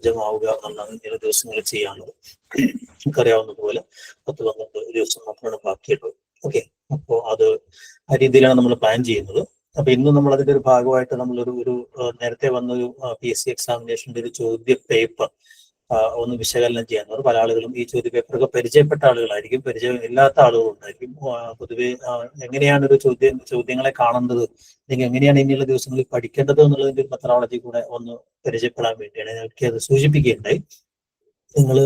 സജ്ജമാവുക എന്നുള്ളതാണ് ഇങ്ങനെ ദിവസങ്ങൾ ചെയ്യാനുള്ളത്. നമുക്കറിയാവുന്നതുപോലെ 10-12 ദിവസം മാത്രമാണ് ബാക്കിയുള്ളത്. ഓക്കെ, അപ്പോൾ അത് ആ രീതിയിലാണ് നമ്മൾ പ്ലാൻ ചെയ്യുന്നത്. അപ്പൊ ഇന്ന് നമ്മൾ അതിന്റെ ഒരു ഭാഗമായിട്ട് നമ്മളൊരു നേരത്തെ വന്നൊരു PSC എക്സാമിനേഷന്റെ ഒരു ചോദ്യ പേപ്പർ ഒന്ന് വിശകലനം ചെയ്യാൻ. പല ആളുകളും ഈ ചോദ്യ പേപ്പറൊക്കെ പരിചയപ്പെട്ട ആളുകളായിരിക്കും, പരിചയം ഇല്ലാത്ത ആളുകളും ഉണ്ടായിരിക്കും. പൊതുവെ എങ്ങനെയാണ് ഒരു ചോദ്യങ്ങളെ കാണുന്നത്, അല്ലെങ്കിൽ എങ്ങനെയാണ് ഇനിയുള്ള ദിവസങ്ങളിൽ പഠിക്കേണ്ടത് എന്നുള്ളതിന്റെ ഒരു മെത്തഡോളജി കൂടെ ഒന്ന് പരിചയപ്പെടാൻ വേണ്ടിയാണ് എനിക്ക് അത് സൂചിപ്പിക്കുകയുണ്ടായി. നിങ്ങൾ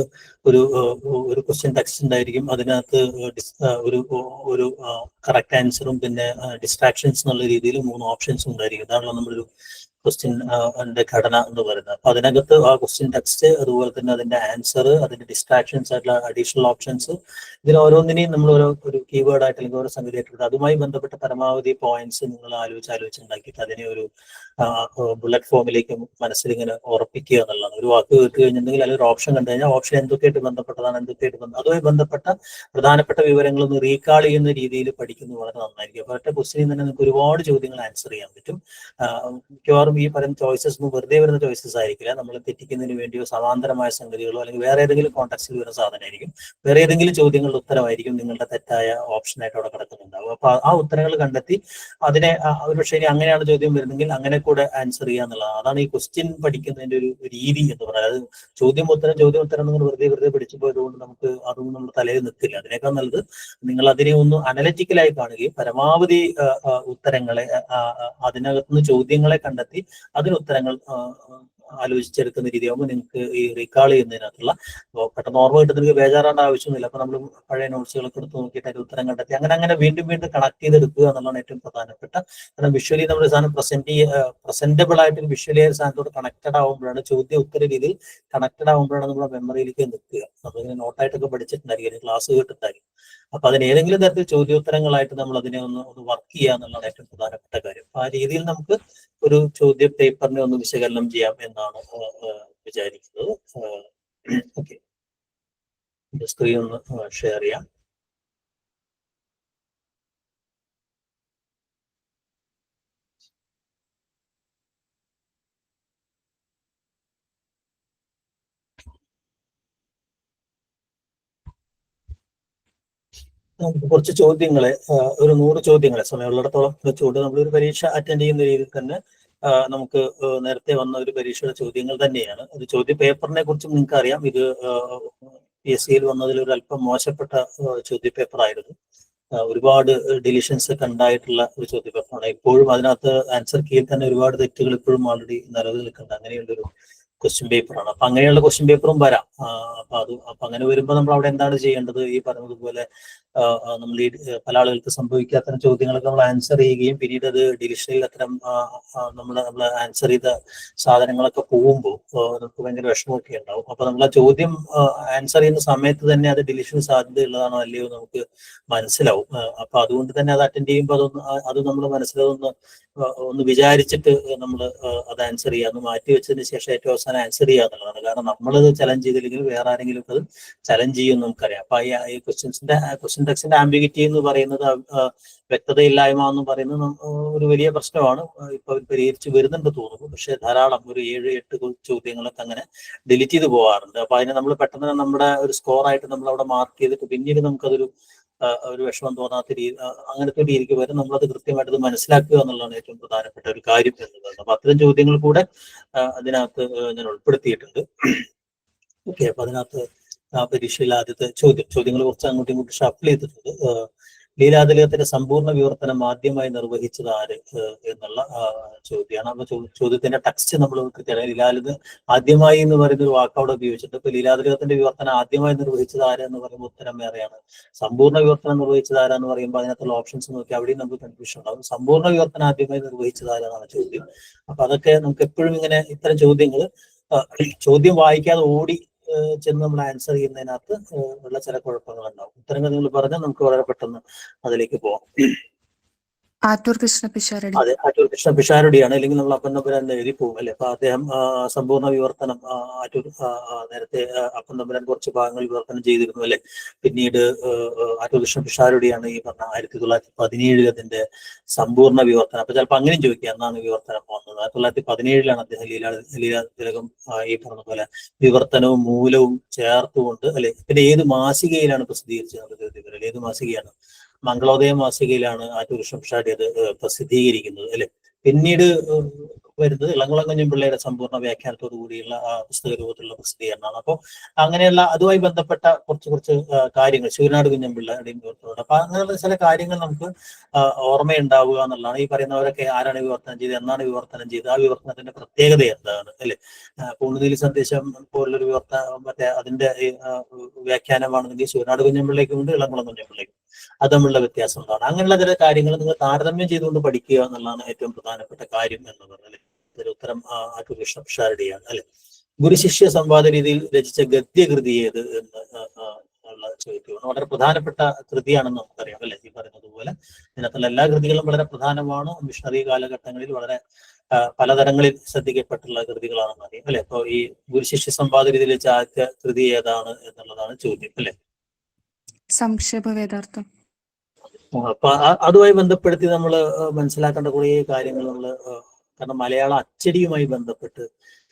ഒരു ക്വസ്റ്റ്യൻ ടെക്സ്റ്റ് ഉണ്ടായിരിക്കും, അതിനകത്ത് ഒരു കറക്റ്റ് ആൻസറും പിന്നെ ഡിസ്ട്രാക്ഷൻസ് എന്നുള്ള രീതിയിൽ 3 ഓപ്ഷൻസ് ഉണ്ടായിരിക്കും. അതാണല്ലോ നമ്മളൊരു ക്വസ്റ്റ്യൻ ഘടന എന്ന് പറയുന്നത്. അപ്പൊ അതിനകത്ത് ആ ക്വസ്റ്റ്യൻ ടെക്സ്റ്റ്, അതുപോലെ തന്നെ അതിന്റെ ആൻസർ, അതിന്റെ ഡിസ്ട്രാക്ഷൻസ് ആയിട്ടുള്ള അഡീഷണൽ ഓപ്ഷൻസ്, ഇതിൽ ഓരോന്നിനെയും നമ്മൾ ഒരു കീവേഡ് ആയിട്ട് അല്ലെങ്കിൽ ഓരോ സംഗതി ആയിട്ട് അതുമായി ബന്ധപ്പെട്ട പരമാവധി പോയിന്റ്സ് നിങ്ങൾ ആലോചിച്ചുണ്ടാക്കിയിട്ട് അതിനെ ഒരു ബുള്ളറ്റ് ഫോമിലേക്ക് മനസ്സിൽ ഇങ്ങനെ ഉറപ്പിക്കുക എന്നുള്ളതാണ്. ഒരു വാക്ക് കേട്ട് കഴിഞ്ഞിട്ടുണ്ടെങ്കിൽ അല്ലെങ്കിൽ ഒരു ഓപ്ഷൻ കണ്ടു കഴിഞ്ഞാൽ ഓപ്ഷൻ എന്തൊക്കെയായിട്ട് ബന്ധപ്പെട്ടതാണ്, അതുമായി ബന്ധപ്പെട്ട പ്രധാനപ്പെട്ട വിവരങ്ങളൊന്ന് റീകാൾ ചെയ്യുന്ന രീതിയിൽ പഠിക്കുന്നത് വളരെ നന്നായിരിക്കും. അപ്പോൾ ഒറ്റ ക്വസ്റ്റ്യനിൽ തന്നെ നിങ്ങൾക്ക് ഒരുപാട് ചോദ്യങ്ങൾ ആൻസർ ചെയ്യാൻ പറ്റും. മിക്കവാറും ഈ പറയുന്ന ചോയ്സസ് വെറുതെ വരുന്ന ചോയ്സസ് ആയിരിക്കില്ല, നമ്മൾ തെറ്റിക്കുന്നതിന് വേണ്ടിയോ സമാന്തരമായ സംഗതികളോ അല്ലെങ്കിൽ വേറെ ഏതെങ്കിലും കോൺടാക്സിൽ വരുന്ന സാധനമായിരിക്കും, വേറെ ഏതെങ്കിലും ചോദ്യങ്ങളുടെ ഉത്തരമായിരിക്കും നിങ്ങളുടെ തെറ്റായ ഓപ്ഷനായിട്ട് അവിടെ കിടക്കുന്നുണ്ടാവും. അപ്പൊ ആ ഉത്തരങ്ങൾ കണ്ടെത്തി അതിനെ ഒരുപക്ഷെ ഇനി അങ്ങനെയാണ് ചോദ്യം വരുന്നെങ്കിൽ അങ്ങനെ കൂടെ ആൻസർ ചെയ്യുക എന്നുള്ളതാണ്. അതാണ് ഈ ക്വസ്റ്റ്യൻ പഠിക്കുന്നതിന്റെ ഒരു രീതി എന്ന് പറയുന്നത്. അത് ചോദ്യം ഉത്തരം നിങ്ങൾ വെറുതെ പഠിച്ചു പോയതുകൊണ്ട് അതൊന്നും നമ്മുടെ തലയിൽ നിൽക്കില്ല. അതിനേക്കാൾ നല്ലത് നിങ്ങൾ അതിനെ ഒന്ന് അനലറ്റിക്കലായി കാണുകയും പരമാവധി ഉത്തരങ്ങളെ അതിനകത്തുനിന്ന് ചോദ്യങ്ങളെ കണ്ടെത്തി അതിന് ഉത്തരങ്ങൾ ആലോചിച്ചെടുക്കുന്ന രീതിയാകുമ്പോൾ നിങ്ങൾക്ക് ഈ റീകാൾ ചെയ്യുന്നതിനകത്തുള്ള പെട്ടെന്ന് ഓർമ്മ കിട്ടുന്നതിന് ബേജാറാണ്ട ആവശ്യമൊന്നുമില്ല. അപ്പൊ നമ്മൾ പഴയ നോട്ട്സുകളൊക്കെ എടുത്ത് നോക്കിയിട്ട് അതിന്റെ ഉത്തരം കണ്ടെത്തി അങ്ങനെ വീണ്ടും കണക്ട് ചെയ്തെടുക്കുക എന്നുള്ളതാണ് ഏറ്റവും പ്രധാനപ്പെട്ട. കാരണം വിഷ്വലി നമ്മൾ സാധനം പ്രസന്റബിൾ ആയിട്ട് വിഷ്വലി സാധനത്തോട് കണക്റ്റഡ് ആകുമ്പോഴാണ്, ചോദ്യ ഉത്തര രീതിയിൽ കണക്റ്റഡ് ആകുമ്പോഴാണ് നമ്മുടെ മെമ്മറിയിലേക്ക് നിൽക്കുക. നമ്മളിങ്ങനെ നോട്ടായിട്ടൊക്കെ പഠിച്ചിട്ടുണ്ടായിരിക്കും, ക്ലാസ് കേട്ടിട്ടുണ്ടായിരിക്കും. അപ്പൊ അതിന് ഏതെങ്കിലും തരത്തിൽ ചോദ്യോത്തരങ്ങളായിട്ട് നമ്മൾ അതിനെ ഒന്ന് വർക്ക് ചെയ്യുക എന്നുള്ളതാണ് ഏറ്റവും പ്രധാനപ്പെട്ട കാര്യം. ആ രീതിയിൽ നമുക്ക് ഒരു ചോദ്യ പേപ്പറിനെ ഒന്ന് വിശകലനം ചെയ്യാം എന്നാണ് വിചാരിക്കുന്നത്. ഓക്കെ, സ്ക്രീൻ ഒന്ന് ഷെയർ ചെയ്യാം. നമുക്ക് കുറച്ച് ചോദ്യങ്ങളെ, ഒരു 100 ചോദ്യങ്ങളെ സമയമുള്ളിടത്തോളം വെച്ചുകൊണ്ട് നമ്മളൊരു പരീക്ഷ അറ്റൻഡ് ചെയ്യുന്ന രീതിയിൽ തന്നെ നമുക്ക് നേരത്തെ വന്ന ഒരു പരീക്ഷയുടെ ചോദ്യങ്ങൾ തന്നെയാണ്. അത് ചോദ്യ പേപ്പറിനെ കുറിച്ചും നിങ്ങൾക്ക് അറിയാം, ഇത് PSCയിൽ വന്നതിൽ ഒരു അല്പം മോശപ്പെട്ട ചോദ്യ പേപ്പർ ആയിരുന്നു. ഒരുപാട് ഡിലീഷൻസ് ഒക്കെ ഉണ്ടായിട്ടുള്ള ഒരു ചോദ്യ പേപ്പറാണ്. ഇപ്പോഴും അതിനകത്ത് ആൻസർ കീയിൽ തന്നെ ഒരുപാട് തെറ്റുകൾ ഇപ്പോഴും ഓൾറെഡി നിലവിൽക്കുന്നുണ്ട്. അങ്ങനെയുള്ളൊരു ക്വസ്റ്റ്യൻ പേപ്പറാണ്. അപ്പൊ അങ്ങനെയുള്ള ക്വസ്റ്റ്യൻ പേപ്പറും വരാം. അപ്പൊ അങ്ങനെ വരുമ്പോൾ നമ്മൾ അവിടെ എന്താണ് ചെയ്യേണ്ടത്? ഈ പറഞ്ഞതുപോലെ നമ്മൾ ഈ പല ആളുകൾക്ക് സംഭവിക്കാത്ത ചോദ്യങ്ങളൊക്കെ നമ്മൾ ആൻസർ ചെയ്യുകയും പിന്നീട് അത് ഡിവിഷനിൽ അത്തരം നമ്മൾ ആൻസർ ചെയ്ത സാധനങ്ങളൊക്കെ പോകുമ്പോൾ നമുക്ക് ഭയങ്കര വിഷമമൊക്കെ ഉണ്ടാവും. അപ്പൊ നമ്മൾ ആ ചോദ്യം ആൻസർ ചെയ്യുന്ന സമയത്ത് തന്നെ അത് ഡിലിഷൻ സാധ്യതയുള്ളതാണോ അല്ലയോ നമുക്ക് മനസ്സിലാവും. അപ്പൊ അതുകൊണ്ട് തന്നെ അത് അറ്റൻഡ് ചെയ്യുമ്പോൾ അത് നമ്മൾ ഒന്ന് വിചാരിച്ചിട്ട് നമ്മൾ അത് ആൻസർ ചെയ്യുക, ഒന്ന് മാറ്റി വെച്ചതിന് ശേഷം ഏറ്റവും അവസാനം ആൻസർ ചെയ്യുക എന്നുള്ളതാണ്. കാരണം നമ്മളത് ചലഞ്ച് ചെയ്തില്ലെങ്കിൽ വേറെ ആരെങ്കിലും അത് ചലഞ്ച് ചെയ്യുമെന്ന് നമുക്കറിയാം. അപ്പൊ ഈ ക്വസ്റ്റ്യൻ ടെക്സ്റ്റിന്റെ ആംബിഗിറ്റി എന്ന് പറയുന്നത്, വ്യക്തതയില്ലായ്മ എന്ന് പറയുന്നത് ഒരു വലിയ പ്രശ്നമാണ്. ഇപ്പൊ പരിഹരിച്ച് വരുന്നുണ്ട് തോന്നുന്നു. പക്ഷെ ധാരാളം ഒരു 7-8 ചോദ്യങ്ങളൊക്കെ അങ്ങനെ ഡിലീറ്റ് ചെയ്ത് പോകാറുണ്ട്. അപ്പൊ അതിനെ നമ്മൾ പെട്ടെന്ന് നമ്മുടെ ഒരു സ്കോറായിട്ട് നമ്മൾ അവിടെ മാർക്ക് ചെയ്തിട്ട് പിന്നീട് നമുക്കതൊരു വിഷമം തോന്നാത്ത രീതി, അങ്ങനത്തെ ഒരു രീതിക്ക് വരും. നമ്മളത് കൃത്യമായിട്ട് അത് മനസ്സിലാക്കുക എന്നുള്ളതാണ് ഏറ്റവും പ്രധാനപ്പെട്ട ഒരു കാര്യം എന്നുള്ളത്. അപ്പൊ അത്തരം ചോദ്യങ്ങൾ കൂടെ അതിനകത്ത് ഞാൻ ഉൾപ്പെടുത്തിയിട്ടുണ്ട്. ഓക്കെ, അപ്പൊ അതിനകത്ത് പരീക്ഷയിൽ ആദ്യത്തെ ചോദ്യങ്ങൾ കുറച്ച് അങ്ങോട്ടും ഇങ്ങോട്ടും ഷഫിൾ ചെയ്തിട്ടുണ്ട്. ലീലാതിലകത്തിന്റെ സമ്പൂർണ്ണ വിവർത്തനം ആദ്യമായി നിർവഹിച്ചത് ആര് എന്നുള്ള ചോദ്യമാണ്. അപ്പൊ ചോദ്യത്തിന്റെ ടെക്സ്റ്റ് നമ്മൾ ലീലാതിലകം ആദ്യമായി എന്ന് പറയുന്ന ഒരു വാക്ക് അവിടെ ഉപയോഗിച്ചിട്ടുണ്ട്. ഇപ്പൊ ലീലാതിലകത്തിന്റെ വിവർത്തനം ആദ്യമായി നിർവഹിച്ചത് ആര് എന്ന് പറയുമ്പോൾ ഉത്തരം വേറെയാണ്. സമ്പൂർണ്ണ വിവർത്തനം നിർവഹിച്ചത് ആരാന്ന് പറയുമ്പോൾ അതിനകത്തുള്ള ഓപ്ഷൻസ് നോക്കി അവിടെയും നമുക്ക് കൺഫ്യൂഷൻ ഉണ്ടാവും. സമ്പൂർണ്ണ വിവർത്തനം ആദ്യമായി നിർവഹിച്ചത് ആരാന്നാണ് ചോദ്യം. അപ്പൊ അതൊക്കെ നമുക്ക് എപ്പോഴും ഇങ്ങനെ ഇത്തരം ചോദ്യങ്ങൾ ചോദ്യം വായിക്കാതെ ഓടി ചെന്ന് നമ്മൾ ആൻസർ ചെയ്യുന്നതിനകത്ത് ഉള്ള ചില കുഴപ്പങ്ങൾ ഉണ്ടാവും. ഉത്തരങ്ങൾ നിങ്ങൾ പറഞ്ഞാൽ നമുക്ക് വളരെ പെട്ടെന്ന് അതിലേക്ക് പോവാം. ആറ്റൂർ കൃഷ്ണ പിഷാരടി. അതെ, ആറ്റൂർ കൃഷ്ണ പിഷാരടിയാണ്, അല്ലെങ്കിൽ നമ്മൾ അപ്പൻ തമ്പുരാൻ എഴുതി പോകും അല്ലെ. അപ്പൊ അദ്ദേഹം സമ്പൂർണ്ണ വിവർത്തനം ആറ്റൂർ നേരത്തെ അപ്പൻ തമ്പുരാൻ കുറച്ച് ഭാഗങ്ങൾ വിവർത്തനം ചെയ്തിരുന്നു അല്ലെ. പിന്നീട് ആറ്റൂർ കൃഷ്ണ പിഷാരടിയാണ് ഈ പറഞ്ഞ 1917 അതിന്റെ സമ്പൂർണ്ണ വിവർത്തനം. അപ്പൊ ചിലപ്പോൾ അങ്ങനെയും ചോദിക്കുക, എന്നാണ് വിവർത്തനം വന്നത്. 1917 അദ്ദേഹം ലീലാ തിലകം ഈ പറഞ്ഞ പോലെ വിവർത്തനവും മൂലവും ചേർത്തുകൊണ്ട് അല്ലെ. പിന്നെ ഏത് മാസികയിലാണ് പ്രസിദ്ധീകരിച്ചത്? ഏത് മാസികയാണ്? മംഗളോദയ മാസികയിലാണ് ആറ്റൂർ കൃഷ്ണ പിഷാരടി അത് പ്രസിദ്ധീകരിക്കുന്നത് അല്ലെ. പിന്നീട് വരുന്നത് ഇളംകുളം കുഞ്ഞൻ പിള്ളയുടെ സമ്പൂർണ്ണ വ്യാഖ്യാനത്തോടു കൂടിയുള്ള പുസ്തക രൂപത്തിലുള്ള പ്രസിദ്ധീകരണമാണ്. അപ്പോൾ അങ്ങനെയുള്ള അതുമായി ബന്ധപ്പെട്ട കുറച്ച് കാര്യങ്ങൾ ശൂരനാട് കുഞ്ഞൻ പിള്ളയുടെയും വിവർത്തനമുണ്ട്. അപ്പൊ അങ്ങനെയുള്ള ചില കാര്യങ്ങൾ നമുക്ക് ഓർമ്മയുണ്ടാവുക എന്നുള്ളതാണ്. ഈ പറയുന്നവരൊക്കെ ആരാണ് വിവർത്തനം ചെയ്തത്, എന്നാണ് വിവർത്തനം ചെയ്തത്, ആ വിവർത്തനത്തിന്റെ പ്രത്യേകത എന്താണ് അല്ലെ. പൂർണ്ണനീതി സന്ദേശം പോലുള്ളൊരു വിവർത്തനം മറ്റേ അതിന്റെ വ്യാഖ്യാനമാണെങ്കിൽ ശൂരനാട് കുഞ്ഞൻ പിള്ളയ്ക്കുമുണ്ട്, ഇളംകുളം കുഞ്ഞൻ പിള്ളയ്ക്കും അത് തമ്മിലുള്ള വ്യത്യാസം എന്താണ്? അങ്ങനെയുള്ള ചില കാര്യങ്ങൾ നിങ്ങൾ താരതമ്യം ചെയ്തുകൊണ്ട് പഠിക്കുക എന്നുള്ളതാണ് ഏറ്റവും പ്രധാനപ്പെട്ട കാര്യം എന്ന് പറഞ്ഞാൽ. ഇതിന്റെ ഉത്തരം ആറ്റൂർ കൃഷ്ണ പിഷാരടിയാണ് അല്ലെ. ഗുരുശിഷ്യ സംവാദ രീതിയിൽ രചിച്ച ഗദ്യകൃതി ഏത് എന്ന് ഉള്ള ചോദ്യമാണ്. വളരെ പ്രധാനപ്പെട്ട കൃതിയാണെന്ന് നമുക്കറിയാം അല്ലെ. ഈ പറയുന്നത് പോലെ ഇതിനകത്തുള്ള എല്ലാ കൃതികളും വളരെ പ്രധാനമാണ്. മിഷണറി കാലഘട്ടങ്ങളിൽ വളരെ പലതരങ്ങളിൽ ശ്രദ്ധിക്കപ്പെട്ടുള്ള കൃതികളാണെന്ന് അറിയാം അല്ലെ. അപ്പോൾ ഈ ഗുരുശിഷ്യ സംവാദ രീതിയിൽ വെച്ച ആദ്യത്തെ കൃതി ഏതാണ് എന്നുള്ളതാണ് ചോദ്യം അല്ലെ. സംക്ഷേപ വേദാർത്ഥം. അപ്പൊ അതുമായി ബന്ധപ്പെടുത്തി നമ്മൾ മനസ്സിലാക്കേണ്ട കുറേ കാര്യങ്ങൾ കാരണം മലയാള അച്ചടിയുമായി ബന്ധപ്പെട്ട്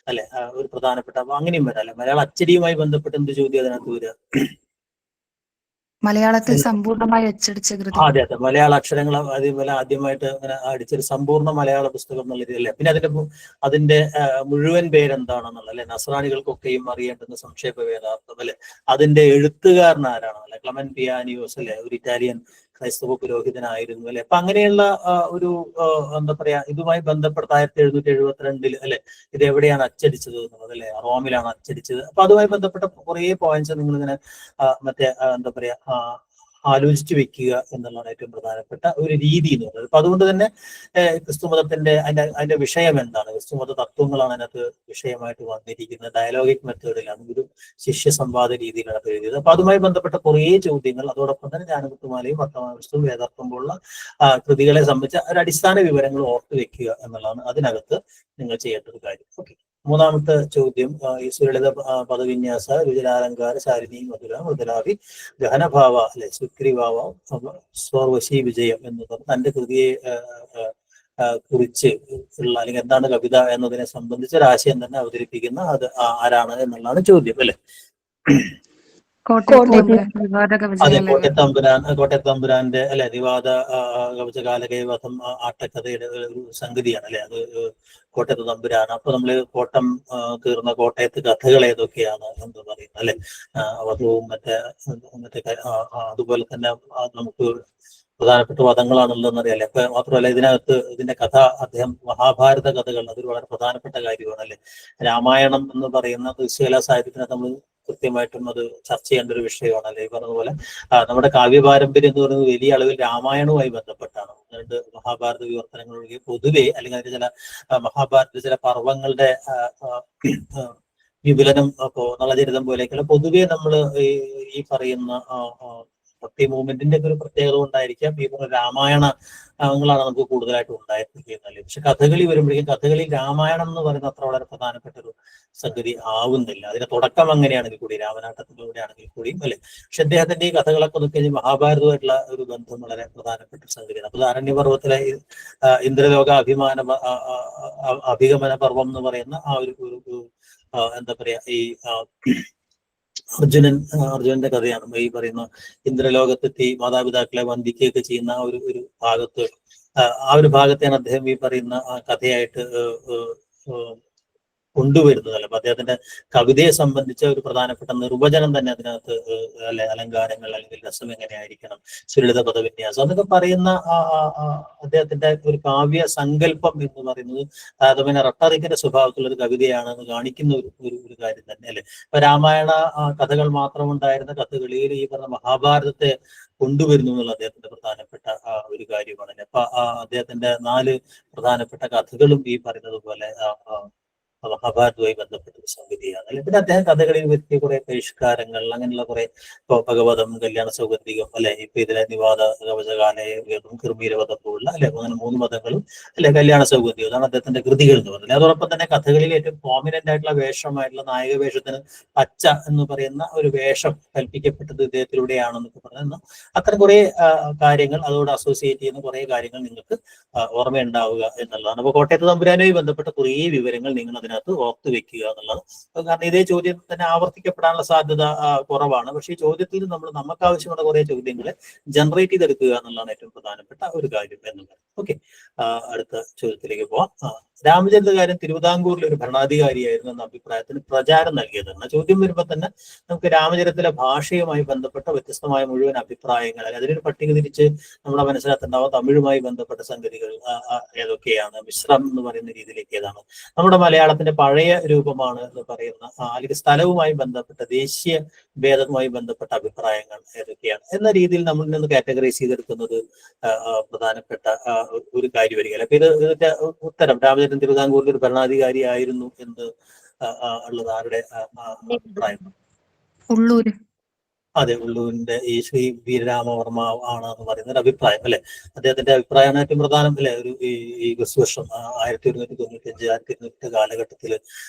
അല്ലെ ഒരു പ്രധാനപ്പെട്ട, അപ്പൊ അങ്ങനെയും വരാം അല്ലെ. മലയാള അച്ചടിയുമായി ബന്ധപ്പെട്ട് എന്ത് ചോദ്യം അതിനകത്ത് വരിക? മലയാളത്തിൽ സമ്പൂർണ്ണമായി അച്ചടിച്ച കൃതി. അതെ, മലയാള അക്ഷരങ്ങൾ അതേപോലെ ആദ്യമായിട്ട് അങ്ങനെ അടിച്ചൊരു സമ്പൂർണ്ണ മലയാള പുസ്തകം എന്നുള്ള രീതിയല്ലേ. പിന്നെ അതിന്റെ മുഴുവൻ പേരെന്താണെന്നുള്ള അല്ലെ. നസ്രാണികൾക്കൊക്കെയും അറിയേണ്ടുന്ന സംക്ഷേപ വേദാർത്ഥം അല്ലെ. അതിന്റെ എഴുത്തുകാരൻ ആരാണ് അല്ലെ. ക്ലമൻ പിയാനിയോസ് അല്ലെ, ഒരു ഇറ്റാലിയൻ ക്രൈസ്തവ പുരോഹിതനായിരുന്നു അല്ലെ. അപ്പൊ അങ്ങനെയുള്ള ഒരു എന്താ പറയാ, ഇതുമായി ബന്ധപ്പെട്ട 1772 അല്ലെ ഇത് എവിടെയാണ് അച്ചടിച്ചത് എന്നുള്ളത് അല്ലെ. റോമിലാണ് അച്ചടിച്ചത്. അപ്പൊ അതുമായി ബന്ധപ്പെട്ട കുറേ പോയിന്റ്സ് നിങ്ങൾ ഇങ്ങനെ മറ്റേ എന്താ പറയാ ആലോചിച്ച് വെക്കുക എന്നുള്ളതാണ് ഏറ്റവും പ്രധാനപ്പെട്ട ഒരു രീതി എന്ന് പറയുന്നത്. അപ്പൊ അതുകൊണ്ട് തന്നെ ക്രിസ്തുമതത്തിന്റെ അതിന്റെ വിഷയം എന്താണ്? ക്രിസ്തുമത തത്വങ്ങളാണ് അതിനകത്ത് വിഷയമായിട്ട് വന്നിരിക്കുന്നത്. ഡയലോഗിക് മെത്തേഡിലാണ്, ഒരു ശിഷ്യ സംവാദ രീതിയിലാണ് അത് എഴുതിയത്. അപ്പൊ അതുമായി ബന്ധപ്പെട്ട കുറേ ചോദ്യങ്ങൾ, അതോടൊപ്പം തന്നെ ജ്ഞാനമുത്തുമാലയും വർത്തമാനപുസ്തകവും വേദാർത്ഥം പോലുള്ള കൃതികളെ സംബന്ധിച്ച ഒരു അടിസ്ഥാന വിവരങ്ങൾ ഓർത്തു വെക്കുക എന്നുള്ളതാണ് അതിനകത്ത് നിങ്ങൾ ചെയ്യേണ്ട ഒരു കാര്യം. ഓക്കെ. മൂന്നാമത്തെ ചോദ്യം, ഈ സുലളിത പദവിന്യാസ രുചിരാലങ്കാര ശാരിണി മധുര മുതലാവി ഗഹനഭാവ അല്ലെ സുക്രിഭാവ സ്വർവശി വിജയം എന്ന് പറഞ്ഞ് തന്റെ കൃതിയെ കുറിച്ച് ഉള്ള അല്ലെങ്കിൽ എന്താണ് കവിത എന്നതിനെ സംബന്ധിച്ച ഒരു ആശയം തന്നെ അവതരിപ്പിക്കുന്ന അത് ആരാണ് എന്നുള്ളതാണ് ചോദ്യം അല്ലെ. അതെ, കോട്ടയത്തമ്പുരാന്റെ അല്ലെ വിവാദ കവചകാലകൈവധം ആട്ടക്കഥയുടെ ഒരു സംഗതിയാണ് അല്ലെ. അത് കോട്ടയത്ത് തമ്പുരാൻ. അപ്പൊ നമ്മള് കോട്ടം തീർന്ന കോട്ടയത്ത് കഥകൾ ഏതൊക്കെയാണ് എന്ന് പറയുന്നത് അല്ലെ. വധുവും മറ്റേ അതുപോലെ തന്നെ നമുക്ക് പ്രധാനപ്പെട്ട വധങ്ങളാണുള്ളതെന്ന് അറിയാലേ. അപ്പൊ മാത്രമല്ല ഇതിന്റെ കഥ അദ്ദേഹം മഹാഭാരത കഥകൾ അതൊരു വളരെ പ്രധാനപ്പെട്ട കാര്യമാണ് അല്ലെ. രാമായണം എന്ന് പറയുന്ന ദൃശ്യകലാ സാഹിത്യത്തിനെ നമ്മൾ കൃത്യമായിട്ടും അത് ചർച്ച ചെയ്യേണ്ട ഒരു വിഷയമാണ് അല്ലെ. ഈ പറഞ്ഞതുപോലെ നമ്മുടെ കാവ്യപാരമ്പര്യം എന്ന് പറയുന്നത് വലിയ അളവിൽ രാമായണവുമായി ബന്ധപ്പെട്ടാണ്. രണ്ട് മഹാഭാരത വിവർത്തനങ്ങൾ ഒഴികെ പൊതുവെ അല്ലെങ്കിൽ അതിന്റെ ചില മഹാഭാരത ചില പർവ്വങ്ങളുടെ വിപുലനം, അപ്പോ നളചരിതം പോലെയൊക്കെയുള്ള പൊതുവെ നമ്മൾ ഈ പറയുന്ന ഭക്തി മൂവ്മെന്റിന്റെ ഒക്കെ ഒരു പ്രത്യേകത കൊണ്ടായിരിക്കാം ഈ പറഞ്ഞ രാമായണങ്ങളാണ് നമുക്ക് കൂടുതലായിട്ട് ഉണ്ടായിരിക്കുന്നത്. പക്ഷെ കഥകളി വരുമ്പോഴേക്കും കഥകളി രാമായണം എന്ന് പറയുന്ന അത്ര വളരെ പ്രധാനപ്പെട്ട ഒരു സംഗതി ആവുന്നില്ല. അതിന്റെ തുടക്കം അങ്ങനെയാണെങ്കിൽ കൂടി രാമനാട്ടത്തിലൂടെ ആണെങ്കിൽ കൂടിയും അല്ലെ. പക്ഷെ അദ്ദേഹത്തിന്റെ ഈ കഥകളൊക്കെ നോക്കി മഹാഭാരതമായിട്ടുള്ള ഒരു ബന്ധം വളരെ പ്രധാനപ്പെട്ട സംഗതിയാണ്. അപ്പൊ അരണ്യപർവ്വത്തിലെ ഇന്ദ്രലോക അഭിഗമന പർവം എന്ന് പറയുന്ന ആ ഒരു എന്താ പറയാ ഈ അർജുനന്റെ കഥയാണ് ഈ പറയുന്ന ഇന്ദ്രലോകത്തെത്തി മാതാപിതാക്കളെ വന്ദിക്കുകയൊക്കെ ചെയ്യുന്ന ഒരു ഭാഗത്ത് ആ ഒരു ഭാഗത്തെയാണ് അദ്ദേഹം ഈ പറയുന്ന കഥയായിട്ട് കൊണ്ടുവരുന്നതല്ല. അപ്പൊ അദ്ദേഹത്തിന്റെ കവിതയെ സംബന്ധിച്ച ഒരു പ്രധാനപ്പെട്ട നിർവചനം തന്നെ അതിനകത്ത് അല്ലെ. അലങ്കാരങ്ങൾ അല്ലെങ്കിൽ രസം എങ്ങനെയായിരിക്കണം, സുലളിത പദവിന്യാസം എന്നൊക്കെ പറയുന്ന അദ്ദേഹത്തിന്റെ ഒരു കാവ്യ സങ്കല്പം എന്ന് പറയുന്നത് താരതമ്യേന റട്ടറിക്കിന്റെ സ്വഭാവത്തിലുള്ള ഒരു കവിതയാണെന്ന് കാണിക്കുന്ന ഒരു കാര്യം തന്നെ അല്ലെ. ഇപ്പൊ രാമായണ കഥകൾ മാത്രമുണ്ടായിരുന്ന കഥകളിയിൽ ഈ പറഞ്ഞ മഹാഭാരതത്തെ കൊണ്ടുവരുന്നു എന്നുള്ള അദ്ദേഹത്തിന്റെ പ്രധാനപ്പെട്ട ഒരു കാര്യമാണ്. അപ്പൊ അദ്ദേഹത്തിന്റെ 4 പ്രധാനപ്പെട്ട കഥകളും ഈ പറയുന്നത് പോലെ മഹാഭാരതവുമായി ബന്ധപ്പെട്ട ഒരു സംഗതിയാണ് അല്ലെ. പിന്നെ അദ്ദേഹം കഥകളിൽ വരുത്തിയ കുറെ പരിഷ്കാരങ്ങൾ, അങ്ങനെയുള്ള കുറെ ഇപ്പൊ ഭഗവതം, കല്യാണ സൗഗന്ധികം അല്ലെ, ഇപ്പൊ ഇതിലെ നിവാദ കവചകാലയം, കിർമീരവധം പോലുള്ള അല്ലെ, അങ്ങനെ 3 മതങ്ങളും അല്ലെ, കല്യാണ സൗഗന്ധികം, അതാണ് അദ്ദേഹത്തിന്റെ കൃതികൾ എന്ന് പറയുന്നത്. അതോടൊപ്പം തന്നെ കഥകളിൽ ഏറ്റവും പ്രോമിനന്റ് ആയിട്ടുള്ള വേഷമായിട്ടുള്ള നായക വേഷത്തിന് പച്ച എന്ന് പറയുന്ന ഒരു വേഷം കൽപ്പിക്കപ്പെട്ടത് ഇദ്ദേഹത്തിലൂടെയാണെന്നൊക്കെ പറയുന്ന അത്തരം കുറെ കാര്യങ്ങൾ, അതോട് അസോസിയേറ്റ് ചെയ്യുന്ന കുറെ കാര്യങ്ങൾ നിങ്ങൾക്ക് ഓർമ്മയുണ്ടാവുക എന്നുള്ളതാണ്. അപ്പൊ കോട്ടയത്ത് തമ്പുരാനുമായി ബന്ധപ്പെട്ട കുറേ വിവരങ്ങൾ നിങ്ങൾ അതിനകത്ത് ഓർത്തു വെക്കുക എന്നുള്ളത്. കാരണം ഇതേ ചോദ്യം തന്നെ ആവർത്തിക്കപ്പെടാനുള്ള സാധ്യത കുറവാണ്. പക്ഷേ ഈ ചോദ്യത്തിൽ നമ്മൾ നമുക്ക് ആവശ്യമുള്ള കുറെ ചോദ്യങ്ങളെ ജനറേറ്റ് ചെയ്തെടുക്കുക എന്നുള്ളതാണ് ഏറ്റവും പ്രധാനപ്പെട്ട ഒരു കാര്യം എന്നുള്ളത്. ഓക്കെ, അടുത്ത ചോദ്യത്തിലേക്ക് പോവാം. രാമചന്ദ്രകാരൻ തിരുവിതാംകൂറിലെ ഒരു ഭരണാധികാരിയായിരുന്നു എന്ന അഭിപ്രായത്തിന് പ്രചാരം നൽകിയതാണ്. ചോദ്യം വരുമ്പോൾ തന്നെ നമുക്ക് രാമചരിതത്തിലെ ഭാഷയുമായി ബന്ധപ്പെട്ട വ്യത്യസ്തമായ മുഴുവൻ അഭിപ്രായങ്ങൾ, അതിനൊരു പട്ടിക തിരിച്ച് നമ്മുടെ മനസ്സിലാക്കുന്നുണ്ടാവും. തമിഴുമായി ബന്ധപ്പെട്ട സംഗതികൾ ഏതൊക്കെയാണ്, മിശ്രം എന്ന് പറയുന്ന രീതിയിലേക്ക് ഏതാണ്, നമ്മുടെ മലയാളത്തിന്റെ പഴയ രൂപമാണ് എന്ന് പറയുന്ന അല്ലെങ്കിൽ സ്ഥലവുമായി ബന്ധപ്പെട്ട ദേശീയ ഭേദവുമായി ബന്ധപ്പെട്ട അഭിപ്രായങ്ങൾ ഏതൊക്കെയാണ് എന്ന രീതിയിൽ നമ്മളിൽ നിന്ന് കാറ്റഗറൈസ് ചെയ്തെടുക്കുന്നത് പ്രധാനപ്പെട്ട ഒരു കാര്യമായിരിക്കും. അപ്പൊ ഇതിന്റെ ഉത്തരം രാമചന്ദ്രൻ തിരുവിതാംകൂറിൽ ഒരു ഭരണാധികാരി ആയിരുന്നു എന്ന് ഉള്ളത് ആരുടെ അഭിപ്രായം? ഉള്ളൂര്. അതെ, ഉള്ളൂരിന്റെ ഈ ശ്രീ വീരരാമവർമ്മ ആണ് എന്ന് പറയുന്ന ഒരു അഭിപ്രായം അല്ലെ. അദ്ദേഹത്തിന്റെ അഭിപ്രായമാണ് ഏറ്റവും പ്രധാനം അല്ലെ. ഒരു ഈ ക്രിസ്തുവർഷം 1195 1200 കാലഘട്ടത്തിൽ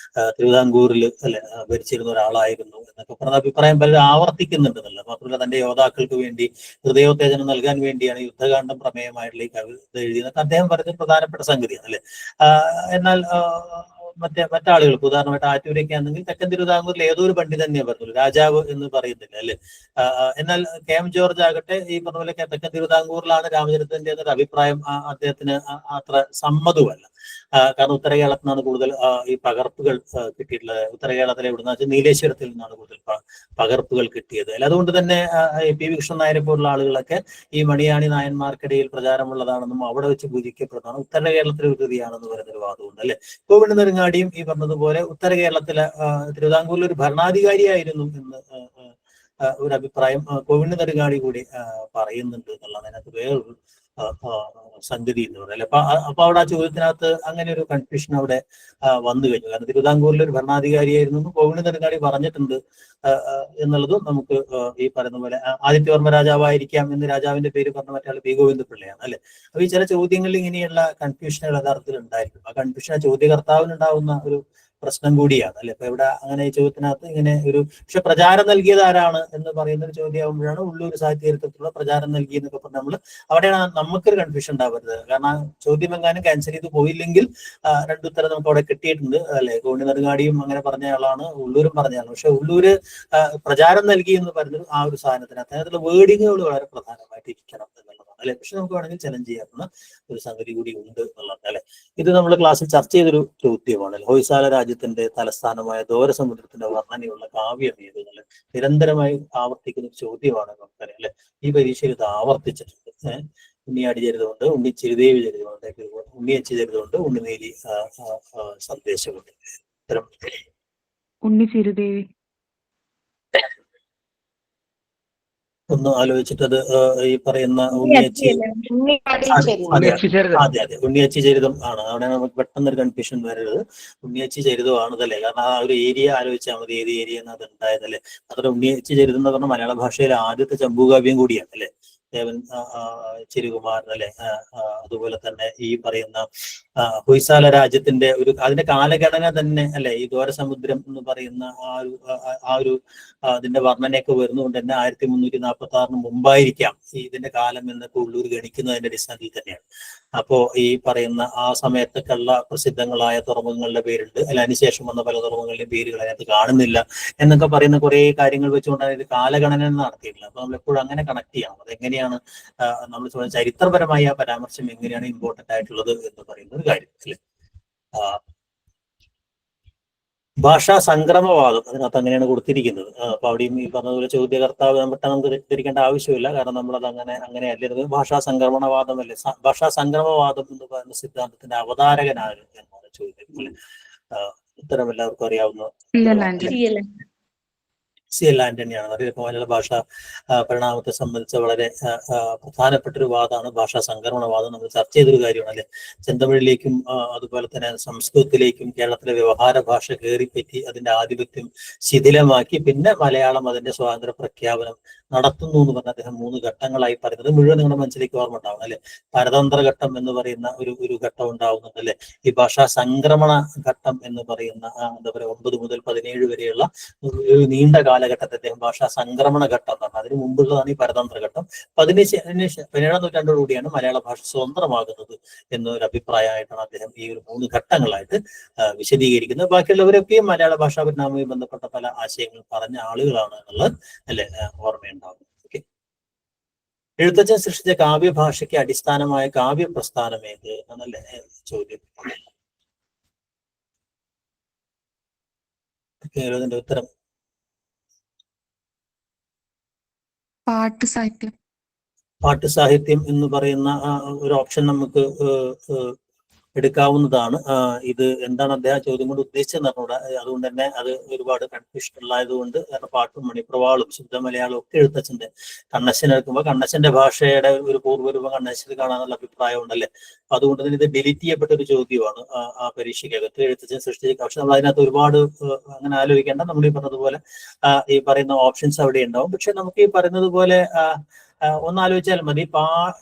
തിരുവിതാംകൂറിൽ അല്ലെ ഭരിച്ചിരുന്ന ഒരാളായിരുന്നു എന്നൊക്കെ പറഞ്ഞ അഭിപ്രായം പലരും ആവർത്തിക്കുന്നുണ്ടെന്നല്ല. മാത്രമല്ല തന്റെ യോദ്ധാക്കൾക്ക് വേണ്ടി ഹൃദയോത്തേജനം നൽകാൻ വേണ്ടിയാണ് യുദ്ധകാന്ഡം പ്രമേയമായിട്ടുള്ള ഈ കവിത എഴുതിയെന്നൊക്കെ അദ്ദേഹം പറഞ്ഞ പ്രധാനപ്പെട്ട സംഗതിയാണ് അല്ലെ. എന്നാൽ മറ്റാളുകൾക്ക് ഉദാഹരണമായിട്ട് ആറ്റൂരൊക്കെ ആണെങ്കിൽ തെക്കൻ തിരുവിതാംകൂറിൽ ഏതോ ഒരു പണ്ഡിതൻ തന്നെ പറഞ്ഞുള്ളൂ, രാജാവ് എന്ന് പറയുന്നില്ല അല്ലെ. എന്നാൽ കെ എം ജോർജ് ആകട്ടെ ഈ പറഞ്ഞ പോലെ തെക്കൻ തിരുവിതാംകൂറിലാണ് രാമചരിതത്തിന്റെ എന്നൊരു അഭിപ്രായം അദ്ദേഹത്തിന് അത്ര സമ്മതവുമല്ല. കാരണം ഉത്തര കേരളത്തിൽ നിന്നാണ് കൂടുതൽ ഈ പകർപ്പുകൾ കിട്ടിയിട്ടുള്ളത്. ഉത്തര കേരളത്തിലെ എവിടുന്ന വെച്ചാൽ നീലേശ്വരത്തിൽ നിന്നാണ് കൂടുതൽ പകർപ്പുകൾ കിട്ടിയത്. അല്ല, അതുകൊണ്ട് തന്നെ പി വി കൃഷ്ണൻ നായരെ പോലുള്ള ആളുകളൊക്കെ ഈ മണിയാണി നായന്മാർക്കിടയിൽ പ്രചാരമുള്ളതാണെന്നും അവിടെ വെച്ച് പൂജിക്കപ്പെടുന്നതാണ് ഉത്തര കേരളത്തിലെ ഒരു കൃതിയാണെന്ന് പറയുന്നൊരു വാദമുണ്ട് അല്ലെ. കോവിഡ് നെടുങ്ങാടിയും ഈ പറഞ്ഞതുപോലെ ഉത്തര കേരളത്തിലെ തിരുവിതാംകൂറിൽ ഒരു ഭരണാധികാരിയായിരുന്നു എന്ന് ഒരു അഭിപ്രായം കോവിഡ് നെടുങ്ങാടി കൂടി പറയുന്നുണ്ട് എന്നുള്ളതാണ് അതിനകത്ത് വേറൊരു സംഗതി എന്ന് പറയുന്നത്. അപ്പൊ അവിടെ ആ ചോദ്യത്തിനകത്ത് അങ്ങനെ ഒരു കൺഫ്യൂഷൻ അവിടെ വന്നു കഴിഞ്ഞു. കാരണം തിരുവിതാംകൂറിൽ ഒരു ഭരണാധികാരിയായിരുന്നു കോവിഡ് നെടുങ്ങാടി പറഞ്ഞിട്ടുണ്ട് എന്നുള്ളതും നമുക്ക് ഈ പറയുന്ന പോലെ ആദിത്യവർമ്മ രാജാവായിരിക്കാം എന്ന് രാജാവിന്റെ പേര് പറഞ്ഞ മറ്റാൾ പി ഗോവിന്ദപിള്ളയാണ് അല്ലെ. അപ്പൊ ഈ ചില ചോദ്യങ്ങളിൽ ഇങ്ങനെയുള്ള കൺഫ്യൂഷനുകൾ യഥാർത്ഥത്തിൽ ഉണ്ടായിരിക്കും. ആ കൺഫ്യൂഷൻ ആ ചോദ്യകർത്താവിനുണ്ടാവുന്ന ഒരു പ്രശ്നം കൂടിയാണ് അല്ലെ. ഇപ്പൊ ഇവിടെ അങ്ങനെ ഈ ചോദ്യത്തിനകത്ത് ഇങ്ങനെ ഒരു പക്ഷെ പ്രചാരം നൽകിയത് ആരാണ് എന്ന് പറയുന്ന ഒരു ചോദ്യമാകുമ്പോഴാണ് ഉള്ളൂർ സാഹിത്യത്തിലുള്ള പ്രചാരം നൽകി എന്നൊക്കെ പറഞ്ഞ് നമ്മൾ അവിടെയാണ് നമുക്കൊരു കൺഫ്യൂഷൻ ഉണ്ടാവരുത്. കാരണം ചോദ്യം എങ്ങാനും ക്യാൻസൽ ചെയ്ത് പോയില്ലെങ്കിൽ രണ്ടുത്തരം നമുക്ക് അവിടെ കിട്ടിയിട്ടുണ്ട് അല്ലെ. കോവിഡ് നെടുങ്ങാടിയും അങ്ങനെ പറഞ്ഞ ആളാണ്, ഉള്ളൂരും പറഞ്ഞ ആളാണ്. പക്ഷെ ഉള്ളൂര് പ്രചാരം നൽകി എന്ന് പറഞ്ഞത് ആ ഒരു സാധനത്തിനകത്ത് അതിനകത്തുള്ള വേർഡിങ്ങുകൾ വളരെ പ്രധാനമായിട്ട് ഇരിക്കണം എന്നുള്ളതാണ് അല്ലെ. പക്ഷെ നമുക്ക് വേണമെങ്കിൽ ചലഞ്ച് ചെയ്യാവുന്ന ഒരു സംഗതി കൂടി ഉണ്ട് എന്നുള്ളത് അല്ലെ. ഇത് നമ്മൾ ക്ലാസ്സിൽ ചർച്ച ചെയ്തൊരു ചോദ്യമാണ്. ഹൊയ്സാല രാജ്യത്തിന്റെ തലസ്ഥാനമായ ദ്വാരസമുദ്രത്തിന്റെ വർണ്ണനയുള്ള കാവ്യം ഏത് എന്നുള്ളത് നിരന്തരമായി ആവർത്തിക്കുന്ന ഒരു ചോദ്യമാണ് നമുക്കറിയാം അല്ലെ. ഈ പരീക്ഷയിൽ ഇത് ആവർത്തിച്ചിട്ടുണ്ട്. ഉണ്ണിയാടി ചരിതമുണ്ട്, ഉണ്ണിച്ചിരുദേവി ചരിതമുണ്ട്, ഉണ്ണിയച്ചി ചരിതമുണ്ട്, ഉണ്ണിനീലി സന്ദേശമുണ്ട്. ഇത്തരം ഉണ്ണിച്ചിരുദേവി ഒന്ന് ആലോചിച്ചിട്ടത് ഈ പറയുന്ന ഉണ്ണിയച്ചി അതെ ഉണ്ണിയച്ചി ചരിതം ആണ്. അവിടെ നമുക്ക് പെട്ടെന്നൊരു കൺഫ്യൂഷൻ വരരുത്. ഉണ്ണിയച്ചി ചരിതമാണതല്ലേ. കാരണം ആ ഒരു ഏരിയ ആലോചിച്ചാൽ മതി, ഏത് ഏരിയ എന്ന് അത് ഉണ്ടായതല്ലേ. അതുപോലെ ഉണ്ണിയച്ചി ചരിതം എന്ന് പറഞ്ഞാൽ മലയാള ഭാഷയിലെ ആദ്യത്തെ ചമ്പുകാവ്യം കൂടിയാണ് അല്ലെ. ദേവൻ ചിരുകുമാരൻ അല്ലെ. അതുപോലെ തന്നെ ഈ പറയുന്ന ഹൊയ്സാല രാജ്യത്തിന്റെ ഒരു അതിന്റെ കാലഘടന തന്നെ അല്ലെ. ഈ ദ്വാരസമുദ്രം എന്ന് പറയുന്ന ആ ഒരു അതിന്റെ വർണ്ണനയൊക്കെ വരുന്നതുകൊണ്ട് തന്നെ 1346 മുമ്പായിരിക്കാം ഇതിന്റെ കാലം എന്നൊക്കെ ഉള്ളൂർ ഗണിക്കുന്നതിന്റെ അടിസ്ഥാനത്തിൽ തന്നെയാണ്. അപ്പോ ഈ പറയുന്ന ആ സമയത്തൊക്കെയുള്ള പ്രസിദ്ധങ്ങളായ തുറമുഖങ്ങളുടെ പേരുണ്ട് അല്ല, അതിനുശേഷം വന്ന പല തുറമുഖങ്ങളുടെയും പേരുകൾ അതിനകത്ത് കാണുന്നില്ല എന്നൊക്കെ പറയുന്ന കുറെ കാര്യങ്ങൾ വെച്ചുകൊണ്ടാണ് ഇത് കാലഗണന നടത്തിയിട്ടുള്ളത്. അപ്പൊ നമ്മൾ എപ്പോഴും അങ്ങനെ കണക്ട് ചെയ്യണം. അതെങ്ങനെയാണ് നമ്മൾ ചരിത്രപരമായി ആ പരാമർശം എങ്ങനെയാണ് ഇമ്പോർട്ടന്റ് ആയിട്ടുള്ളത് എന്ന് പറയുന്ന ഒരു കാര്യം അല്ലെ. ഭാഷാ സംക്രമവാദം അതിനകത്ത് അങ്ങനെയാണ് കൊടുത്തിരിക്കുന്നത്. അപ്പൊ അവിടെയും ഈ പറഞ്ഞതുപോലെ ചോദ്യകർത്താവ് നമുക്ക് തെറ്റിദ്ധരിക്കേണ്ട ആവശ്യമില്ല. കാരണം നമ്മളത് അങ്ങനെയല്ല. ഭാഷാ സംക്രമണവാദമല്ലേ. ഭാഷാ സംക്രമവാദം എന്ന് പറയുന്ന സിദ്ധാന്തത്തിന്റെ അവതാരകനാണ് എന്നാണ് ചോദ്യം അല്ലെ. ഉത്തരം എല്ലാവർക്കും അറിയാവുന്ന CL ആന്റണിയാണ്. അറിയാം, മലയാള ഭാഷ പരിണാമത്തെ സംബന്ധിച്ച വളരെ പ്രധാനപ്പെട്ട ഒരു വാദമാണ് ഭാഷാ സംക്രമണവാദം. നമ്മൾ ചർച്ച ചെയ്തൊരു കാര്യമാണ് അല്ലെ. ചെന്തമിഴിലേക്കും അതുപോലെ തന്നെ സംസ്കൃതത്തിലേക്കും കേരളത്തിലെ വ്യവഹാര ഭാഷ കയറിപ്പറ്റി അതിന്റെ ആധിപത്യം ശിഥിലമാക്കി പിന്നെ മലയാളം അതിന്റെ സ്വാതന്ത്ര്യ പ്രഖ്യാപനം നടത്തുന്നു എന്ന് പറഞ്ഞ അദ്ദേഹം 3 ഘട്ടങ്ങളായി പറയുന്നത് മുഴുവൻ നിങ്ങളുടെ മനസ്സിലേക്ക് ഓർമ്മ ഉണ്ടാവണം അല്ലെ. പരതന്ത്ര ഘട്ടം എന്ന് പറയുന്ന ഒരു ഘട്ടം ഉണ്ടാവുന്നുണ്ട് അല്ലെ. ഈ ഭാഷാ സംക്രമണ ഘട്ടം എന്ന് പറയുന്ന എന്താ പറയുക 9 മുതൽ 17 വരെയുള്ള ഒരു നീണ്ട കാലഘട്ടത്തെ അദ്ദേഹം ഭാഷാ സംക്രമണ ഘട്ടം എന്നാണ്. അതിന് മുമ്പുള്ളതാണ് ഈ പരതന്ത്ര ഘട്ടം. 17-ാം നൂറ്റാണ്ടോടുകൂടിയാണ് മലയാള ഭാഷ സ്വതന്ത്രമാകുന്നത് എന്നൊരു അഭിപ്രായമായിട്ടാണ് അദ്ദേഹം ഈ ഒരു 3 ഘട്ടങ്ങളായിട്ട് വിശദീകരിക്കുന്നത്. ബാക്കിയുള്ളവരൊക്കെയും മലയാള ഭാഷാ പരിണാമവുമായി ബന്ധപ്പെട്ട പല ആശയങ്ങൾ പറഞ്ഞ ആളുകളാണ് എന്നുള്ളത് അല്ലെ ഓർമ്മയുണ്ടാവും. ഓക്കെ, എഴുത്തച്ഛൻ സൃഷ്ടിച്ച കാവ്യഭാഷയ്ക്ക് അടിസ്ഥാനമായ കാവ്യപ്രസ്ഥാനം ഏത് എന്നല്ലേ ചോദ്യം. ഇതിന്റെ ഉത്തരം പാട്ടുസാഹിത്യം. പാട്ടുസാഹിത്യം എന്ന് പറയുന്ന ഒരു ഓപ്ഷൻ നമുക്ക് എടുക്കാവുന്നതാണ്. ഇത് എന്താണ് അദ്ദേഹം ചോദ്യം കൊണ്ട് ഉദ്ദേശിച്ചത് പറഞ്ഞൂടാ. അതുകൊണ്ട് തന്നെ അത് ഒരുപാട് കൺഫ്യൂഷൻ ഉള്ളതുകൊണ്ട്, കാരണം പാട്ടും മണിപ്രവാളും ശുദ്ധ മലയാളം ഒക്കെ എഴുത്തച്ഛന്റെ കണ്ണശ്ശൻ എടുക്കുമ്പോൾ കണ്ണശ്ശന്റെ ഭാഷയുടെ ഒരു പൂർവ്വരൂപം കണ്ണശ്ശന് കാണാനുള്ള അഭിപ്രായം ഉണ്ടല്ലേ. അപ്പൊ അതുകൊണ്ട് തന്നെ ഇത് ഡിലീറ്റ് ചെയ്യപ്പെട്ട ഒരു ചോദ്യമാണ് ആ പരീക്ഷയ്ക്കകത്ത്. എഴുത്തച്ഛൻ സൃഷ്ടിച്ച, പക്ഷെ നമ്മൾ അതിനകത്ത് ഒരുപാട് അങ്ങനെ ആലോചിക്കേണ്ട. നമ്മൾ ഈ പറഞ്ഞതുപോലെ ഈ പറയുന്ന ഓപ്ഷൻസ് അവിടെ ഉണ്ടാവും. പക്ഷെ നമുക്ക് ഈ പറയുന്നത് പോലെ ഒന്നാലോചിച്ചാൽ മതി.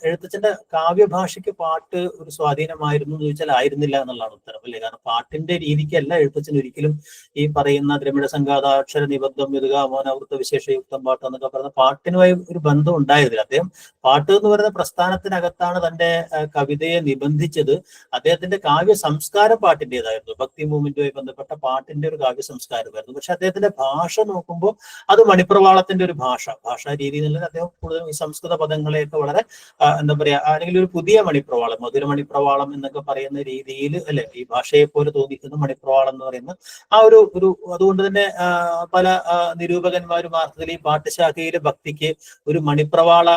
എഴുത്തച്ഛന്റെ കാവ്യഭാഷയ്ക്ക് പാട്ട് ഒരു സ്വാധീനമായിരുന്നു എന്ന് ചോദിച്ചാൽ ആയിരുന്നില്ല എന്നുള്ളതാണ് ഉത്തരം അല്ലേ. കാരണം പാട്ടിന്റെ രീതിക്കല്ല എഴുത്തച്ഛൻ ഒരിക്കലും ഈ പറയുന്ന ദ്രമിഡ സംഘാതാക്ഷര നിബദ്ധം യുഗ മോനവൃത്ത വിശേഷയുക്തം പാട്ട് എന്നൊക്കെ പറയുന്ന പാട്ടിനുമായി ഒരു ബന്ധം ഉണ്ടായിരുന്നില്ല. അദ്ദേഹം പാട്ട് എന്ന് പറയുന്ന പ്രസ്ഥാനത്തിനകത്താണ് തന്റെ കവിതയെ നിബന്ധിച്ചത്. അദ്ദേഹത്തിന്റെ കാവ്യ സംസ്കാരം പാട്ടിൻ്റെതായിരുന്നു. ഭക്തി മൂവ്മെന്റുമായി ബന്ധപ്പെട്ട പാട്ടിന്റെ ഒരു കാവ്യ സംസ്കാരമായിരുന്നു. പക്ഷെ അദ്ദേഹത്തിന്റെ ഭാഷ നോക്കുമ്പോൾ അത് മണിപ്രവാളത്തിന്റെ ഒരു ഭാഷാ രീതി എന്നുള്ളത് അദ്ദേഹം കൂടുതലും ഈ സംസ്കൃത പദങ്ങളെയൊക്കെ വളരെ എന്താ പറയാ, അല്ലെങ്കിൽ ഒരു പുതിയ മണിപ്രവാളം, മധുര മണിപ്രവാളം എന്നൊക്കെ പറയുന്ന രീതിയിൽ അല്ലെ ഈ ഭാഷയെ പോലെ തോന്നിക്കുന്ന മണിപ്രവാളം എന്ന് പറയുന്ന ആ ഒരു അതുകൊണ്ട് തന്നെ പല നിരൂപകന്മാരും അർത്ഥത്തിൽ ഈ പാട്ടുശാഖയിലെ ഭക്തിക്ക് ഒരു മണിപ്രവാള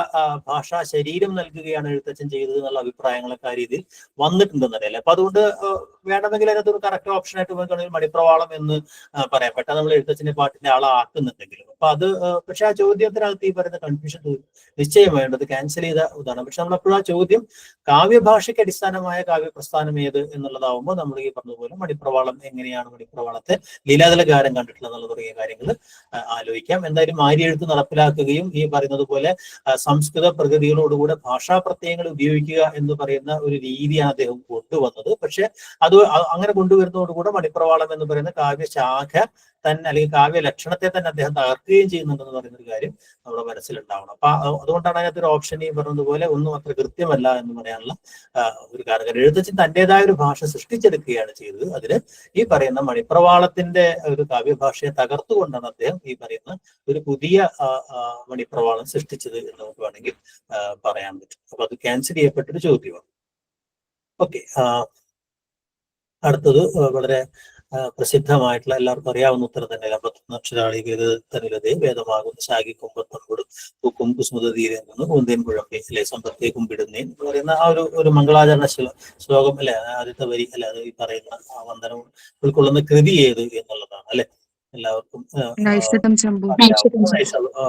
ഭാഷാ ശരീരം നൽകുകയാണ് എഴുത്തച്ഛൻ ചെയ്തത് എന്നുള്ള അഭിപ്രായങ്ങളൊക്കെ ആ രീതിയിൽ വന്നിട്ടുണ്ടെന്നറിയാം. അപ്പൊ അതുകൊണ്ട് വേണമെങ്കിൽ അതിനകത്ത് ഒരു കറക്റ്റ് ഓപ്ഷൻ ആയിട്ട് നോക്കുകയാണെങ്കിൽ മണിപ്രവാളം എന്ന് പറയാം. പെട്ടെന്ന് നമ്മൾ എഴുത്തച്ഛന്റെ പാട്ടിന്റെ ആളാക്കുന്നുണ്ടെങ്കിലും. അപ്പൊ അത് പക്ഷെ ആ ചോദ്യത്തിനകത്ത് ഈ പറയുന്ന കൺഫ്യൂഷൻ നിശ്ചയം വേണ്ടത് ക്യാൻസൽ ചെയ്ത ഇതാണ്. പക്ഷെ നമ്മളെപ്പോഴും ആ ചോദ്യം കാവ്യഭാഷയ്ക്ക് അടിസ്ഥാനമായ കാവ്യപ്രസ്ഥാനം ഏത് എന്നുള്ളതാവുമ്പോൾ നമ്മൾ ഈ പറഞ്ഞതുപോലെ മണിപ്രവാളം എങ്ങനെയാണ് മണിപ്രവാളത്തെ ലീലാതലകാരം കണ്ടിട്ടുള്ളത് എന്നുള്ള തുടങ്ങിയ കാര്യങ്ങൾ ആലോചിക്കാം. എന്തായാലും മാരിയെഴുത്ത് നടപ്പിലാക്കുകയും ഈ പറയുന്നത് പോലെ സംസ്കൃത പ്രകൃതികളോടുകൂടെ ഭാഷാ പ്രത്യയങ്ങൾ ഉപയോഗിക്കുക എന്ന് പറയുന്ന ഒരു രീതിയാണ് അദ്ദേഹം കൊണ്ടുവന്നത്. പക്ഷെ അത് അങ്ങനെ കൊണ്ടുവരുന്നതോടുകൂടെ മണിപ്രവാളം എന്ന് പറയുന്ന കാവ്യശാഖ തന്നെ അല്ലെങ്കിൽ കാവ്യ ലക്ഷണത്തെ തന്നെ അദ്ദേഹം തകർക്കുകയും ചെയ്യുന്നുണ്ടെന്ന് പറയുന്ന ഒരു കാര്യം നമ്മുടെ മനസ്സിലുണ്ടാവണം. അപ്പൊ അതുകൊണ്ടാണ് അതിനകത്തൊരു ഓപ്ഷൻ ഈ പറഞ്ഞതുപോലെ ഒന്നും അത്ര കൃത്യമല്ല എന്ന് പറയാനുള്ള ഒരു കാരണം. എഴുത്തച്ഛൻ തന്റേതായ ഒരു ഭാഷ സൃഷ്ടിച്ചെടുക്കുകയാണ് ചെയ്തത്. അതിന് ഈ പറയുന്ന മണിപ്രവാളത്തിന്റെ ഒരു കാവ്യഭാഷയെ തകർത്തുകൊണ്ടാണ് അദ്ദേഹം ഈ പറയുന്ന ഒരു പുതിയ മണിപ്രവാളം സൃഷ്ടിച്ചത് എന്ന് നമുക്ക് വേണമെങ്കിൽ പറയാൻ പറ്റും. അപ്പൊ അത് ക്യാൻസൽ ചെയ്യപ്പെട്ടൊരു ചോദ്യമാണ്. ഓക്കെ, അടുത്തത് വളരെ പ്രസിദ്ധമായിട്ടുള്ള എല്ലാവർക്കും അറിയാവുന്ന ഉത്തരം തന്നെ. 51 അക്ഷരാളികതനിലതേ വേദമാകുന്ന ശാഖിക്കുമ്പത്തമ്പുടും പൂക്കും കുസുമതീരെ നിന്ന് പൂന്തേൻ കുഴമ്പേ അല്ലെ സമ്പത്തേ കുമ്പിടുന്നേൻ എന്ന് പറയുന്ന ആ ഒരു മംഗളാചരണ ശ്ലോകം അല്ലെ, ആദ്യത്തെ വരി അല്ലെ, അത് ഈ പറയുന്ന വന്ദനം ഉൾക്കൊള്ളുന്ന കൃതി ഏത് എന്നുള്ളതാണ് അല്ലെ. എല്ലാവർക്കും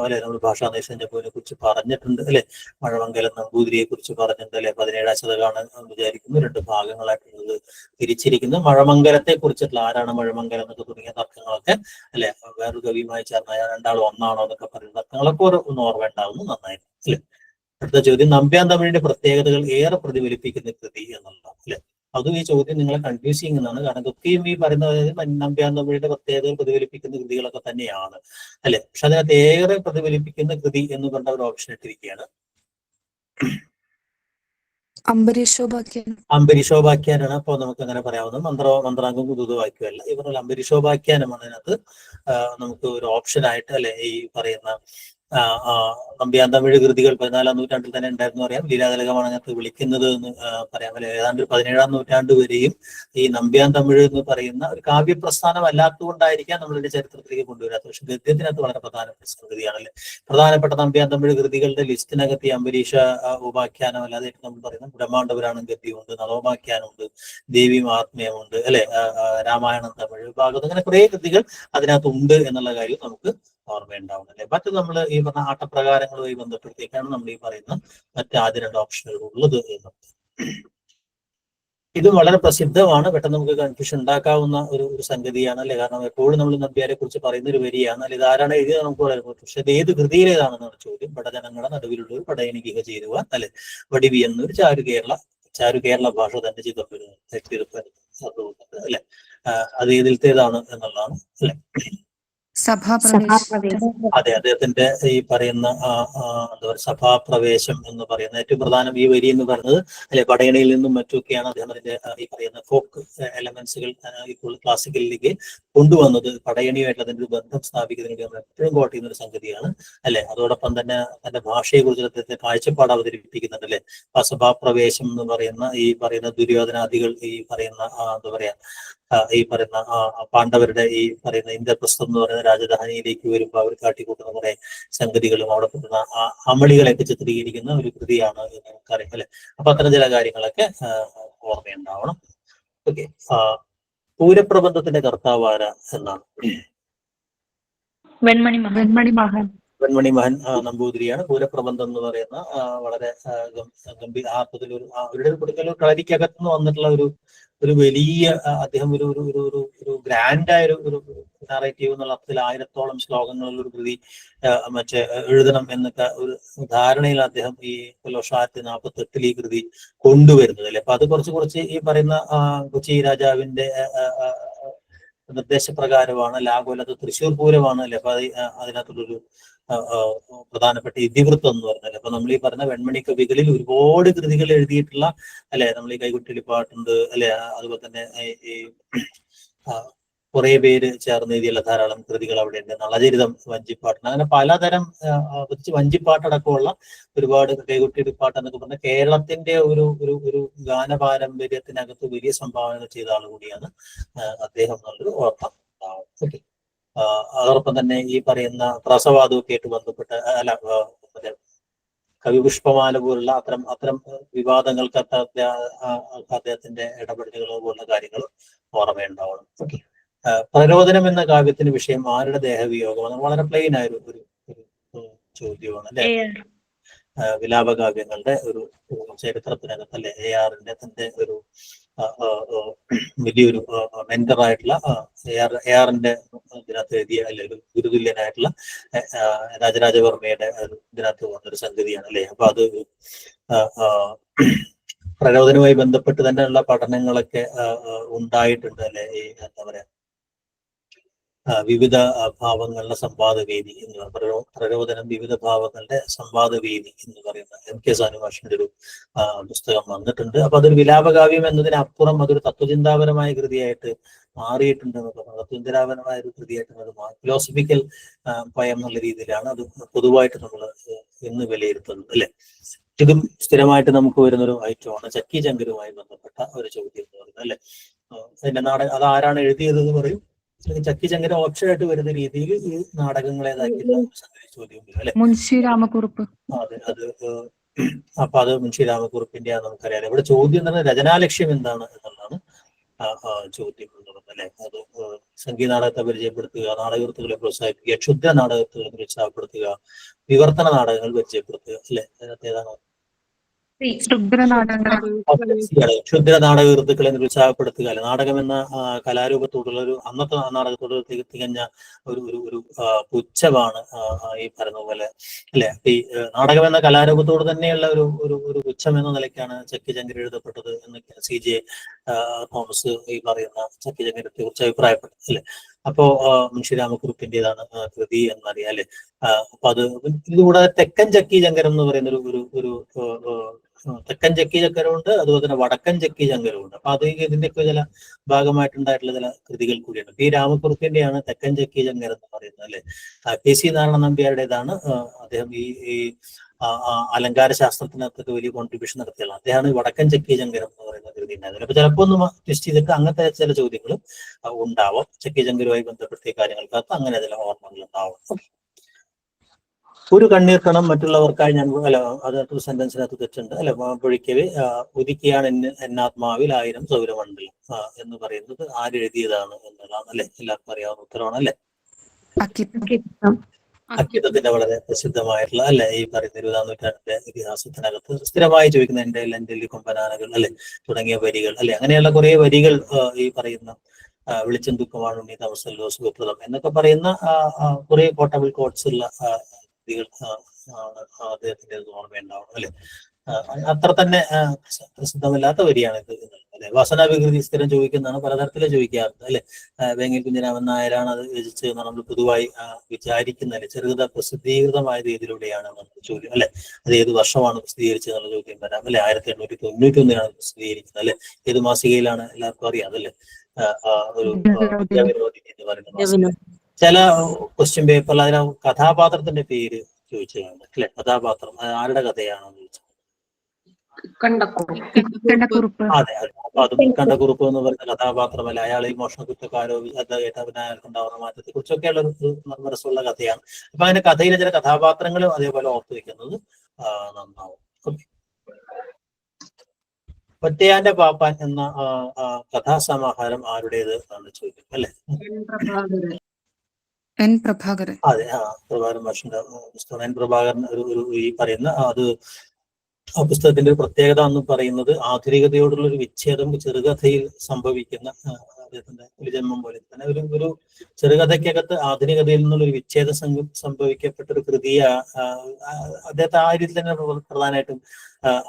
അല്ലെ നമ്മൾ ഭാഷാ നൈഷധം ചമ്പുവിനെ കുറിച്ച് പറഞ്ഞിട്ടുണ്ട് അല്ലെ. മഴമംഗലം നമ്പൂതിരിയെ കുറിച്ച് പറഞ്ഞിട്ടുണ്ട് അല്ലെ. 17ാം ശതകമാണ് വിചാരിക്കുന്നു. 2 ഭാഗങ്ങളായിട്ടുള്ളത് തിരിച്ചിരിക്കുന്നത്. മഴമംഗലത്തെ കുറിച്ചിട്ടുള്ള ആരാണ് മഴമംഗലം എന്നൊക്കെ തുടങ്ങിയ തർക്കങ്ങളൊക്കെ അല്ലെ, വേറൊരു കവിയുമായി ചേർന്ന രണ്ടാളും ഒന്നാണോ എന്നൊക്കെ പറയുന്ന തർക്കങ്ങളൊക്കെ ഒന്ന് ഓർമ്മ ഉണ്ടാവുന്നു. നന്നായിരുന്നു അല്ലെ. അടുത്ത ചോദ്യം, നമ്പ്യാൻ തമിഴിന്റെ പ്രത്യേകതകൾ ഏറെ പ്രതിഫലിപ്പിക്കുന്ന കൃതി എന്നുള്ളതാണ് അല്ലെ. അതും ഈ ചോദ്യം നിങ്ങളെ കൺഫ്യൂസ് ചെയ്യുന്നതാണ്. കാരണം ഇതൊക്കെയും ഈ പറയുന്ന നമ്പ്യാൻ തമിഴിന്റെ പ്രത്യേകതകൾ പ്രതിഫലിപ്പിക്കുന്ന കൃതികളൊക്കെ തന്നെയാണ് അല്ലെ. പക്ഷെ അതിനകത്ത് ഏറെ പ്രതിഫലിപ്പിക്കുന്ന കൃതി എന്ന് പറഞ്ഞ ഒരു ഓപ്ഷൻ ഇട്ടിരിക്കുകയാണ്. അംബരീഷോപാഖ്യാനാണ്. അപ്പോൾ നമുക്ക് അങ്ങനെ പറയാവുന്നത് മന്ത്രാംഗം കുതൂതവാക്യമല്ല. ഈ പറഞ്ഞ അംബരീഷോപാഖ്യാനമാണ് അതിനകത്ത് നമുക്ക് ഒരു ഓപ്ഷൻ ആയിട്ട് അല്ലെ ഈ പറയുന്ന നമ്പ്യാൻ തമിഴ് കൃതികൾ 14ാം നൂറ്റാണ്ടിൽ തന്നെ ഉണ്ടായിരുന്നു അറിയാം. ലീലാതിലകമാണ് അതിനകത്ത് വിളിക്കുന്നത് എന്ന് പറയാം അല്ലെ. ഏതാണ്ട് 17ാം നൂറ്റാണ്ട് വരെയും ഈ നമ്പ്യാൻ തമിഴ് എന്ന് പറയുന്ന ഒരു കാവ്യപ്രസ്ഥാനം അല്ലാത്തതുകൊണ്ടായിരിക്കാം നമ്മളിന്റെ ചരിത്രത്തിലേക്ക് കൊണ്ടുവരാത്തത്. പക്ഷെ ഗദ്യത്തിനകത്ത് വളരെ പ്രധാനപ്പെട്ട സംഗതിയാണല്ലേ. പ്രധാനപ്പെട്ട നമ്പ്യാൻ തമിഴ് കൃതികളുടെ ലിസ്റ്റിനകത്ത് ഈ അംബരീഷ ഉപാഖ്യാനം അല്ലാതെ നമ്മൾ പറയുന്നത് ബ്രഹ്മാണ്ഡപുരാണം ഗദ്യമുണ്ട്, നവോപാഖ്യാനമുണ്ട്, ദേവി മഹാത്മ്യമുണ്ട് അല്ലെ, രാമായണം തമിഴ് ഭാഗത്ത്, അങ്ങനെ കുറെ കൃതികൾ അതിനകത്ത് ഉണ്ട് എന്നുള്ള കാര്യം നമുക്ക് ഓർമ്മയുണ്ടാവുന്നത് അല്ലെ. മറ്റു നമ്മൾ ഈ പറഞ്ഞ ആട്ടപ്രകാരങ്ങളുമായി ബന്ധപ്പെടുത്തിയൊക്കെയാണ് നമ്മൾ ഈ പറയുന്ന മറ്റ് ആദ്യ 2 ഓപ്ഷനുകൾ ഉള്ളത് എന്നുള്ളത്. ഇത് വളരെ പ്രസിദ്ധമാണ്, പെട്ടെന്ന് നമുക്ക് കൺഫ്യൂഷൻ ഉണ്ടാക്കാവുന്ന ഒരു സംഗതിയാണ് അല്ലെ. കാരണം എപ്പോഴും നമ്മൾ നമ്പ്യാരെ കുറിച്ച് പറയുന്ന ഒരു വരിയാണ് അല്ലെ. ഇത് ആരാണ് എഴുതിയത് നമുക്ക് വളരെ, പക്ഷെ ഇത് ഏത് കൃതിയിലേതാണെന്നാണ് ചോദ്യം. പടജനങ്ങളുടെ നടുവിലുള്ള ഒരു പടയണിക ചേരുവാൻ അല്ലെ, വടിവി എന്നൊരു ചാരു കേരള ഭാഷ തന്നെ ചിതപ്പുന്നത് അല്ലെ. അത് ഏതിലത്തേതാണ് എന്നുള്ളതാണ് അല്ലെ. അതെ, അദ്ദേഹത്തിന്റെ ഈ പറയുന്ന എന്താ പറയുക സഭാപ്രവേശം എന്ന് പറയുന്ന ഏറ്റവും പ്രധാനം ഈ വരി എന്ന് പറയുന്നത് അല്ലെ, പടയണിയിൽ നിന്നും മറ്റുമൊക്കെയാണ് അദ്ദേഹത്തിന്റെ ഈ പറയുന്ന ഫോക്ക് എലമെന്റ്സുകൾ ഇപ്പോൾ ക്ലാസിക്കലിലേക്ക് കൊണ്ടുവന്നത്. പടയണിയുമായിട്ട് അതിന്റെ ഒരു ബന്ധം സ്ഥാപിക്കുന്നതിന് നമ്മൾ എപ്പോഴും കോട്ട് ചെയ്യുന്ന ഒരു സംഗതിയാണ് അല്ലെ. അതോടൊപ്പം തന്നെ തന്റെ ഭാഷയെ കുറിച്ച് അദ്ദേഹത്തെ കാഴ്ചപ്പാട് അവതരിപ്പിക്കുന്നുണ്ട് അല്ലെ. ആ സഭാപ്രവേശം എന്ന് പറയുന്ന ഈ പറയുന്ന ദുര്യോധനാദികൾ ഈ പറയുന്ന എന്താ പറയാ ഈ പറയുന്ന പാണ്ഡവരുടെ ഈ പറയുന്ന ഇന്ദ്രപ്രസ്ഥം എന്ന് പറയുന്ന രാജധാനിയിലേക്ക് വരുമ്പോൾ അവർ കാട്ടിക്കൂട്ടുന്ന കുറെ സംഗതികളും അവിടെ കിട്ടുന്ന അമളികളെയൊക്കെ ചിത്രീകരിക്കുന്ന ഒരു കൃതിയാണ് എന്ന് നമുക്കറിയാം അല്ലെ. അപ്പൊ അത്തരം ചില കാര്യങ്ങളൊക്കെ ഓർമ്മയുണ്ടാവണം. ഓക്കെ, പൂരപ്രബന്ധത്തിന്റെ കർത്താവ് ആര എന്നാണ്? വെൺമണി മഹൻ നമ്പൂതിരിയാണ്. പൂരപ്രബന്ധം എന്ന് പറയുന്ന വളരെ ഗംഭീര അവരുടെ കുടുക്കലൂർ കളരിക്കകത്തുനിന്ന് വന്നിട്ടുള്ള ഒരു വലിയ അദ്ദേഹം ഒരു ഗ്രാൻഡായ ഒരു നാറേറ്റീവ് എന്നുള്ള അർത്ഥത്തിൽ 1000-ഓളം ശ്ലോകങ്ങളുള്ള ഒരു കൃതി മറ്റേ എഴുതണം എന്നൊക്കെ ഒരു ധാരണയിൽ അദ്ദേഹം ഈ 1848 ഈ കൃതി കൊണ്ടുവരുന്നത് അല്ലെ. അപ്പൊ അത് കുറച്ച് ഈ പറയുന്ന കൊച്ചി രാജാവിന്റെ നിർദ്ദേശപ്രകാരമാണ് ലാഘോലത്ത് തൃശ്ശൂർ പൂരമാണ് അല്ലെ. അപ്പൊ അതിനകത്തുള്ളൊരു പ്രധാനപ്പെട്ട ഇതിവൃത്തം എന്ന് പറഞ്ഞാൽ അപ്പൊ നമ്മൾ ഈ പറഞ്ഞ വെൺമണി കവികളിൽ ഒരുപാട് കൃതികൾ എഴുതിയിട്ടുള്ള അല്ലെ. നമ്മൾ ഈ കൈകുട്ടിലിപ്പാട്ടുണ്ട് അല്ലെ, അതുപോലെ തന്നെ ഈ കുറെ പേര് ചേർന്ന് എഴുതിയുള്ള ധാരാളം കൃതികൾ അവിടെ ഉണ്ട്. നളചരിതം, വഞ്ചിപ്പാട്ടുണ്ട്, അങ്ങനെ പലതരം വഞ്ചിപ്പാട്ടടക്കമുള്ള ഒരുപാട് കൈകുട്ടിലിപ്പാട്ട് എന്നൊക്കെ പറഞ്ഞ കേരളത്തിന്റെ ഒരു ഗാന പാരമ്പര്യത്തിനകത്ത് വലിയ സംഭാവനകൾ ചെയ്ത ആൾ കൂടിയാണ് അദ്ദേഹം എന്നുള്ളൊരു ഓർമ്മ ഉണ്ടാവും. ഓക്കെ, അതോടൊപ്പം തന്നെ ഈ പറയുന്ന ത്രാസവാദമൊക്കെ ആയിട്ട് ബന്ധപ്പെട്ട കവിപുഷ്പമാല പോലുള്ള അത്തരം വിവാദങ്ങൾക്ക് അദ്ദേഹത്തിന്റെ ഇടപെടലുകളോ പോലുള്ള കാര്യങ്ങൾ ഓർമ്മയുണ്ടാവണം. ഓക്കെ, പ്രരോദനം എന്ന കാവ്യത്തിന് വിഷയം ആരുടെ ദേഹവിയോഗമാണ്? വളരെ പ്ലെയിൻ ആയ ഒരു ചോദ്യമാണ് അല്ലെ. വിലാപകാവ്യങ്ങളുടെ ഒരു ചരിത്രത്തിനകത്ത് അല്ലെ ARന്റെ തന്റെ ഒരു വലിയൊരു മെന്ററായിട്ടുള്ള ARന്റെ ഇതിനകത്ത് എഴുതിയ അല്ലെ ഒരു ഗുരുതുല്യനായിട്ടുള്ള രാജരാജവർമ്മയുടെ ഇതിനകത്ത് വന്നൊരു സംഗതിയാണ് അല്ലെ. അപ്പൊ അത് പ്രരോദനവുമായി ബന്ധപ്പെട്ട് തന്നെയുള്ള പഠനങ്ങളൊക്കെ ഉണ്ടായിട്ടുണ്ട് അല്ലെ. ഈ എന്താ പറയാ വിവിധ ഭാവങ്ങളുടെ സംവാദവേദി എന്ന് പ്രരോദനം വിവിധ ഭാവങ്ങളുടെ സംവാദവേദി എന്ന് പറയുന്ന MK സാനുഭാഷന്റെ ഒരു പുസ്തകം വന്നിട്ടുണ്ട്. അപ്പൊ അതൊരു വിലാപകാവ്യം എന്നതിനപ്പുറം അതൊരു തത്വചിന്താപരമായ കൃതിയായിട്ട് മാറിയിട്ടുണ്ട് എന്ന് പറഞ്ഞു. തത്വചിന്താപരമായ ഒരു കൃതിയായിട്ട് അത് ഫിലോസഫിക്കൽ പയം എന്നുള്ള രീതിയിലാണ് അത് പൊതുവായിട്ട് നമ്മൾ ഇന്ന് വിലയിരുത്തുന്നത് അല്ലെ. ഇതും സ്ഥിരമായിട്ട് നമുക്ക് വരുന്നൊരു ഐറ്റമാണ് ചക്കി ചങ്കരുമായി ബന്ധപ്പെട്ട ഒരു ചോദ്യം എന്ന് പറയുന്നത് അല്ലെ. അതിന്റെ അത് ആരാണ് എഴുതിയത് എന്ന് പറയും. ചക്കി ചങ്കര ഓപ്ഷനായിട്ട് വരുന്ന രീതിയിൽ ഈ നാടകങ്ങളേതാക്കിയിട്ടുള്ള ചോദ്യം അല്ലെ. മുൻഷി രാമക്കുറുപ്പ്. അതെ, അപ്പൊ അത് മുൻഷി രാമക്കുറുപ്പിന്റെ നമുക്കറിയാം. ഇവിടെ ചോദ്യം എന്ന് പറഞ്ഞാൽ രചനാലക്ഷ്യം എന്താണ് എന്നുള്ളതാണ് ചോദ്യം എന്നുള്ളത് അല്ലെ. അത് സംഗീത നാടകത്തെ പരിചയപ്പെടുത്തുക, നാടകൃത്തുക്കളെ പ്രോത്സാഹിപ്പിക്കുക, ക്ഷുദ്ര നാടകത്തുകളെ പ്രോത്സാഹപ്പെടുത്തുക, വിവർത്തന നാടകങ്ങൾ പരിചയപ്പെടുത്തുക അല്ലെ. അതിനകത്ത് ഏതാണ്? ക്ഷുദ്ര നാടകൃത്തുക്കളെ നിരുത്സാഹപ്പെടുത്തുക അല്ലെ. നാടകം എന്ന കലാരൂപത്തോടുള്ള അന്നത്തെ നാടകത്തോട് തികഞ്ഞ ഒരു പുച്ഛമാണ് ഈ പറയുന്ന പോലെ അല്ലെ. ഈ നാടകം എന്ന കലാരൂപത്തോട് തന്നെയുള്ള ഒരു പുച്ഛം എന്ന നിലയ്ക്കാണ് ചക്കി ചങ്കര എഴുതപ്പെട്ടത് എന്നൊക്കെ CJ തോമസ് ഈ പറയുന്ന ചക്കി ചങ്കരത്തെ കുറിച്ച് അഭിപ്രായപ്പെട്ടു അല്ലെ. അപ്പോ മുൻഷി രാമക്കുറുപ്പിന്റേതാണ് കൃതി എന്നറിയാം അല്ലെ. അപ്പൊ അത് ഇതുകൂടാതെ തെക്കൻ ചക്കി ചങ്കരം എന്ന് പറയുന്ന ഒരു തെക്കൻ ചക്കി ചങ്കരമുണ്ട്, അതുപോലെ തന്നെ വടക്കൻ ചക്കി ചങ്കരമുണ്ട്. അപ്പൊ അത് ഇതിന്റെയൊക്കെ ചില ഭാഗമായിട്ടുണ്ടായിട്ടുള്ള ചില കൃതികൾ കൂടിയാണ്. P രാമക്കുറുപ്പിന്റെയാണ് തെക്കൻ ചക്കി ചങ്കരം എന്ന് പറയുന്നത് അല്ലെ. KC നാരായണ നമ്പ്യാരുടേതാണ്. അദ്ദേഹം ഈ അലങ്കാര ശാസ്ത്രത്തിനകത്തൊക്കെ വലിയ കോൺട്രിബ്യൂഷൻ നടത്തിയാണ്. അദ്ദേഹമാണ് വടക്കൻ ചക്കി ചങ്കരം എന്ന് പറയുന്ന കൃതി ഉണ്ടായത്. അപ്പൊ ചിലപ്പോൾ ഒന്ന് ടെസ്റ്റ് ചെയ്തിട്ട് അങ്ങനത്തെ ചില ചോദ്യങ്ങളും ഉണ്ടാവും. ചക്കി ചങ്കരുമായി ബന്ധപ്പെടുത്തിയ കാര്യങ്ങൾക്കകത്ത് അങ്ങനെ ചില ഓർമ്മകൾ ഉണ്ടാവും. ഒരു കണ്ണീർ കണം മറ്റുള്ളവർക്കായി ഞാൻ അതിനകത്ത് സെന്റൻസിനകത്ത് തെറ്റുണ്ട് അല്ലെ. പൊഴിക്കവേ ഉദിക്കുകയാണ് എന്നാത്മാവിൽ 1000 സൗരമണ്ഡലം എന്ന് പറയുന്നത് ആരെഴുതിയതാണ് എന്നുള്ളതാണ് അല്ലെ. എല്ലാവർക്കും അറിയാവുന്ന ഉത്തരവാണ് അല്ലെ. അക്കിത്തത്തിന്റെ വളരെ പ്രസിദ്ധമായിട്ടുള്ള അല്ലെ ഈ പറയുന്ന 20-ാം നൂറ്റാണ്ടിന്റെ ഇതിഹാസത്തിനകത്ത് സ്ഥിരമായി ചോദിക്കുന്ന എന്റെ ലണ്ടനിൽ കൊമ്പനാനകൾ അല്ലെ തുടങ്ങിയ വരികൾ അല്ലെ അങ്ങനെയുള്ള കുറെ വരികൾ ഈ പറയുന്ന വെളിച്ചം ദുഃഖമാണ് ഉണ്ണി തമസല്ലോ സുഖപ്രദം എന്നൊക്കെ പറയുന്ന കുറെ പോർട്ടബിൾ കോഡ്സ് ഉള്ള വരികൾ അദ്ദേഹത്തിന്റെ ഓർമ്മയുണ്ടാവണം അല്ലെ. അത്ര തന്നെ പ്രസിദ്ധമല്ലാത്ത വരിയാണ് ഇത് അല്ലെ. വാസനാവികൃതി സ്ഥിരം ചോദിക്കുന്നതാണ്, പലതരത്തിലും ചോദിക്കാറുണ്ട് അല്ലെ. വേങ്ങി കുഞ്ഞിരാമൻ നായരാണ് അത് രചിച്ചതെന്നാണ് നമ്മൾ പൊതുവായി വിചാരിക്കുന്നത്. ചെറുകഥ പ്രസിദ്ധീകൃതമായ രീതിയിലൂടെയാണ് നമുക്ക് ചോദ്യം അല്ലെ. അത് ഏത് വർഷമാണ് പ്രസിദ്ധീകരിച്ചത് എന്നുള്ള ചോദ്യം വരാം അല്ലെ. 1891 പ്രസിദ്ധീകരിക്കുന്നത് അല്ലെ. ഏത് മാസികയിലാണ് എല്ലാവർക്കും അറിയാം അതല്ലേ. ഒരു വിദ്യാവിനോദിനി എന്ന് പറയുന്ന മാസിക. ചില ക്വസ്റ്റ്യൻ പേപ്പറിൽ അതിന് കഥാപാത്രത്തിന്റെ പേര് ചോദിച്ചതാണ് അല്ലെ. കഥാപാത്രം ആരുടെ കഥയാണെന്ന് ചോദിച്ചത്. അതെ അതെ. അപ്പൊ അത് കണ്ടക്കുറുപ്പ് എന്ന് പറയുന്ന കഥാപാത്രമല്ല, അയാൾ ഈ മോഷണ കുറ്റക്കാരോ അയാൾക്കുണ്ടാവുന്ന മാറ്റത്തെ കുറിച്ചൊക്കെയുള്ള ഒരു മനസ്സുള്ള കഥയാണ്. അപ്പൊ അതിന്റെ കഥയിലെ ചില കഥാപാത്രങ്ങളും അതേപോലെ ഓർത്തു വെക്കുന്നത് നന്നാവും. ഓക്കെ. ഒറ്റയാന്റെ പാപ്പാൻ എന്ന കഥാസമാഹാരം ആരുടേത് എന്നാണ് ചോദിക്കും അല്ലെ. എൻ പ്രഭാകരൻ. അതെ, പ്രഭാകരൻ മാഷിന്റെ പുസ്തകം. എൻ പ്രഭാകരൻ ഒരു ഈ പറയുന്ന അത് ആ പുസ്തകത്തിന്റെ ഒരു പ്രത്യേകത എന്ന് പറയുന്നത് ആധുനികതയോടുള്ള ഒരു വിച്ഛേദം ചെറുകഥയിൽ സംഭവിക്കുന്ന അദ്ദേഹത്തിന്റെ ഒരു ജന്മം പോലെ തന്നെ ഒരു ചെറുകഥയ്ക്കകത്ത് ആധുനികതയിൽ നിന്നുള്ള ഒരു വിച്ഛേദം സംഭവിക്കപ്പെട്ട ഒരു കൃതിയെ അദ്ദേഹത്തെ ആ രീതിയിൽ തന്നെ പ്രധാനമായിട്ടും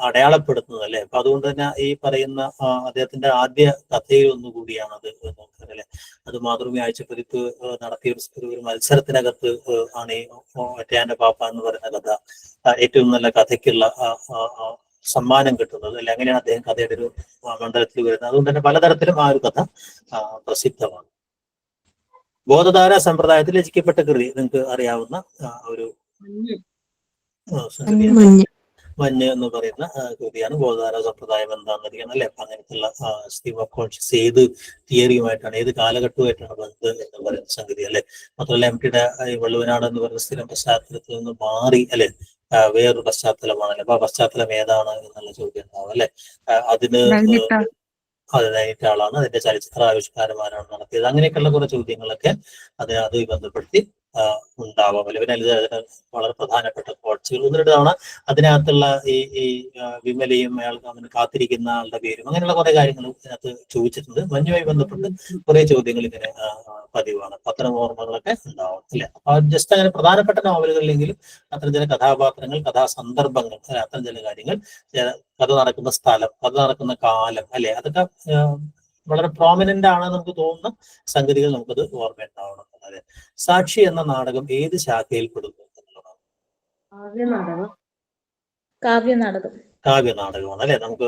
അടയാളപ്പെടുത്തുന്നത് അല്ലെ. അപ്പൊ അതുകൊണ്ട് തന്നെ ഈ പറയുന്ന അദ്ദേഹത്തിന്റെ ആദ്യ കഥയിൽ ഒന്നുകൂടിയാണ് അത് നോക്കുന്നത് അല്ലെ. അത് മാതൃഭൂമി ആഴ്ചപ്പതിപ്പ് നടത്തിയ ഒരു മത്സരത്തിനകത്ത് ആണ് ഈ ഒറ്റയാന്റെ പാപ്പ എന്ന് പറയുന്ന കഥ ഏറ്റവും നല്ല കഥയ്ക്കുള്ള സമ്മാനം കിട്ടുന്നത് അല്ലെ. അങ്ങനെയാണ് അദ്ദേഹം കഥയുടെ ഒരു മണ്ഡലത്തിൽ വരുന്നത്. അതുകൊണ്ട് തന്നെ പലതരത്തിലും ആ ഒരു കഥ പ്രസിദ്ധമാണ്. ബോധധാര സമ്പ്രദായത്തിൽ രചിക്കപ്പെട്ട കൃതി നിങ്ങൾക്ക് അറിയാവുന്ന ഒരു മഞ്ഞ് എന്ന് പറയുന്ന കൃതിയാണ്. ബോധധാര സമ്പ്രദായം എന്താണെന്ന് അറിയണം അല്ലെ. അപ്പൊ അങ്ങനത്തുള്ള സ്ട്രീം ഓഫ് കോൺഷ്യസ് ഏത് തിയറിയുമായിട്ടാണ് ഏത് കാലഘട്ടവുമായിട്ടാണ് ബന്ധം എന്ന് പറയുന്ന സംഗതി അല്ലെ. മാത്രമല്ല എംടിയുടെ വള്ളുവനാട് എന്ന് പറയുന്ന സ്ഥിരം പശ്ചാത്തലത്തിൽ നിന്ന് മാറി അല്ലെ വേറൊരു പശ്ചാത്തലമാണല്ലോ. അപ്പൊ ആ പശ്ചാത്തലം ഏതാണ് എന്നുള്ള ചോദ്യം ഉണ്ടാവും അല്ലെ. അതിന് അത് നൈറ്റ് ആളാണ്, അതിന്റെ ചലച്ചിത്ര ആവിഷ്കാരമാരാണ് നടത്തിയത്, അങ്ങനെയൊക്കെയുള്ള കുറെ ചോദ്യങ്ങളൊക്കെ അതുമായി ബന്ധപ്പെടുത്തി ഉണ്ടാവാം അല്ലെ. പിന്നെ അതിന് വളരെ പ്രധാനപ്പെട്ട കോട്സുകൾ 1-2 തവണ അതിനകത്തുള്ള ഈ വിമലയും അയാൾ അവന് കാത്തിരിക്കുന്ന ആളുടെ പേരും അങ്ങനെയുള്ള കുറെ കാര്യങ്ങൾ ഇതിനകത്ത് ചോദിച്ചിട്ടുണ്ട്. മഞ്ഞുമായി ബന്ധപ്പെട്ട് കുറെ ചോദ്യങ്ങൾ ഇങ്ങനെ പതിവാണ്. അത്തരം ഓർമ്മകളൊക്കെ ഉണ്ടാവും അല്ലെ. അപ്പൊ ജസ്റ്റ് അങ്ങനെ പ്രധാനപ്പെട്ട നോവലുകളിലെങ്കിലും അത്തരം ചില കഥാപാത്രങ്ങൾ, കഥാസന്ദർഭങ്ങൾ, അത്തരം ചില കാര്യങ്ങൾ, കഥ നടക്കുന്ന സ്ഥലം, കഥ നടക്കുന്ന കാലം അല്ലെ, അതൊക്കെ വളരെ പ്രോമിനന്റ് ആണ് നമുക്ക് തോന്നുന്ന സംഗതികൾ നമുക്കത് ഓർമ്മയുണ്ടാവണം. അതെ. സാക്ഷി എന്ന നാടകം ഏത് ശാഖയിൽ പെടുന്നു എന്നുള്ളതാണ്. കാവ്യനാടകമാണ് അല്ലെ. നമുക്ക്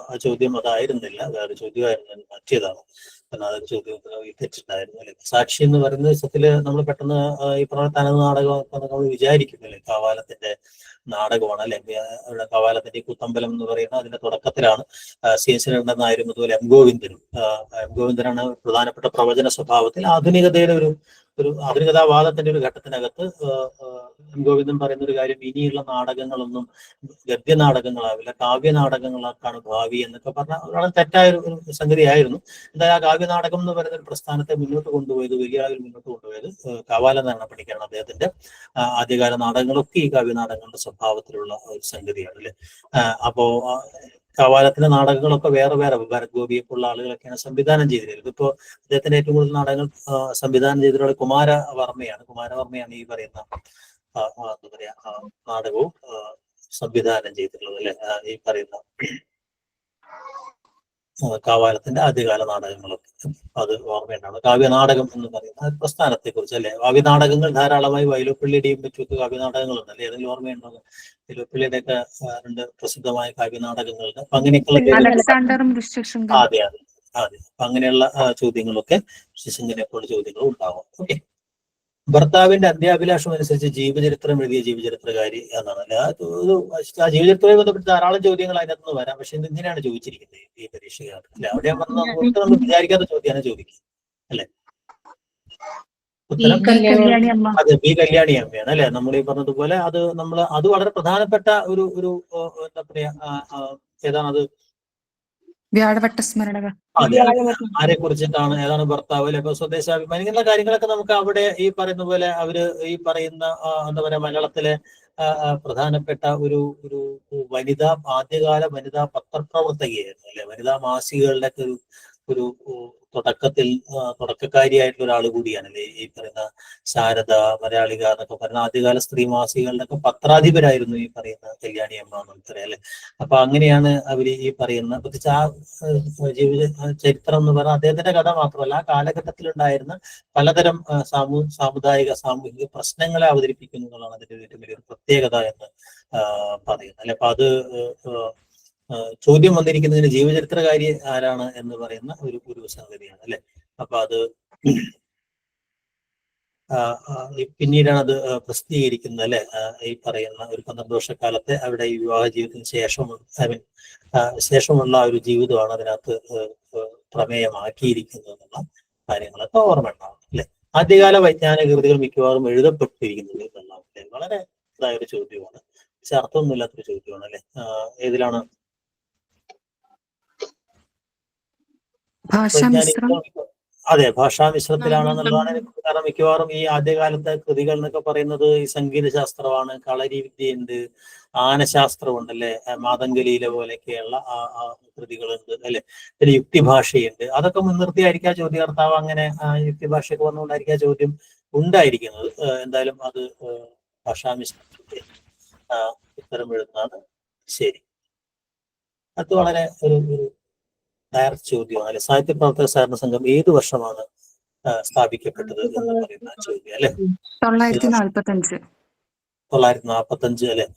ആ ചോദ്യം അതായിരുന്നില്ല, വേറെ ചോദ്യമായിരുന്നു, മാറ്റിയതാണ്. കാരണം അതൊരു ചോദ്യം തെറ്റിട്ടായിരുന്നു അല്ലെ. സാക്ഷി എന്ന് പറയുന്ന സത്യത്തില് നമ്മൾ പെട്ടെന്ന് ഈ പറഞ്ഞ തനത് നാടകം നമ്മൾ വിചാരിക്കും അല്ലെ. കാവാലത്തിന്റെ നാടകമാണ് അല്ലെ. അവിടെ കാവാലത്തിന്റെ കുത്തമ്പലം എന്ന് പറയുന്ന അതിന്റെ തുടക്കത്തിലാണ് CH നായരും അതുപോലെ എം ഗോവിന്ദനാണ് പ്രധാനപ്പെട്ട പ്രവചന സ്വഭാവത്തിൽ ആധുനികതയുടെ ഒരു ആധുനികതാവാദത്തിന്റെ ഒരു ഘട്ടത്തിനകത്ത് എം ഗോവിന്ദൻ പറയുന്ന ഒരു കാര്യം, ഇനിയുള്ള നാടകങ്ങളൊന്നും ഗദ്യ നാടകങ്ങളാവില്ല, കാവ്യ നാടകങ്ങളാക്കാണ് ഭാവി എന്നൊക്കെ പറഞ്ഞ വളരെ തെറ്റായ ഒരു സംഗതിയായിരുന്നു. എന്തായാലും ആ കാവ്യ നാടകം എന്ന് പറയുന്ന ഒരു പ്രസ്ഥാനത്തെ മുന്നോട്ട് കൊണ്ടുപോയത്, വലിയ അളവിൽ മുന്നോട്ട് കൊണ്ടുപോയത് കാവാലം എന്നാണ് പഠിക്കുകയാണ്. അദ്ദേഹത്തിന്റെ ആദ്യകാല നാടകങ്ങളൊക്കെ ഈ കാവ്യ നാടകങ്ങളുടെ സ്വഭാവത്തിലുള്ള ഒരു സംഗതിയാണ് അല്ലെ. അപ്പോ കാവാലത്തിന്റെ നാടകങ്ങളൊക്കെ വേറെ ഭരത് ഗോപിയെപ്പോലുള്ള ആളുകളൊക്കെയാണ് സംവിധാനം ചെയ്തിരുന്നത്. ഇതിപ്പോ അദ്ദേഹത്തിന്റെ ഏറ്റവും കൂടുതൽ നാടകങ്ങൾ സംവിധാനം ചെയ്തിട്ടുള്ള കുമാരവർമ്മയാണ് ഈ പറയുന്ന എന്താ പറയാ നാടകവും സംവിധാനം ചെയ്തിട്ടുള്ളത് അല്ലെ. ഈ പറയുന്ന കാവാലത്തിന്റെ ആദ്യകാല നാടകങ്ങളൊക്കെ അത് ഓർമ്മയുണ്ടാണ്. കാവ്യനാടകം എന്ന് പറയുന്ന പ്രസ്ഥാനത്തെ കുറിച്ച് അല്ലെ. കാവ്യനാടകങ്ങൾ ധാരാളമായി വൈലോപ്പിള്ളിയുടെയും മറ്റുമൊക്കെ കാവ്യനാടകങ്ങളുണ്ട് അല്ലെ. ഏതെങ്കിലും ഓർമ്മയുണ്ടോ? വൈലോപ്പിള്ളിയുടെ ഒക്കെ 2 പ്രസിദ്ധമായ കാവ്യനാടകങ്ങളുണ്ട്. അപ്പൊ അങ്ങനെയൊക്കെയുള്ള അതെ. അപ്പൊ അങ്ങനെയുള്ള ചോദ്യങ്ങളൊക്കെ ശിശുവിനെ ചോദ്യങ്ങളും ഉണ്ടാവും. ഓക്കെ. ഭർത്താവിന്റെ അന്ത്യാഭിലാഷം അനുസരിച്ച് ജീവചരിത്രം എഴുതിയ ജീവചരിത്രകാരി എന്നാണ് അല്ലെ. ആ ജീവചരിത്രവുമായി ബന്ധപ്പെട്ട് ധാരാളം ചോദ്യങ്ങൾ അതിനകത്ത് നിന്ന് വരാം. പക്ഷെ ഇങ്ങനെയാണ് ചോദിച്ചിരിക്കുന്നത് ഈ പരീക്ഷകർ അല്ലെ. അവിടെ നമ്മൾ വിചാരിക്കാത്ത ചോദ്യമാണ് ചോദിക്കുക അല്ലെ. ഉത്തരം അതെ, ബി കല്യാണി അമ്മയാണ് അല്ലെ. നമ്മൾ ഈ പറഞ്ഞതുപോലെ അത് വളരെ പ്രധാനപ്പെട്ട ഒരു എന്താ പറയാ ഏതാണത് വ്യാഴവട്ട സ്മരണകൾ. അതെ, ആരെ കുറിച്ചിട്ടാണ്, ഏതാണ് ഭർത്താവ്, അല്ലെ? ഇപ്പൊ സ്വദേശാഭിമാനി ഇങ്ങനെയുള്ള കാര്യങ്ങളൊക്കെ നമുക്ക് അവിടെ ഈ പറയുന്ന പോലെ അവര് ഈ പറയുന്ന എന്താ പറയാ മലയാളത്തിലെ പ്രധാനപ്പെട്ട ഒരു ഒരു ആദ്യകാല വനിതാ പത്രപ്രവർത്തകയായിരുന്നു, അല്ലെ? വനിതാ മാസികകളുടെ ഒക്കെ ഒരു തുടക്കക്കാരിയായിട്ടുള്ള ഒരാൾ കൂടിയാണല്ലേ ഈ പറയുന്ന ശാരദ, മലയാളിക എന്നൊക്കെ പറയുന്ന ആദ്യകാല സ്ത്രീ മാസികകളുടെ ഒക്കെ പത്രാധിപരായിരുന്നു ഈ പറയുന്ന കല്യാണി അമ്മ നമുക്കറിയാം, അല്ലെ? അപ്പൊ അങ്ങനെയാണ് അവര് ഈ പറയുന്ന പ്രത്യേകിച്ച് ആ ജീവിത ചരിത്രം എന്ന് പറഞ്ഞാൽ അദ്ദേഹത്തിന്റെ കഥ മാത്രമല്ല, ആ കാലഘട്ടത്തിലുണ്ടായിരുന്ന പലതരം സാമുദായിക സാമൂഹിക പ്രശ്നങ്ങളെ അവതരിപ്പിക്കുന്നു എന്നുള്ളതാണ് അതിന്റെ ഏറ്റവും വലിയൊരു പ്രത്യേകത എന്ന് പറയുന്നത്, അല്ലെ? അപ്പൊ അത് ചോദ്യം വന്നിരിക്കുന്നതിന് ജീവചരിത്രകാരി ആരാണ് എന്ന് പറയുന്ന ഒരു സംഗതിയാണ്, അല്ലെ? അപ്പൊ അത് പിന്നീടാണ് അത് പ്രസിദ്ധീകരിക്കുന്നത്, അല്ലെ? ഈ പറയുന്ന ഒരു 12 വർഷക്കാലത്തെ അവിടെ ഈ വിവാഹ ജീവിതത്തിന് ശേഷമുള്ള ഒരു ജീവിതമാണ് അതിനകത്ത് പ്രമേയമാക്കിയിരിക്കുന്നത് എന്നുള്ള കാര്യങ്ങളൊക്കെ ഓർമ്മ ഉണ്ടാവും, അല്ലെ? ആദ്യകാല വൈജ്ഞാനിക കൃതികൾ മിക്കവാറും എഴുതപ്പെട്ടിരിക്കുന്നത് എന്നുള്ളതാണ് വളരെ ഇതായ ഒരു ചോദ്യമാണ്, പക്ഷെ അർത്ഥമൊന്നുമില്ലാത്തൊരു ചോദ്യമാണ്, അല്ലെ? ഏതിലാണ് അതെ, ഭാഷാമിശ്രത്തിലാണെന്നുള്ളതാണ്. കാരണം മിക്കവാറും ഈ ആദ്യകാലത്തെ കൃതികൾ എന്നൊക്കെ പറയുന്നത് ഈ സംഗീത ശാസ്ത്രമാണ്, കളരി വിദ്യയുണ്ട്, ആനശാസ്ത്രമുണ്ട്, അല്ലെ? മാതംഗലീല പോലെയൊക്കെയുള്ള കൃതികളുണ്ട്, അല്ലെ? പിന്നെ യുക്തിഭാഷയുണ്ട്. അതൊക്കെ മുൻനിർത്തിയായിരിക്കും ചോദ്യാർത്ഥം അങ്ങനെ യുക്തിഭാഷയൊക്കെ വന്നുകൊണ്ടായിരിക്കും ചോദ്യം ഉണ്ടായിരിക്കുന്നത്. എന്തായാലും അത് ഭാഷാമിശ്രത്തിന്റെ ഉത്തരം എഴുതുന്നതാണ് ശരി. അത് വളരെ ഒരു ഡയറക്റ്റ് ചോദ്യമാണ്, അല്ലെ? സാഹിത്യ പ്രവർത്തക സഹകരണ സംഘം ഏത് വർഷമാണ് സ്ഥാപിക്കപ്പെട്ടത് എന്ന് പറയുന്ന ചോദ്യം, അല്ലെ? 945, അല്ലെ?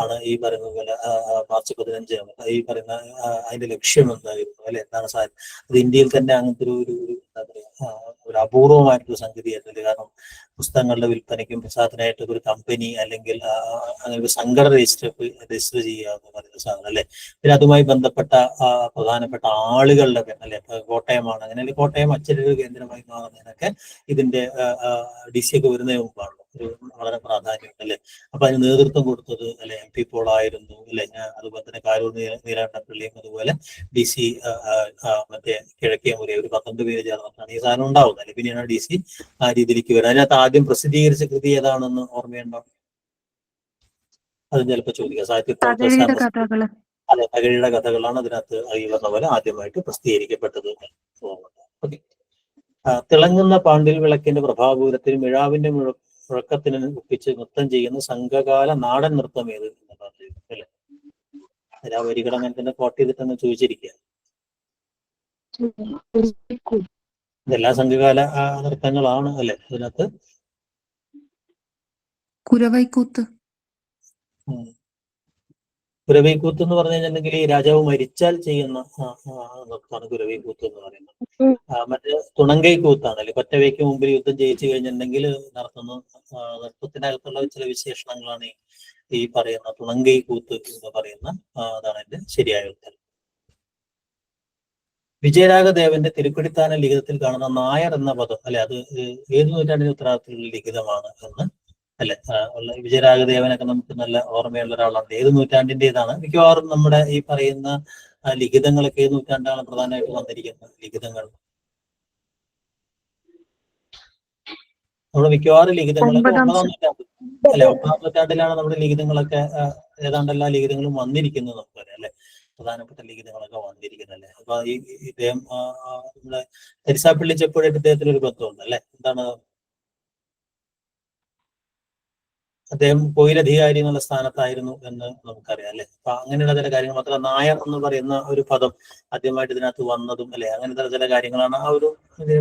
ആണ് ഈ പറയുന്ന പോലെ മാർച്ച് 15 ഈ പറയുന്ന അതിന്റെ ലക്ഷ്യം എന്തായിരുന്നു, അല്ലെ? എന്താണ് അത് ഇന്ത്യയിൽ തന്നെ അങ്ങനത്തെ എന്താ പറയുക ഒരു അപൂർവമായിട്ടൊരു സംഗതിയായിരുന്നില്ല. കാരണം പുസ്തകങ്ങളുടെ വിൽപ്പനയ്ക്കും പ്രസാദനായിട്ട് ഒരു കമ്പനി അല്ലെങ്കിൽ അങ്ങനെ ഒരു സംഘടന രജിസ്റ്റർ ചെയ്യുക എന്ന് പറയുന്ന സാധനം, അല്ലെ? പിന്നെ അതുമായി ബന്ധപ്പെട്ട പ്രധാനപ്പെട്ട ആളുകളുടെ പേര്, അല്ലെ? കോട്ടയമാണ്, അങ്ങനെ കോട്ടയം അച്ചടി കേന്ദ്രമായി മാറുന്നതിനൊക്കെ ഇതിന്റെ DC ഒക്കെ വരുന്നതിന് മുമ്പാണ് ഒരു വളരെ പ്രാധാന്യമുണ്ട്, അല്ലെ? അപ്പൊ അതിന് നേതൃത്വം കൊടുത്തത്, അല്ലെ, MP പോൾ ആയിരുന്നു, അല്ലെ? അതുപോലെ തന്നെ കാരൂർ നീലാണ്ടപ്പള്ളിയും അതുപോലെ DC മറ്റേ കിഴക്കേ മുറിയ ഒരു 12 പേര് ചേർന്നിട്ടാണ് ഈ സാധനം ഉണ്ടാവുന്നത്, അല്ലെ? പിന്നെയാണ് DC ആ രീതിയിലേക്ക് വരുന്നത്. അതിനകത്ത് ആദ്യം പ്രസിദ്ധീകരിച്ച കൃതി ഏതാണെന്ന് ഓർമ്മയുണ്ടോ? അത് ചിലപ്പോൾ ചോദിക്കുക. സാഹിത്യ പ്രവർത്തക അതെ, തകഴിയുടെ കഥകളാണ് അതിനകത്ത് ഈ പറഞ്ഞ പോലെ ആദ്യമായിട്ട് പ്രസിദ്ധീകരിക്കപ്പെട്ടത്. ഓക്കെ. തിളങ്ങുന്ന പാണ്ടിൽ വിളക്കിന്റെ പ്രഭാപൂരത്തിൽ മിഴാവിന്റെ മുഴക്കത്തിന് ഒപ്പിച്ച് നൃത്തം ചെയ്യുന്ന സംഘകാല നാടൻ നൃത്തം ഏത് എന്നുള്ളത്, അല്ലെ? അതിൽ ആ വരികൾ അങ്ങനെ തന്നെ കോട്ട് ചെയ്തിട്ടങ്ങ് ചോദിച്ചിരിക്കുക. ഇതെല്ലാം സംഘകാല നൃത്തങ്ങളാണ്, അല്ലെ? അതിനകത്ത് കുരവൈക്കൂത്ത് എന്ന് പറഞ്ഞു കഴിഞ്ഞിട്ടുണ്ടെങ്കിൽ ഈ രാജാവ് മരിച്ചാൽ ചെയ്യുന്ന നൃത്തമാണ് കുരവൈക്കൂത്ത് എന്ന് പറയുന്നത്. മറ്റേ തുണങ്കൈ കൂത്താണ്, അല്ലെ? കൊറ്റവയ്ക്ക് മുമ്പിൽ യുദ്ധം ജയിച്ചു കഴിഞ്ഞിട്ടുണ്ടെങ്കിൽ നടത്തുന്ന നൃത്തത്തിനകത്തുള്ള ചില വിശേഷണങ്ങളാണ് ഈ പറയുന്ന തുണങ്കൈ കൂത്ത് എന്ന് പറയുന്ന അതാണ് എന്റെ ശരിയായ ഉത്തരം. വിജയരാഘദേവന്റെ തിരുക്കുടിത്താന ലിഖിതത്തിൽ കാണുന്ന നായർ എന്ന പദം, അല്ലെ? അത് ഏത് നൂറ്റാണ്ടിന്റെ ഉത്തരവാദിത്തത്തിലുള്ള ലിഖിതമാണ് എന്ന്, അല്ലെ? വിജയരാഘദേവനൊക്കെ നമുക്ക് നല്ല ഓർമ്മയുള്ള ഒരാളാണ്. ഏത് നൂറ്റാണ്ടിൻ്റെതാണ്? മിക്കവാറും നമ്മുടെ ഈ പറയുന്ന ലിഖിതങ്ങളൊക്കെ ഏത് നൂറ്റാണ്ടാണ് പ്രധാനമായിട്ട് വന്നിരിക്കുന്നത്? ലിഖിതങ്ങൾ നമ്മുടെ മിക്കവാറും ലിഖിതങ്ങളൊക്കെ 9-ാം നൂറ്റാണ്ട്, അല്ലെ? 9-ാം നൂറ്റാണ്ടിലാണ് നമ്മുടെ ലിഖിതങ്ങളൊക്കെ ഏതാണ്ട് എല്ലാ ലിഖിതങ്ങളും വന്നിരിക്കുന്നത് നമുക്കറിയാം, അല്ലെ? പ്രധാനപ്പെട്ട ലിഖിതങ്ങളൊക്കെ വന്നിരിക്കുന്നത്, അല്ലെ? അപ്പൊ ഈ ഇദ്ദേഹം നമ്മുടെ തരിസാപ്പള്ളി ചെപ്പോഴായിട്ട് ഇദ്ദേഹത്തിന് ഒരു ബന്ധമുണ്ട്, അല്ലെ? എന്താണ് അദ്ദേഹം കോയിലധികാരി എന്നുള്ള സ്ഥാനത്തായിരുന്നു എന്ന് നമുക്കറിയാം, അല്ലെ? അപ്പൊ അങ്ങനെയുള്ള ചില കാര്യങ്ങൾ മാത്രം. നായർ എന്ന് പറയുന്ന ഒരു പദം ആദ്യമായിട്ട് ഇതിനകത്ത് വന്നതും, അല്ലെ? അങ്ങനത്തെ ചില കാര്യങ്ങളാണ് ആ ഒരു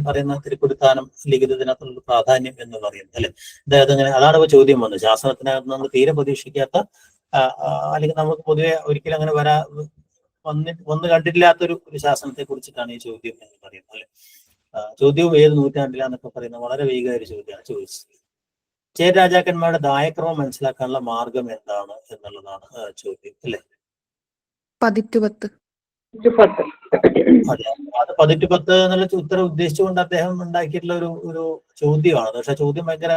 പറയുന്ന തിരുക്കുടിത്താനം ലിഖിതത്തിനകത്തുള്ള പ്രാധാന്യം എന്ന് പറയുന്നത്, അല്ലെ? അതായത് അങ്ങനെ അതാണ് ഇപ്പൊ ചോദ്യം വന്നത്. ശാസനത്തിനകത്ത് നമ്മൾ തീരെ പ്രതീക്ഷിക്കാത്ത അല്ലെങ്കിൽ നമുക്ക് പൊതുവെ ഒരിക്കലും അങ്ങനെ വന്ന് കണ്ടിട്ടില്ലാത്തൊരു ശാസനത്തെ കുറിച്ചിട്ടാണ് ഈ ചോദ്യം എന്ന് പറയുന്നത്, അല്ലെ? ചോദ്യവും ഏത് നൂറ്റാണ്ടിലാന്നൊക്കെ പറയുന്ന വളരെ വൈകാരിക ചോദ്യമാണ് ചോദിച്ചത്. ചേര രാജാക്കന്മാരുടെ ദായക്രമം മനസ്സിലാക്കാനുള്ള മാർഗം എന്താണ് എന്നുള്ളതാണ് ചോദ്യം, അല്ലെ? പതിറ്റുപത്ത്. അതെ, അത് 10 എന്നുള്ള ഉത്തരം ഉദ്ദേശിച്ചുകൊണ്ട് അദ്ദേഹം ഉണ്ടാക്കിയിട്ടുള്ള ഒരു ചോദ്യമാണ്. പക്ഷെ ചോദ്യം ഭയങ്കര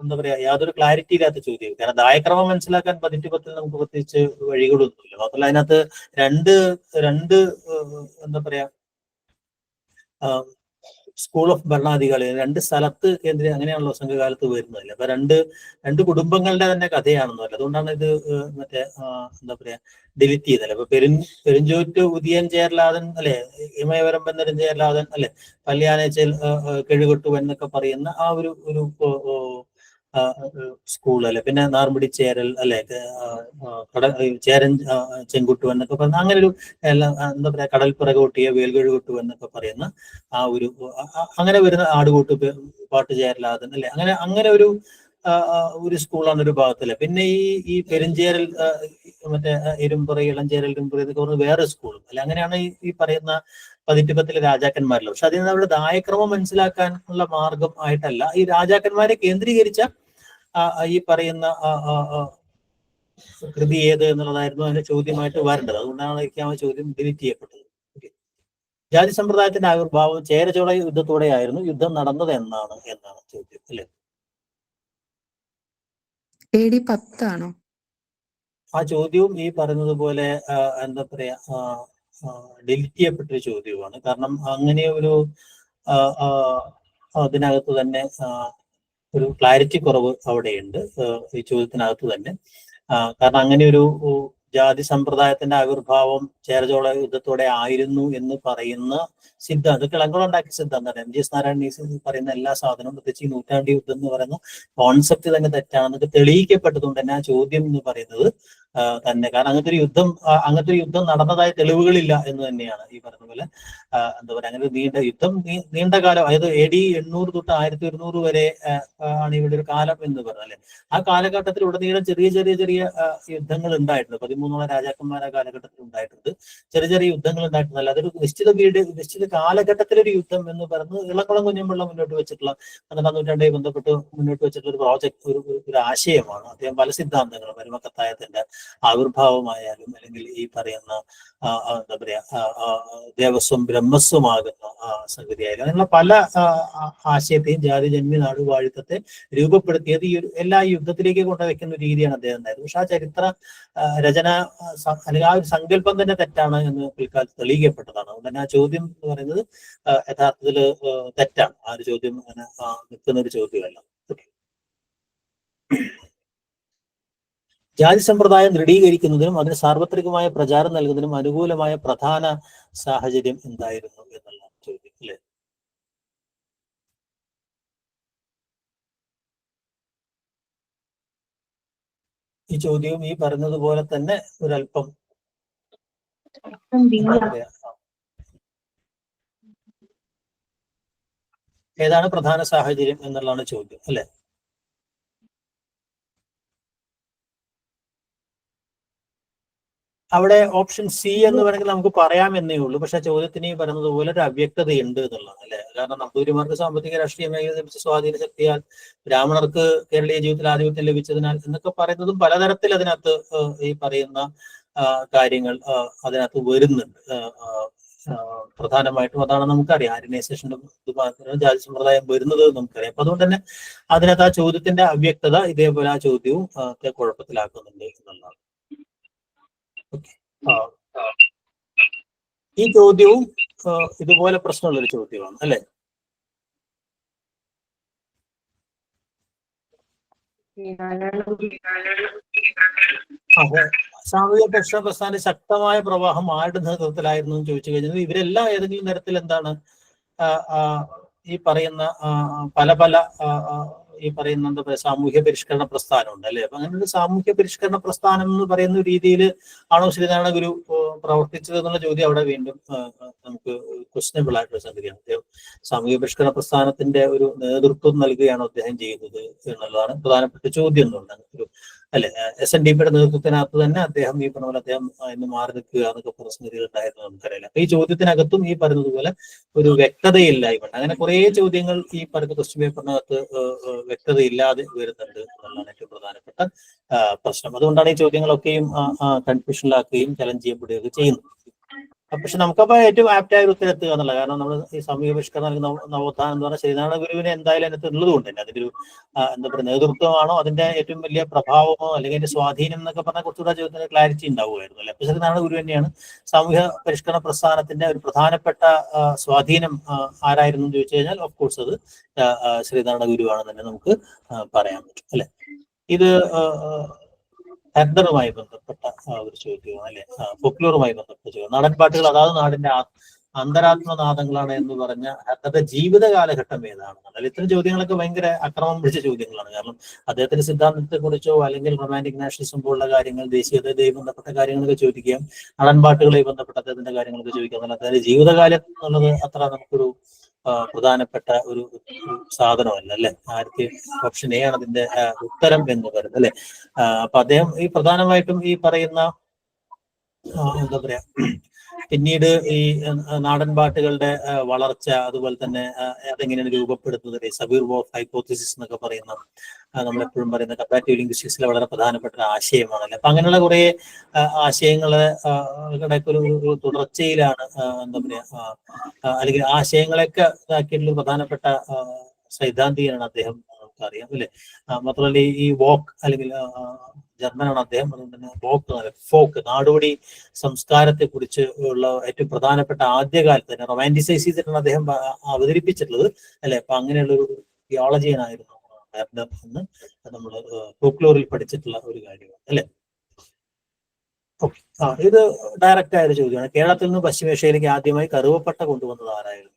എന്താ പറയാ യാതൊരു ക്ലാരിറ്റി ഇല്ലാത്ത ചോദ്യം. കാരണം ദായക്രമം മനസ്സിലാക്കാൻ 10-10 നമുക്ക് പ്രത്യേകിച്ച് വഴികളൊന്നുമില്ല. മാത്രമല്ല അതിനകത്ത് രണ്ട് രണ്ട് എന്താ പറയാ സ്കൂൾ ഓഫ് ഭരണാധികാരി, രണ്ട് സ്ഥലത്ത് കേന്ദ്രീയ അങ്ങനെയാണല്ലോ സംഘകാലത്ത് വരുന്നതല്ലേ. അപ്പൊ രണ്ട് കുടുംബങ്ങളുടെ തന്നെ കഥയാണെന്നല്ല. അതുകൊണ്ടാണ് ഇത് മറ്റേ എന്താ പറയാ ഡിലീറ്റ് ചെയ്തല്ലേ. അപ്പൊ പെരുഞ്ചോറ്റ് ഉദിയൻ ചേരലാതൻ അല്ലെ, ഇമയവരമ്പൻ നെടുഞ്ചേരലാതൻ അല്ലെ, കല്യാണേച്ചൽ കെഴുകൊട്ടു എന്നൊക്കെ പറയുന്ന ആ ഒരു സ്കൂൾ അല്ലെ. പിന്നെ നാർമുടി ചേരൽ അല്ലെ, ചേരൻ ചെങ്കുട്ടു എന്നൊക്കെ പറയുന്ന അങ്ങനെ ഒരു എന്താ പറയാ കടൽപ്പിറകോട്ടിയ വേൽകഴുകൊട്ടു എന്നൊക്കെ പറയുന്ന ആ ഒരു അങ്ങനെ വരുന്ന ആടുകൂട്ട് പാട്ട് ചേരലാതൻ അല്ലെ, അങ്ങനെ ഒരു സ്കൂളാണ് ഒരു ഭാഗത്തല്ലേ. പിന്നെ ഈ പെരുഞ്ചേരൽ മറ്റേ ഇരുമ്പുറ ഇളഞ്ചേരൽ ഇരുമ്പുറ എന്നൊക്കെ പറഞ്ഞ വേറെ സ്കൂളും അല്ലെ. അങ്ങനെയാണ് ഈ പറയുന്ന 10-10 രാജാക്കന്മാരിലും. പക്ഷെ അതിൽ നിന്ന് അവിടെ ദായക്രമം മനസ്സിലാക്കാനുള്ള മാർഗം ആയിട്ടല്ല ഈ രാജാക്കന്മാരെ കേന്ദ്രീകരിച്ച ഈ പറയുന്ന കൃതി ഏത് എന്നുള്ളതായിരുന്നു അതിന്റെ ചോദ്യമായിട്ട് വരേണ്ടത്. അതുകൊണ്ടാണ് ആ ചോദ്യം ഡിലീറ്റ് ചെയ്യപ്പെട്ടത്. ജാതി സമ്പ്രദായത്തിന്റെ ആവിർഭാവം ചേരചോള യുദ്ധത്തോടെയായിരുന്നു. യുദ്ധം നടന്നത് എന്നാണ് ചോദ്യം അല്ലെ. AD 10 ആണോ? ആ ചോദ്യവും ഈ പറയുന്നത് പോലെ എന്താ പറയാ ഡിലീറ്റ് ചെയ്യപ്പെട്ടൊരു ചോദ്യവുമാണ്. കാരണം അങ്ങനെ ഒരു അതിനകത്ത് തന്നെ ഒരു ക്ലാരിറ്റി കുറവ് അവിടെയുണ്ട് ഈ ചോദ്യത്തിനകത്ത് തന്നെ. കാരണം അങ്ങനെ ഒരു ജാതി സമ്പ്രദായത്തിന്റെ ആവിർഭാവം ചേരചോള യുദ്ധത്തോടെ ആയിരുന്നു എന്ന് പറയുന്ന സിദ്ധാന്തം കിളങ്കുളം ഉണ്ടാക്കിയ സിദ്ധാന്തമാണ്. MGS നാരായണൻ പറയുന്ന എല്ലാ സാധനവും, പ്രത്യേകിച്ച് ഈ നൂറ്റാണ്ടി യുദ്ധം എന്ന് പറയുന്ന കോൺസെപ്റ്റ് തന്നെ തെറ്റാണെന്നൊക്കെ തെളിയിക്കപ്പെട്ടതുകൊണ്ട് തന്നെ ആ ചോദ്യം എന്ന് പറയുന്നത് തന്നെ. കാരണം അങ്ങനത്തെ ഒരു യുദ്ധം നടന്നതായ തെളിവുകളില്ല എന്ന് തന്നെയാണ് ഈ പറഞ്ഞ പോലെ. എന്താ പറയുക, അങ്ങനെ ഒരു നീണ്ട കാലം, അതായത് AD 800 തൊട്ട് 1100 വരെ ആണ് ഇവിടെ ഒരു കാലം എന്ന് പറഞ്ഞാൽ അല്ലെ. ആ കാലഘട്ടത്തിൽ ഉടനീളം ചെറിയ യുദ്ധങ്ങൾ ഉണ്ടായിട്ടുണ്ട്. 13 രാജാക്കന്മാർ ആ കാലഘട്ടത്തിൽ ഉണ്ടായിട്ടുണ്ട്. ചെറിയ യുദ്ധങ്ങൾ ഉണ്ടായിട്ടുണ്ട്. അതൊരു നിശ്ചിത കാലഘട്ടത്തിലൊരു യുദ്ധം എന്ന് പറയുന്നത് ഇളക്കുളം കുഞ്ഞമ്പിള്ള മുന്നോട്ട് വെച്ചിട്ടുള്ള 12-ാം നൂറ്റാണ്ടുമായി ബന്ധപ്പെട്ട് മുന്നോട്ട് വെച്ചിട്ടുള്ള ഒരു പ്രോജക്ട്, ഒരു ആശയമാണ്. അദ്ദേഹം പല സിദ്ധാന്തങ്ങളും മരുമക്കത്തായത്തിന്റെ ആവിർഭാവമായാലും അല്ലെങ്കിൽ ഈ പറയുന്ന എന്താ പറയാ ദേവസ്വം ബ്രഹ്മസ്വമാകുന്ന സംഗതിയായാലും അങ്ങനെയുള്ള പല ആശയത്തെയും ജാതിജന്യ നാടുവാഴിത്തത്തെ രൂപപ്പെടുത്തിയത് എല്ലാ യുദ്ധത്തിലേക്ക് കൊണ്ടുവയ്ക്കുന്ന രീതിയാണ് അദ്ദേഹം ഉണ്ടായത്. പക്ഷെ ആ ചരിത്ര രചന അല്ലെങ്കിൽ ആ ഒരു സങ്കല്പം തന്നെ തെറ്റാണ് എന്ന് പിൽക്കാലത്ത് തെളിയിക്കപ്പെട്ടതാണ്. അതുകൊണ്ട് തന്നെ ആ ചോദ്യം എന്ന് പറയുന്നത് യഥാർത്ഥത്തിൽ തെറ്റാണ്. ആ ഒരു ചോദ്യം അങ്ങനെ നിൽക്കുന്ന ഒരു ചോദ്യമല്ല. ജാതി സമ്പ്രദായം ദൃഢീകരിക്കുന്നതിനും അതിന് സാർവത്രികമായ പ്രചാരം നൽകുന്നതിനും അനുകൂലമായ പ്രധാന സാഹചര്യം എന്തായിരുന്നു എന്നുള്ള ചോദ്യം അല്ലെ. ഈ ചോദ്യവും ഈ പറഞ്ഞതുപോലെ തന്നെ ഒരല്പം ഏതാണ് പ്രധാന സാഹചര്യം എന്നുള്ളതാണ് ചോദ്യം അല്ലെ. അവിടെ ഓപ്ഷൻ സി എന്ന് വേണമെങ്കിൽ നമുക്ക് പറയാമെന്നേ ഉള്ളൂ. പക്ഷെ ചോദ്യത്തിന് ഈ പറയുന്നതുപോലെ ഒരു അവ്യക്തതയുണ്ട് എന്നുള്ളതാണ് അല്ലെ. കാരണം നമ്പൂതിരിമാർക്ക് സാമ്പത്തിക രാഷ്ട്രീയ മേഖല ലഭിച്ച സ്വാധീന ശക്തിയാൽ, ബ്രാഹ്മണർക്ക് കേരളീയ ജീവിതത്തിൽ ആധിപത്യം ലഭിച്ചതിനാൽ എന്നൊക്കെ പറയുന്നതും പലതരത്തിൽ അതിനകത്ത് ഈ പറയുന്ന കാര്യങ്ങൾ അതിനകത്ത് വരുന്നുണ്ട്. പ്രധാനമായിട്ടും അതാണ് നമുക്കറിയാം. ആര്യനൈസേഷന്റെ ജാതി സമ്പ്രദായം വരുന്നത് നമുക്കറിയാം. അപ്പൊ അതുകൊണ്ട് തന്നെ അതിനകത്ത് ആ ചോദ്യത്തിന്റെ അവ്യക്തത ഇതേപോലെ ആ ചോദ്യവും കുഴപ്പത്തിലാക്കുന്നുണ്ട് എന്നുള്ളതാണ്. ഈ ചോദ്യവും ഇതുപോലെ പ്രശ്നമുള്ളൊരു ചോദ്യമാണ് അല്ലെ. സാമൂഹിക പരിഷ്കരണ പ്രസ്ഥാനത്തിന്റെ ശക്തമായ പ്രവാഹം ആരുടെ നേതൃത്വത്തിലായിരുന്നു എന്ന് ചോദിച്ചു കഴിഞ്ഞാൽ ഇവരെല്ലാം ഏതെങ്കിലും തരത്തിൽ എന്താണ് ഈ പറയുന്ന പല ഈ പറയുന്ന എന്താ പറയുക സാമൂഹ്യ പരിഷ്കരണ പ്രസ്ഥാനം ഉണ്ട് അല്ലെ. അപ്പൊ അങ്ങനെ ഒരു സാമൂഹ്യ പരിഷ്കരണ പ്രസ്ഥാനം എന്ന് പറയുന്ന രീതിയിൽ ആണോ ശ്രീനാരായണ ഗുരു പ്രവർത്തിച്ചത് എന്നുള്ള ചോദ്യം അവിടെ വീണ്ടും നമുക്ക് ക്വസ്റ്റ്യനബിൾ ആയിട്ടുള്ള സംഗതിയാണ്. അദ്ദേഹം സാമൂഹ്യ പരിഷ്കരണ പ്രസ്ഥാനത്തിന്റെ ഒരു നേതൃത്വം നൽകുകയാണോ അദ്ദേഹം ചെയ്യുന്നത് എന്നുള്ളതാണ് പ്രധാനപ്പെട്ട ചോദ്യം എന്നുള്ളത് ഒരു അല്ലെ. SNDPയുടെ നേതൃത്വത്തിനകത്ത് തന്നെ അദ്ദേഹം ഈ പറഞ്ഞ പോലെ അദ്ദേഹം ഇന്ന് മാറി നിൽക്കുക എന്നൊക്കെ പ്രശ്നങ്ങൾ ഉണ്ടായിരുന്നു നമുക്കറിയില്ല. അപ്പൊ ഈ ചോദ്യത്തിനകത്തും ഈ പറഞ്ഞതുപോലെ ഒരു വ്യക്തതയില്ലായ്മ, അങ്ങനെ കുറെ ചോദ്യങ്ങൾ ഈ പറയുന്ന ക്വസ്റ്റ്യൻ പേപ്പറിനകത്ത് വ്യക്തതയില്ലാതെ വരുന്നുണ്ട് എന്നുള്ളതാണ് ഏറ്റവും പ്രധാനപ്പെട്ട പ്രശ്നം. അതുകൊണ്ടാണ് ഈ ചോദ്യങ്ങളൊക്കെയും കൺഫ്യൂഷനിലാക്കുകയും ചലഞ്ച് ചെയ്യപ്പെടുകയൊക്കെ ചെയ്യുന്നത്. പക്ഷെ നമുക്കപ്പോ ഏറ്റവും ആപ്റ്റായ ഒരു ഉത്തരത്തുക എന്നുള്ള, കാരണം നമ്മൾ ഈ സാമൂഹ്യ പരിഷ്കരണം അല്ലെങ്കിൽ നവോത്ഥാനം എന്ന് പറഞ്ഞാൽ ശ്രീനാരായണ ഗുരുവിനെ എന്തായാലും അതിനകത്ത് ഉള്ളത് കൊണ്ട് തന്നെ അതിന്റെ ഒരു എന്താ പറയുക നേതൃത്വമാണോ അതിന്റെ ഏറ്റവും വലിയ പ്രഭാവമോ അല്ലെങ്കിൽ അതിന്റെ സ്വാധീനം എന്നൊക്കെ പറഞ്ഞാൽ കുറച്ചുകൂടെ ചോദ്യത്തിന് ക്ലാരിറ്റി ഉണ്ടാവുമായിരുന്നു അല്ലെ. അപ്പൊ ശ്രീനാരായണ ഗുരു തന്നെയാണ് സാമൂഹ്യ പരിഷ്കരണ പ്രസ്ഥാനത്തിന്റെ ഒരു പ്രധാനപ്പെട്ട സ്വാധീനം ആരായിരുന്നു എന്ന് ചോദിച്ചു കഴിഞ്ഞാൽ ഓഫ് കോഴ്സ് അത് ശ്രീനാരായണ ഗുരുവാണെന്ന് തന്നെ നമുക്ക് പറയാൻ പറ്റും അല്ലെ. ഇത് ഹെർഡറുമായി ബന്ധപ്പെട്ട ഒരു ചോദ്യമാണ് അല്ലെ, ഫോക്ലോറുമായി ബന്ധപ്പെട്ട ചോദ്യം. നാടൻ പാട്ടുകൾ അതാത് നാടിന്റെ അന്തരാത്മനാദങ്ങളാണ് എന്ന് പറഞ്ഞ ഹെർഡറുടെ ജീവിത കാലഘട്ടം ഏതാണ്? അല്ലെ, ഇത്തരം ചോദ്യങ്ങളൊക്കെ ഭയങ്കര അക്രമം പിടിച്ച ചോദ്യങ്ങളാണ്. കാരണം അദ്ദേഹത്തിന്റെ സിദ്ധാന്തത്തെ കുറിച്ചോ അല്ലെങ്കിൽ റൊമാന്റിക് നാഷണലിസം പോലുള്ള കാര്യങ്ങൾ, ദേശീയതയുമായി ബന്ധപ്പെട്ട കാര്യങ്ങളൊക്കെ ചോദിക്കാം, നാടൻ പാട്ടുകളുമായി ബന്ധപ്പെട്ട അദ്ദേഹത്തിന്റെ കാര്യങ്ങളൊക്കെ ചോദിക്കാം. എന്നാൽ അദ്ദേഹത്തിന്റെ ജീവിതകാലം എന്നുള്ളത് അത്ര നമുക്കൊരു പ്രധാനപ്പെട്ട ഒരു സാധനമല്ല അല്ലെ. ആദ്യത്തെ ഓപ്ഷൻ എ ആണ് അതിന്റെ ഉത്തരം എന്ന് പറയുന്നത് അല്ലെ. അപ്പൊ അദ്ദേഹം ഈ പ്രധാനമായിട്ടും ഈ പറയുന്ന എന്താ പറയാ പിന്നീട് ഈ നാടൻ പാട്ടുകളുടെ വളർച്ച, അതുപോലെ തന്നെ അതെങ്ങനെയാണ് രൂപപ്പെടുത്തുന്നത്, സബീർ വോഫ് ഹൈപ്പോത്തിസിസ് എന്നൊക്കെ പറയുന്ന നമ്മളെപ്പോഴും പറയുന്ന കമ്പാരിറ്റീവ് ലിംഗ്വിസ്റ്റിക്സിലെ വളരെ പ്രധാനപ്പെട്ട ഒരു ആശയമാണല്ലേ. അപ്പൊ അങ്ങനെയുള്ള കുറെ ആശയങ്ങളെ ഒരു തുടർച്ചയിലാണ് എന്താ പറയാ അല്ലെങ്കിൽ ആശയങ്ങളെയൊക്കെ ഇതാക്കിയിട്ടുള്ള പ്രധാനപ്പെട്ട സൈദ്ധാന്തികനാണ് അദ്ദേഹം, നമുക്കറിയാം അല്ലെ. മാത്രമല്ല ഈ വോക്ക് അല്ലെങ്കിൽ ജർമ്മനാണ് അദ്ദേഹം. അതുകൊണ്ട് തന്നെ ഫോക്ക് നാടോടി സംസ്കാരത്തെ കുറിച്ച് ഉള്ള ഏറ്റവും പ്രധാനപ്പെട്ട ആദ്യകാലത്ത് തന്നെ റൊമാൻറ്റിസൈസ് ചെയ്തിട്ടാണ് അദ്ദേഹം അവതരിപ്പിച്ചിട്ടുള്ളത് അല്ലെ. അപ്പൊ അങ്ങനെയുള്ള ഒരു തിയോളജിയനായിരുന്നു ഹെർഡർ എന്ന് നമ്മൾ ഫോക്ലോറിൽ പഠിച്ചിട്ടുള്ള ഒരു കാര്യമാണ് അല്ലെ. ഓക്കെ, ഇത് ഡയറക്റ്റ് ആയ ഒരു ചോദ്യമാണ്. കേരളത്തിൽ നിന്ന് പശ്ചിമേഷ്യയിലേക്ക് ആദ്യമായി കറുവപ്പട്ട കൊണ്ടുവന്നത് ആരായിരുന്നു?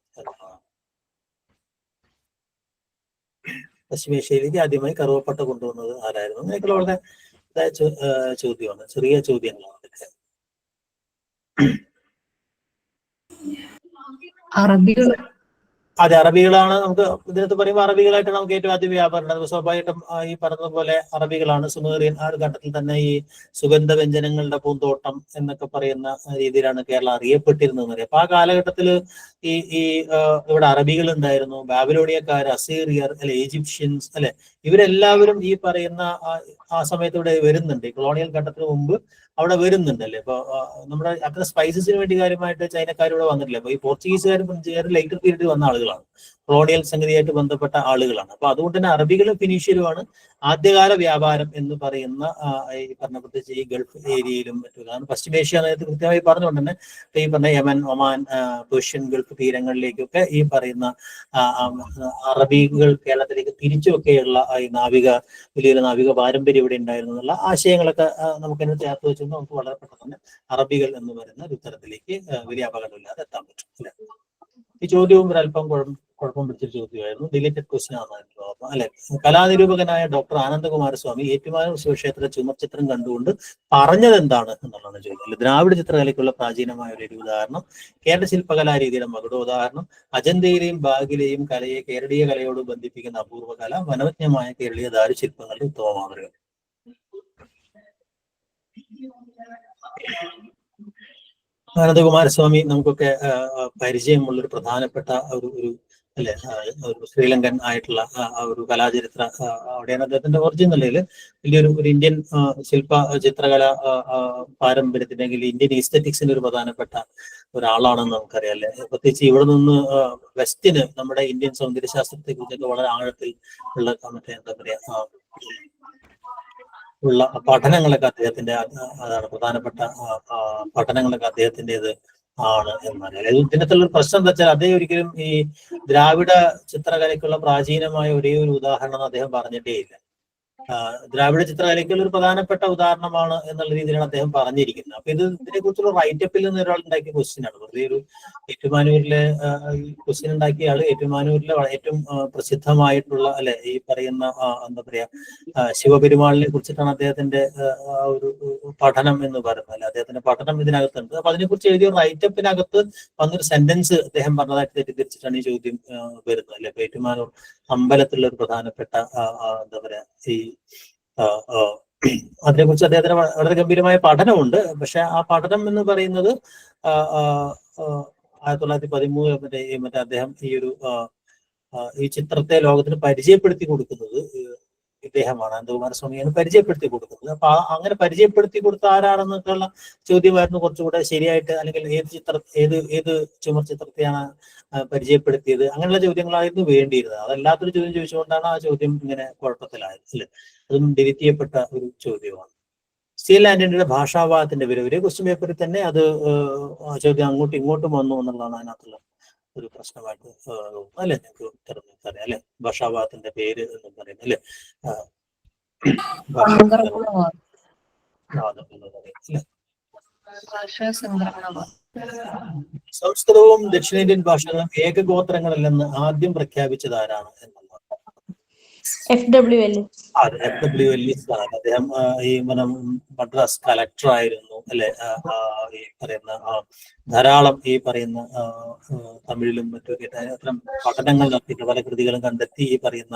പശ്ചിമേഷ്യയിലേക്ക് ആദ്യമായി കറുവപ്പട്ട കൊണ്ടുവന്നത് ആരായിരുന്നു? അങ്ങനെയൊക്കെ വളരെ ചോദ്യമാണ്, ചെറിയ ചോദ്യങ്ങളാണ്. അതെ, അറബികളാണ്. നമുക്ക് ഇതിനകത്ത് പറയുമ്പോൾ അറബികളായിട്ട് നമുക്ക് ഏറ്റവും ആദ്യം വ്യാപാരം സ്വാഭാവികമായിട്ടും ഈ പറഞ്ഞതുപോലെ അറബികളാണ്. സുമേറിയൻ ആ ഒരു ഘട്ടത്തിൽ തന്നെ ഈ സുഗന്ധ വ്യഞ്ജനങ്ങളുടെ പൂന്തോട്ടം എന്നൊക്കെ പറയുന്ന രീതിയിലാണ് കേരളം അറിയപ്പെട്ടിരുന്നത്. അപ്പൊ ആ കാലഘട്ടത്തിൽ ഈ ഇവിടെ അറബികൾ ഉണ്ടായിരുന്നു, ബാബിലോണിയക്കാർ, അസീറിയർ അല്ലെ, ഈജിപ്ഷ്യൻസ് അല്ലെ, ഇവരെല്ലാവരും ഈ പറയുന്ന ആ സമയത്ത് ഇവിടെ വരുന്നുണ്ട്. കൊളോണിയൽ ഘട്ടത്തിന് മുമ്പ് അവിടെ വരുന്നുണ്ടല്ലേ. ഇപ്പൊ നമ്മുടെ അത്ര സ്പൈസസിന് വേണ്ടി കാര്യമായിട്ട് ചൈനക്കാർ ഇവിടെ വന്നിട്ടില്ല. അപ്പൊ ഈ പോർച്ചുഗീസുകാരും ഫ്രഞ്ചുകാരും ലൈറ്റർ പീരീഡിൽ വന്ന ആളുകളാണ്, കൊളോണിയൽ സംഗതിയായിട്ട് ബന്ധപ്പെട്ട ആളുകളാണ്. അപ്പൊ അതുകൊണ്ട് തന്നെ അറബികളും ഫിനീഷ്യരുമാണ് ആദ്യകാല വ്യാപാരം എന്ന് പറയുന്ന ഈ പറഞ്ഞ പ്രത്യേകിച്ച് ഈ ഗൾഫ് ഏരിയയിലും മറ്റും. കാരണം പശ്ചിമേഷ്യ നേരത്തെ കൃത്യമായി പറഞ്ഞുകൊണ്ട് തന്നെ ഈ പറഞ്ഞ യമൻ, ഒമാൻ, പേർഷ്യൻ ഗൾഫ് തീരങ്ങളിലേക്കൊക്കെ ഈ പറയുന്ന അറബികൾ കേരളത്തിലേക്ക് തിരിച്ചുമൊക്കെയുള്ള ഈ വലിയൊരു നാവിക പാരമ്പര്യം ഇവിടെ ഉണ്ടായിരുന്നു എന്നുള്ള ആശയങ്ങളൊക്കെ നമുക്ക് അതിനെ ചേർത്ത് വെച്ച് നമുക്ക് വളരെ പെട്ടെന്ന് അറബികൾ എന്ന് പറയുന്ന ഒരു ഉത്തരത്തിലേക്ക് വലിയ അപകടമില്ലാതെ എത്താൻ പറ്റും അല്ലെ. ഈ ചോദ്യവും ഒരല്പം കുഴപ്പം പിടിച്ചൊരു ചോദ്യമായിരുന്നു, ഡിലേറ്റഡ് ക്വസ്റ്റ്യൻ ആണെന്ന് അല്ലെ. കലാനിരൂപകനായ ഡോക്ടർ ആനന്ദകുമാരസ്വാമി ഏറ്റുമാനൂർ ശിവക്ഷേത്ര ചുമർചിത്രം കണ്ടുകൊണ്ട് പറഞ്ഞത് എന്താണ് എന്നുള്ളതാണ് ചോദ്യം. ദ്രാവിഡ ചിത്രകലയ്ക്കുള്ള പ്രാചീനമായ ഒരു ഉദാഹരണം, കേരള ശില്പകലാ രീതിയുടെ മകുടോദാഹരണം, അജന്തയിലെയും ബാഗിലെയും കലയെ കേരളീയ കലയോട് ബന്ധിപ്പിക്കുന്ന അപൂർവ കല, മനോജ്ഞമായ കേരളീയ ദാരുശില്പങ്ങളുടെ ഉത്തമ മാതൃക. ആനന്ദകുമാരസ്വാമി നമുക്കൊക്കെ പരിചയമുള്ളൊരു പ്രധാനപ്പെട്ട ഒരു അല്ലെ, ഒരു ശ്രീലങ്കൻ ആയിട്ടുള്ള ഒരു കലാചരിത്ര, അവിടെയാണ് അദ്ദേഹത്തിന്റെ ഒറിജിൻ നിലയിൽ വലിയൊരു ഇന്ത്യൻ ചിത്രകല പാരമ്പര്യത്തിന്റെ അല്ലെങ്കിൽ ഇന്ത്യൻ ഈസ്തറ്റിക്സിന്റെ ഒരു പ്രധാനപ്പെട്ട ഒരാളാണെന്ന് നമുക്കറിയാം അല്ലെ. പ്രത്യേകിച്ച് ഇവിടെ നിന്ന് വെസ്റ്റിന് നമ്മുടെ ഇന്ത്യൻ സൗന്ദര്യശാസ്ത്രത്തെ കുറിച്ചൊക്കെ വളരെ ആഴത്തിൽ ഉള്ള മറ്റേ എന്താ പറയാ ഉള്ള പഠനങ്ങളൊക്കെ അദ്ദേഹത്തിന്റെ അതാണ് പ്രധാനപ്പെട്ട പഠനങ്ങളൊക്കെ അദ്ദേഹത്തിൻ്റെത് ആണ് എന്നറിയാം. ഇതിനകത്തുള്ള ഒരു പ്രശ്നം എന്താ വെച്ചാൽ അദ്ദേഹം ഒരിക്കലും ഈ ദ്രാവിഡ ചിത്രകലയ്ക്കുള്ള പ്രാചീനമായ ഒരേ ഒരു ഉദാഹരണം അദ്ദേഹം പറഞ്ഞിട്ടേ ഇല്ല. ദ്രാവിഡ ചിത്രകലയ്ക്കുള്ള ഒരു പ്രധാനപ്പെട്ട ഉദാഹരണമാണ് എന്നുള്ള രീതിയിലാണ് അദ്ദേഹം പറഞ്ഞിരിക്കുന്നത്. അപ്പൊ ഇതിനെ കുറിച്ചുള്ള റൈറ്റപ്പിൽ നിന്ന് ഒരാൾ ഉണ്ടാക്കിയ ക്വസ്റ്റ്യൻ ആണ്. വെറുതെ ഒരു ഏറ്റുമാനൂരിലെ ക്വസ്റ്റ്യൻ ഉണ്ടാക്കിയ ആള് ഏറ്റുമാനൂരിലെ ഏറ്റവും പ്രസിദ്ധമായിട്ടുള്ള അല്ലെ ഈ പറയുന്ന എന്താ പറയാ ശിവപെരുമാളിനെ കുറിച്ചിട്ടാണ് അദ്ദേഹത്തിന്റെ ഒരു പഠനം എന്ന് പറയുന്നത് അല്ലെ. അദ്ദേഹത്തിന്റെ പഠനം ഇതിനകത്തുണ്ട്. അപ്പൊ അതിനെക്കുറിച്ച് എഴുതിയ റൈറ്റപ്പിനകത്ത് വന്നൊരു സെന്റൻസ് അദ്ദേഹം പറഞ്ഞതായിട്ട് തെറ്റിദ്ധരിച്ചിട്ടാണ് ഈ ചോദ്യം വരുന്നത് അല്ലെ. ഇപ്പൊ ഏറ്റുമാനൂർ അമ്പലത്തിലുള്ള ഒരു പ്രധാനപ്പെട്ട എന്താ പറയാ ഈ അതിനെക്കുറിച്ച് അദ്ദേഹത്തിന് വളരെ ഗംഭീരമായ പഠനമുണ്ട്. പക്ഷെ ആ പഠനം എന്ന് പറയുന്നത് 1913 മറ്റേ അദ്ദേഹം ഈ ചിത്രത്തെ ലോകത്തിന് പരിചയപ്പെടുത്തി കൊടുക്കുന്നത് ഇദ്ദേഹമാണ് അനന്തകുമാരസ്വാമിയാണ് പരിചയപ്പെടുത്തി കൊടുക്കുന്നത്. അപ്പൊ അങ്ങനെ പരിചയപ്പെടുത്തി കൊടുത്ത ആരാണെന്നൊക്കെയുള്ള ചോദ്യമായിരുന്നു കുറച്ചുകൂടെ ശരിയായിട്ട്, അല്ലെങ്കിൽ ഏത് ചുമർ ചിത്രത്തെയാണ് പരിചയപ്പെടുത്തിയത്, അങ്ങനെയുള്ള ചോദ്യങ്ങളായിരുന്നു വേണ്ടിയിരുന്നത്. അതല്ലാത്തൊരു ചോദ്യം ചോദിച്ചുകൊണ്ടാണ് ആ ചോദ്യം ഇങ്ങനെ കുഴപ്പത്തിലായത് അല്ലെ. അതും ഡിലീറ്റ് ചെയ്യപ്പെട്ട ഒരു ചോദ്യമാണ്. സ്റ്റീൽ ആന്റണിയുടെ ഭാഷാഭാഗത്തിന്റെ പേര് ഒരേ ക്വസ്റ്റ്യൻ പേപ്പറിൽ തന്നെ അത് ചോദ്യം അങ്ങോട്ടും ഇങ്ങോട്ടും വന്നു എന്നുള്ളതാണ് അതിനകത്തുള്ള ഒരു പ്രശ്നമായിട്ട് തോന്നുന്നു അല്ലെ. ഞങ്ങൾക്ക് അറിയാം അല്ലെ, ഭാഷാഭാഗത്തിന്റെ പേര് എന്ന് പറയുന്നത് അല്ലെ. സംസ്കൃതവും ദക്ഷിണേന്ത്യൻ ഭാഷകളും ഏകഗോത്രങ്ങളല്ലെന്ന് ആദ്യം പ്രഖ്യാപിച്ചത് ആരാണ് എന്നുള്ളത്? FW Ellis. FW എല്ലിസ് ആണ്. അദ്ദേഹം ഈ മദ്രാസ് കളക്ടർ ആയിരുന്നു അല്ലെ. ഈ പറയുന്ന ധാരാളം ഈ പറയുന്ന തമിഴിലും മറ്റൊക്കെ അത്തരം പഠനങ്ങൾ നടത്തിയിട്ട് പല കൃതികളും കണ്ടെത്തി ഈ പറയുന്ന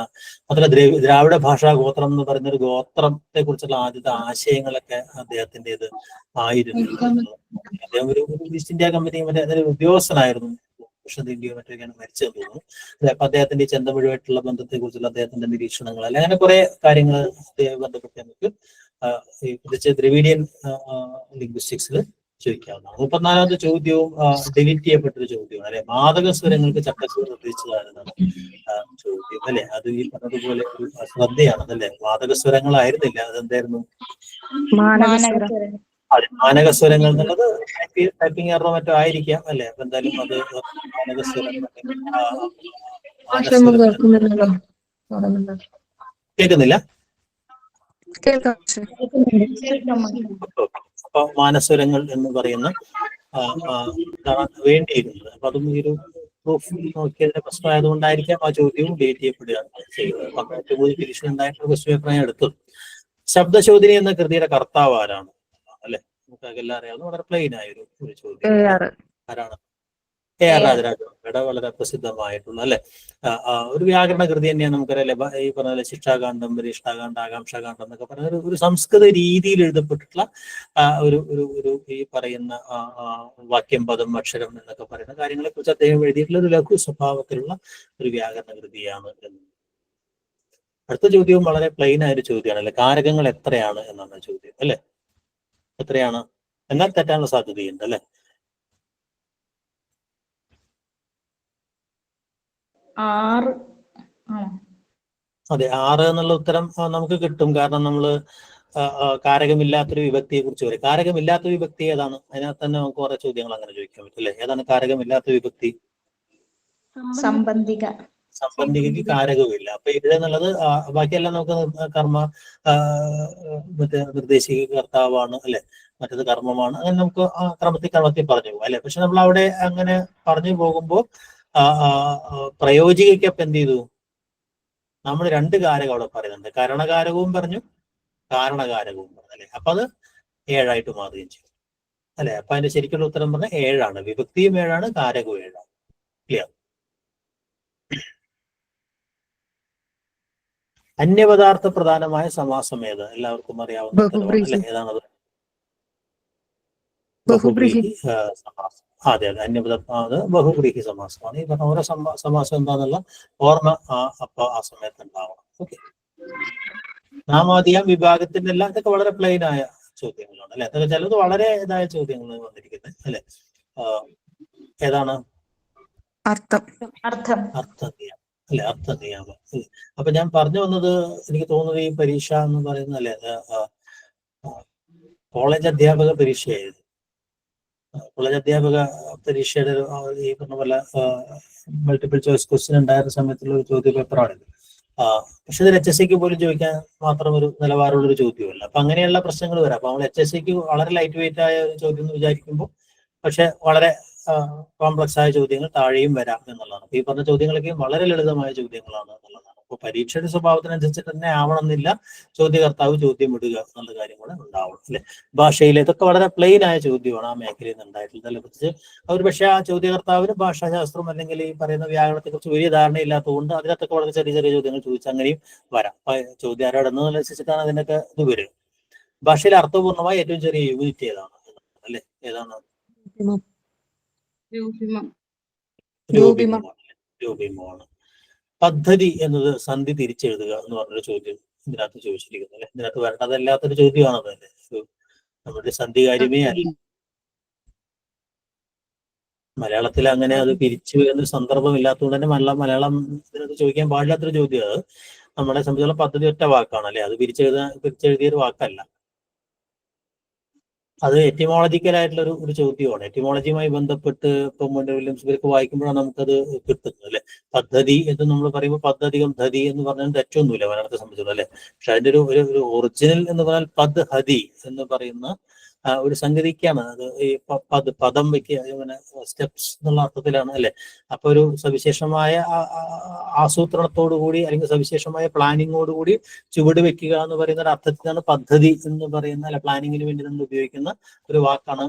അതുപോലെ ദ്രാവിഡ ഭാഷാ ഗോത്രം എന്ന് പറയുന്ന ഒരു ഗോത്രത്തെ കുറിച്ചുള്ള ആദ്യത്തെ ആശയങ്ങളൊക്കെ അദ്ദേഹത്തിൻ്റെത് ആയിരുന്നു. അദ്ദേഹം ഒരു ഈസ്റ്റ് ഇന്ത്യ കമ്പനി മറ്റേ ഉദ്യോഗസ്ഥനായിരുന്നു. ഇന്ത്യയോ മറ്റൊക്കെയാണ് മരിച്ചതെന്ന് തോന്നുന്നു. അപ്പൊ അദ്ദേഹത്തിന്റെ ചെന്തമിഴുമായിട്ടുള്ള ബന്ധത്തെ കുറിച്ചുള്ള അദ്ദേഹത്തിന്റെ നിരീക്ഷണങ്ങൾ അല്ലെ, അങ്ങനെ കുറെ കാര്യങ്ങൾ ബന്ധപ്പെട്ട് നമുക്ക് പ്രത്യേകിച്ച് ദ്രവീഡിയൻ ലിംഗ്വിസ്റ്റിക്സിൽ ചോദിക്കാവുന്നതാണ്. 34ാമത്തെ ചോദ്യവും ഡിലീറ്റ് ചെയ്യപ്പെട്ടൊരു ചോദ്യമാണ് അല്ലെ. മാദക സ്വരങ്ങൾക്ക് ചട്ടക്കൂട് നിർദ്ദേശിച്ചതായിരുന്നാണ് ചോദ്യം അല്ലെ. അത് ഈ പറഞ്ഞതുപോലെ ഒരു ശ്രദ്ധയാണ് അല്ലെ. മാദക സ്വരങ്ങളായിരുന്നില്ല, അതെന്തായിരുന്നു? മാനകസ്വരങ്ങൾ എന്നുള്ളത് ടൈപ്പിംഗ് എററോ മറ്റോ ആയിരിക്കാം അല്ലെ. അപ്പൊ എന്തായാലും അത് മാനകസ്വരം കേൾക്കുന്നില്ല. അപ്പൊ മാനസ്വരങ്ങൾ എന്ന് പറയുന്ന വേണ്ടിയിരുന്നത്. അപ്പൊ അതും ഈ ഒരു പ്രൂഫ് നോക്കിയതിന്റെ പ്രശ്നമായതുകൊണ്ടായിരിക്കാം ആ ചോദ്യവും ഡിലീറ്റ് ചെയ്യപ്പെടുകയാണ് ചെയ്യുന്നത്. അപ്പൊ ഏറ്റവും കൂടുതൽ ഡിലീഷൻ ഉണ്ടായിട്ടുള്ള ക്വസ്റ്റ്യൻ പേപ്പറാണ് എടുത്തത്. ശബ്ദശോധിനി എന്ന കൃതിയുടെ കർത്താവ് ആരാണ് അല്ലെ? നമുക്ക് എല്ലാം അറിയാവുന്ന വളരെ പ്ലെയിൻ ആയ ഒരു ചോദ്യം. ആരാണ്? AR രാജരാജവർമ്മയുടെ വളരെ പ്രസിദ്ധമായിട്ടുള്ള അല്ലെ ഒരു വ്യാകരണ കൃതി തന്നെയാണ്. നമുക്കറിയാം ഈ പറഞ്ഞ ശിക്ഷാകാന്ഡം, പരീക്ഷാകാന്ഡം, ആകാംക്ഷാകാന്ഡം എന്നൊക്കെ പറഞ്ഞ ഒരു സംസ്കൃത രീതിയിൽ എഴുതപ്പെട്ടിട്ടുള്ള ഒരു ഈ പറയുന്ന വാക്യം, പദം, അക്ഷരം എന്നൊക്കെ പറയുന്ന കാര്യങ്ങളെ കുറിച്ച് അദ്ദേഹം എഴുതിയിട്ടുള്ള ഒരു ലഘു സ്വഭാവത്തിലുള്ള ഒരു വ്യാകരണ കൃതിയാണ്. അടുത്ത ചോദ്യവും വളരെ പ്ലെയിൻ ആയ ഒരു ചോദ്യമാണ് അല്ലെ. കാരകങ്ങൾ എത്രയാണ് എന്നാണ് ചോദ്യം അല്ലെ. എത്രയാണ്? എന്നാൽ തെറ്റാനുള്ള സാധ്യതയുണ്ട് അല്ലെ. 6. അതെ, 6 എന്നുള്ള ഉത്തരം നമുക്ക് കിട്ടും. കാരണം നമ്മള് കാരകമില്ലാത്തൊരു വിഭക്തിയെ കുറിച്ച് പറയും. കാരകമില്ലാത്ത വിഭക്തി ഏതാണ്? അതിനകത്ത് തന്നെ നമുക്ക് കുറെ ചോദ്യങ്ങൾ അങ്ങനെ ചോദിക്കാൻ പറ്റും അല്ലെ. ഏതാണ് കാരകമില്ലാത്ത വിഭക്തി? സംബന്ധിക. സംബന്ധികയ്ക്ക് കാരകമില്ല. അപ്പൊ ഇത് എന്നുള്ളത് ബാക്കിയെല്ലാം നമുക്ക് കർമ്മ മറ്റേ നിർദ്ദേശിക കർത്താവാണ് അല്ലെ, മറ്റത് കർമ്മമാണ്. അങ്ങനെ നമുക്ക് ക്രമത്തിൽ പറഞ്ഞു പോകും അല്ലെ. പക്ഷെ നമ്മൾ അവിടെ അങ്ങനെ പറഞ്ഞു പോകുമ്പോൾ പ്രയോജികയ്ക്കപ്പം എന്ത് ചെയ്തു? നമ്മൾ 2 കാരകം അവിടെ പറയുന്നുണ്ട്. കരണകാരകവും പറഞ്ഞു, കാരണകാരകവും പറഞ്ഞു അല്ലെ. അപ്പൊ അത് 7ആയിട്ട് മാറുകയും ചെയ്യും അല്ലെ. അപ്പൊ അതിന്റെ ശരിക്കുള്ള ഉത്തരം പറഞ്ഞാൽ 7ആണ്. വിഭക്തിയും 7ആണ്, കാരകവും 7ആണ്. ക്ലിയർ? അന്യപദാർത്ഥ പ്രധാനമായ സമാസം ഏത്? എല്ലാവർക്കും അറിയാവുന്ന അല്ലെ. ഏതാണത്? ബഹുബ്രീഹി സമാസം. അതെ, അത് ബഹുബ്രീഹി സമാസമാണ്. ഈ പറഞ്ഞ ഓരോ സമാസം എന്താന്നുള്ള ഓർമ്മ അപ്പൊ ആ സമയത്ത് ഉണ്ടാവണം. ഓക്കെ. നാമാധികം വിഭാഗത്തിന്റെ എല്ലാം ഇതൊക്കെ വളരെ പ്ലെയിൻ ആയ ചോദ്യങ്ങളാണ് അല്ലെ. അതൊക്കെ ചിലത് വളരെ ഇതായ ചോദ്യങ്ങൾ വന്നിരിക്കുന്നത് അല്ലെ. ഏതാണ്? അർത്ഥനിയമം അല്ലെ. അർത്ഥനിയമം. അപ്പൊ ഞാൻ പറഞ്ഞു വന്നത്, എനിക്ക് തോന്നുന്നത് ഈ പരീക്ഷ എന്ന് പറയുന്നത് അല്ലെ കോളേജ് അധ്യാപക പരീക്ഷയായിരുന്നു. കോളേജ് അധ്യാപക പരീക്ഷയുടെ ഈ പറഞ്ഞ പോലെ മൾട്ടിപ്പിൾ ചോയ്സ് ക്വസ്റ്റ്യൻ ഉണ്ടായിരുന്ന സമയത്തുള്ള ഒരു ചോദ്യ പേപ്പറാണിത്. പക്ഷെ ഇത് HSCക്ക് പോലും ചോദിക്കാൻ മാത്രം ഒരു നിലവാരമുള്ള ഒരു ചോദ്യമല്ല. അപ്പൊ അങ്ങനെയുള്ള പ്രശ്നങ്ങൾ വരാം. അപ്പൊ നമ്മൾ HSCക്ക് വളരെ ലൈറ്റ് വെയിറ്റ് ആയ ഒരു ചോദ്യം എന്ന് വിചാരിക്കുമ്പോൾ പക്ഷെ വളരെ കോംപ്ലക്സ് ആയ ചോദ്യങ്ങൾ താഴെയും വരാം എന്നുള്ളതാണ്. അപ്പൊ ഈ പറഞ്ഞ ചോദ്യങ്ങളൊക്കെ വളരെ ലളിതമായ ചോദ്യങ്ങളാണ് എന്നുള്ളതാണ്. അപ്പോൾ പരീക്ഷയുടെ സ്വഭാവത്തിനനുസരിച്ച് തന്നെ ആവണമെന്നില്ല ചോദ്യകർത്താവ് ചോദ്യം ഇടുക എന്നുള്ള കാര്യം കൂടെ ഉണ്ടാവണം അല്ലെ. ഭാഷയിൽ ഇതൊക്കെ വളരെ പ്ലെയിൻ ആയ ചോദ്യമാണ് ആ മേഖലയിൽ നിന്ന് ഉണ്ടായിട്ടുള്ളത് അല്ലെ. പ്രത്യേകിച്ച് അവർ പക്ഷേ ആ ചോദ്യകർത്താവിന് ഭാഷാശാസ്ത്രം അല്ലെങ്കിൽ ഈ പറയുന്ന വ്യാകരണത്തെ കുറിച്ച് വലിയ ധാരണയില്ലാത്തതുകൊണ്ട് അതിനകത്തൊക്കെ വളരെ ചെറിയ ചെറിയ ചോദ്യങ്ങൾ ചോദിച്ചാൽ അങ്ങനെയും വരാം. അപ്പൊ ചോദ്യം ആരോടെന്നതനുസരിച്ചിട്ടാണ് അതിനൊക്കെ ഇത് വരിക. ഭാഷയിൽ അർത്ഥപൂർണ്ണമായ ഏറ്റവും ചെറിയ യൂണിറ്റ് ഏതാണ് അല്ലെ? ഏതാണ്? രൂപിമമാണ്. പദ്ധതി എന്നത് സന്ധി തിരിച്ചെഴുതുക എന്ന് പറഞ്ഞൊരു ചോദ്യം ഇതിനകത്ത് ചോദിച്ചിരിക്കുന്നത് അല്ലെ. ഇതിനകത്ത് വരേണ്ടതല്ലാത്തൊരു ചോദ്യമാണത് അല്ലേ. നമ്മുടെ സന്ധി കാര്യമേ അല്ല. മലയാളത്തിൽ അങ്ങനെ അത് പിരിച്ചു വരുന്ന സന്ദർഭം ഇല്ലാത്തതുകൊണ്ട് തന്നെ മലയാളം ഇതിനകത്ത് ചോദിക്കാൻ പാടില്ലാത്തൊരു ചോദ്യം. അത് നമ്മളെ സംബന്ധിച്ചുള്ള പദ്ധതി ഒറ്റ വാക്കാണ് അല്ലെ. അത് പിരിച്ചെഴുതിയ ഒരു വാക്കല്ല. അത് എറ്റിമോളജിക്കൽ ആയിട്ടുള്ള ഒരു ചോദ്യമാണ്. എറ്റിമോളജിയുമായി ബന്ധപ്പെട്ട് ഇപ്പം വില്യംസ് ഇവർക്ക് വായിക്കുമ്പോഴാണ് നമുക്കത് കിട്ടുന്നത് അല്ലെ. പദ്ധതി എന്ന് നമ്മൾ പറയുമ്പോൾ പദ്ധതികം ധതി എന്ന് പറഞ്ഞാൽ തെറ്റൊന്നുമില്ല മലയാളത്തെ സംബന്ധിച്ചുള്ള അല്ലെ. പക്ഷെ അതിന്റെ ഒരു ഒറിജിനൽ എന്ന് പറഞ്ഞാൽ പദ്ധതി എന്ന് പറയുന്ന ഒരു സംഗതിക്കാണ്. അത് ഈ പദം വയ്ക്കുക ഇങ്ങനെ സ്റ്റെപ്സ് എന്നുള്ള അർത്ഥത്തിലാണ് അല്ലെ. അപ്പൊ ഒരു സവിശേഷമായ ആസൂത്രണത്തോടു കൂടി അല്ലെങ്കിൽ സവിശേഷമായ പ്ലാനിങ്ങോടുകൂടി ചുവട് വെക്കുക എന്ന് പറയുന്ന ഒരു അർത്ഥത്തിലാണ് പദ്ധതി എന്ന് പറയുന്ന അല്ലെ. പ്ലാനിങ്ങിന് വേണ്ടി നമ്മൾ ഉപയോഗിക്കുന്ന ഒരു വാക്കാണ്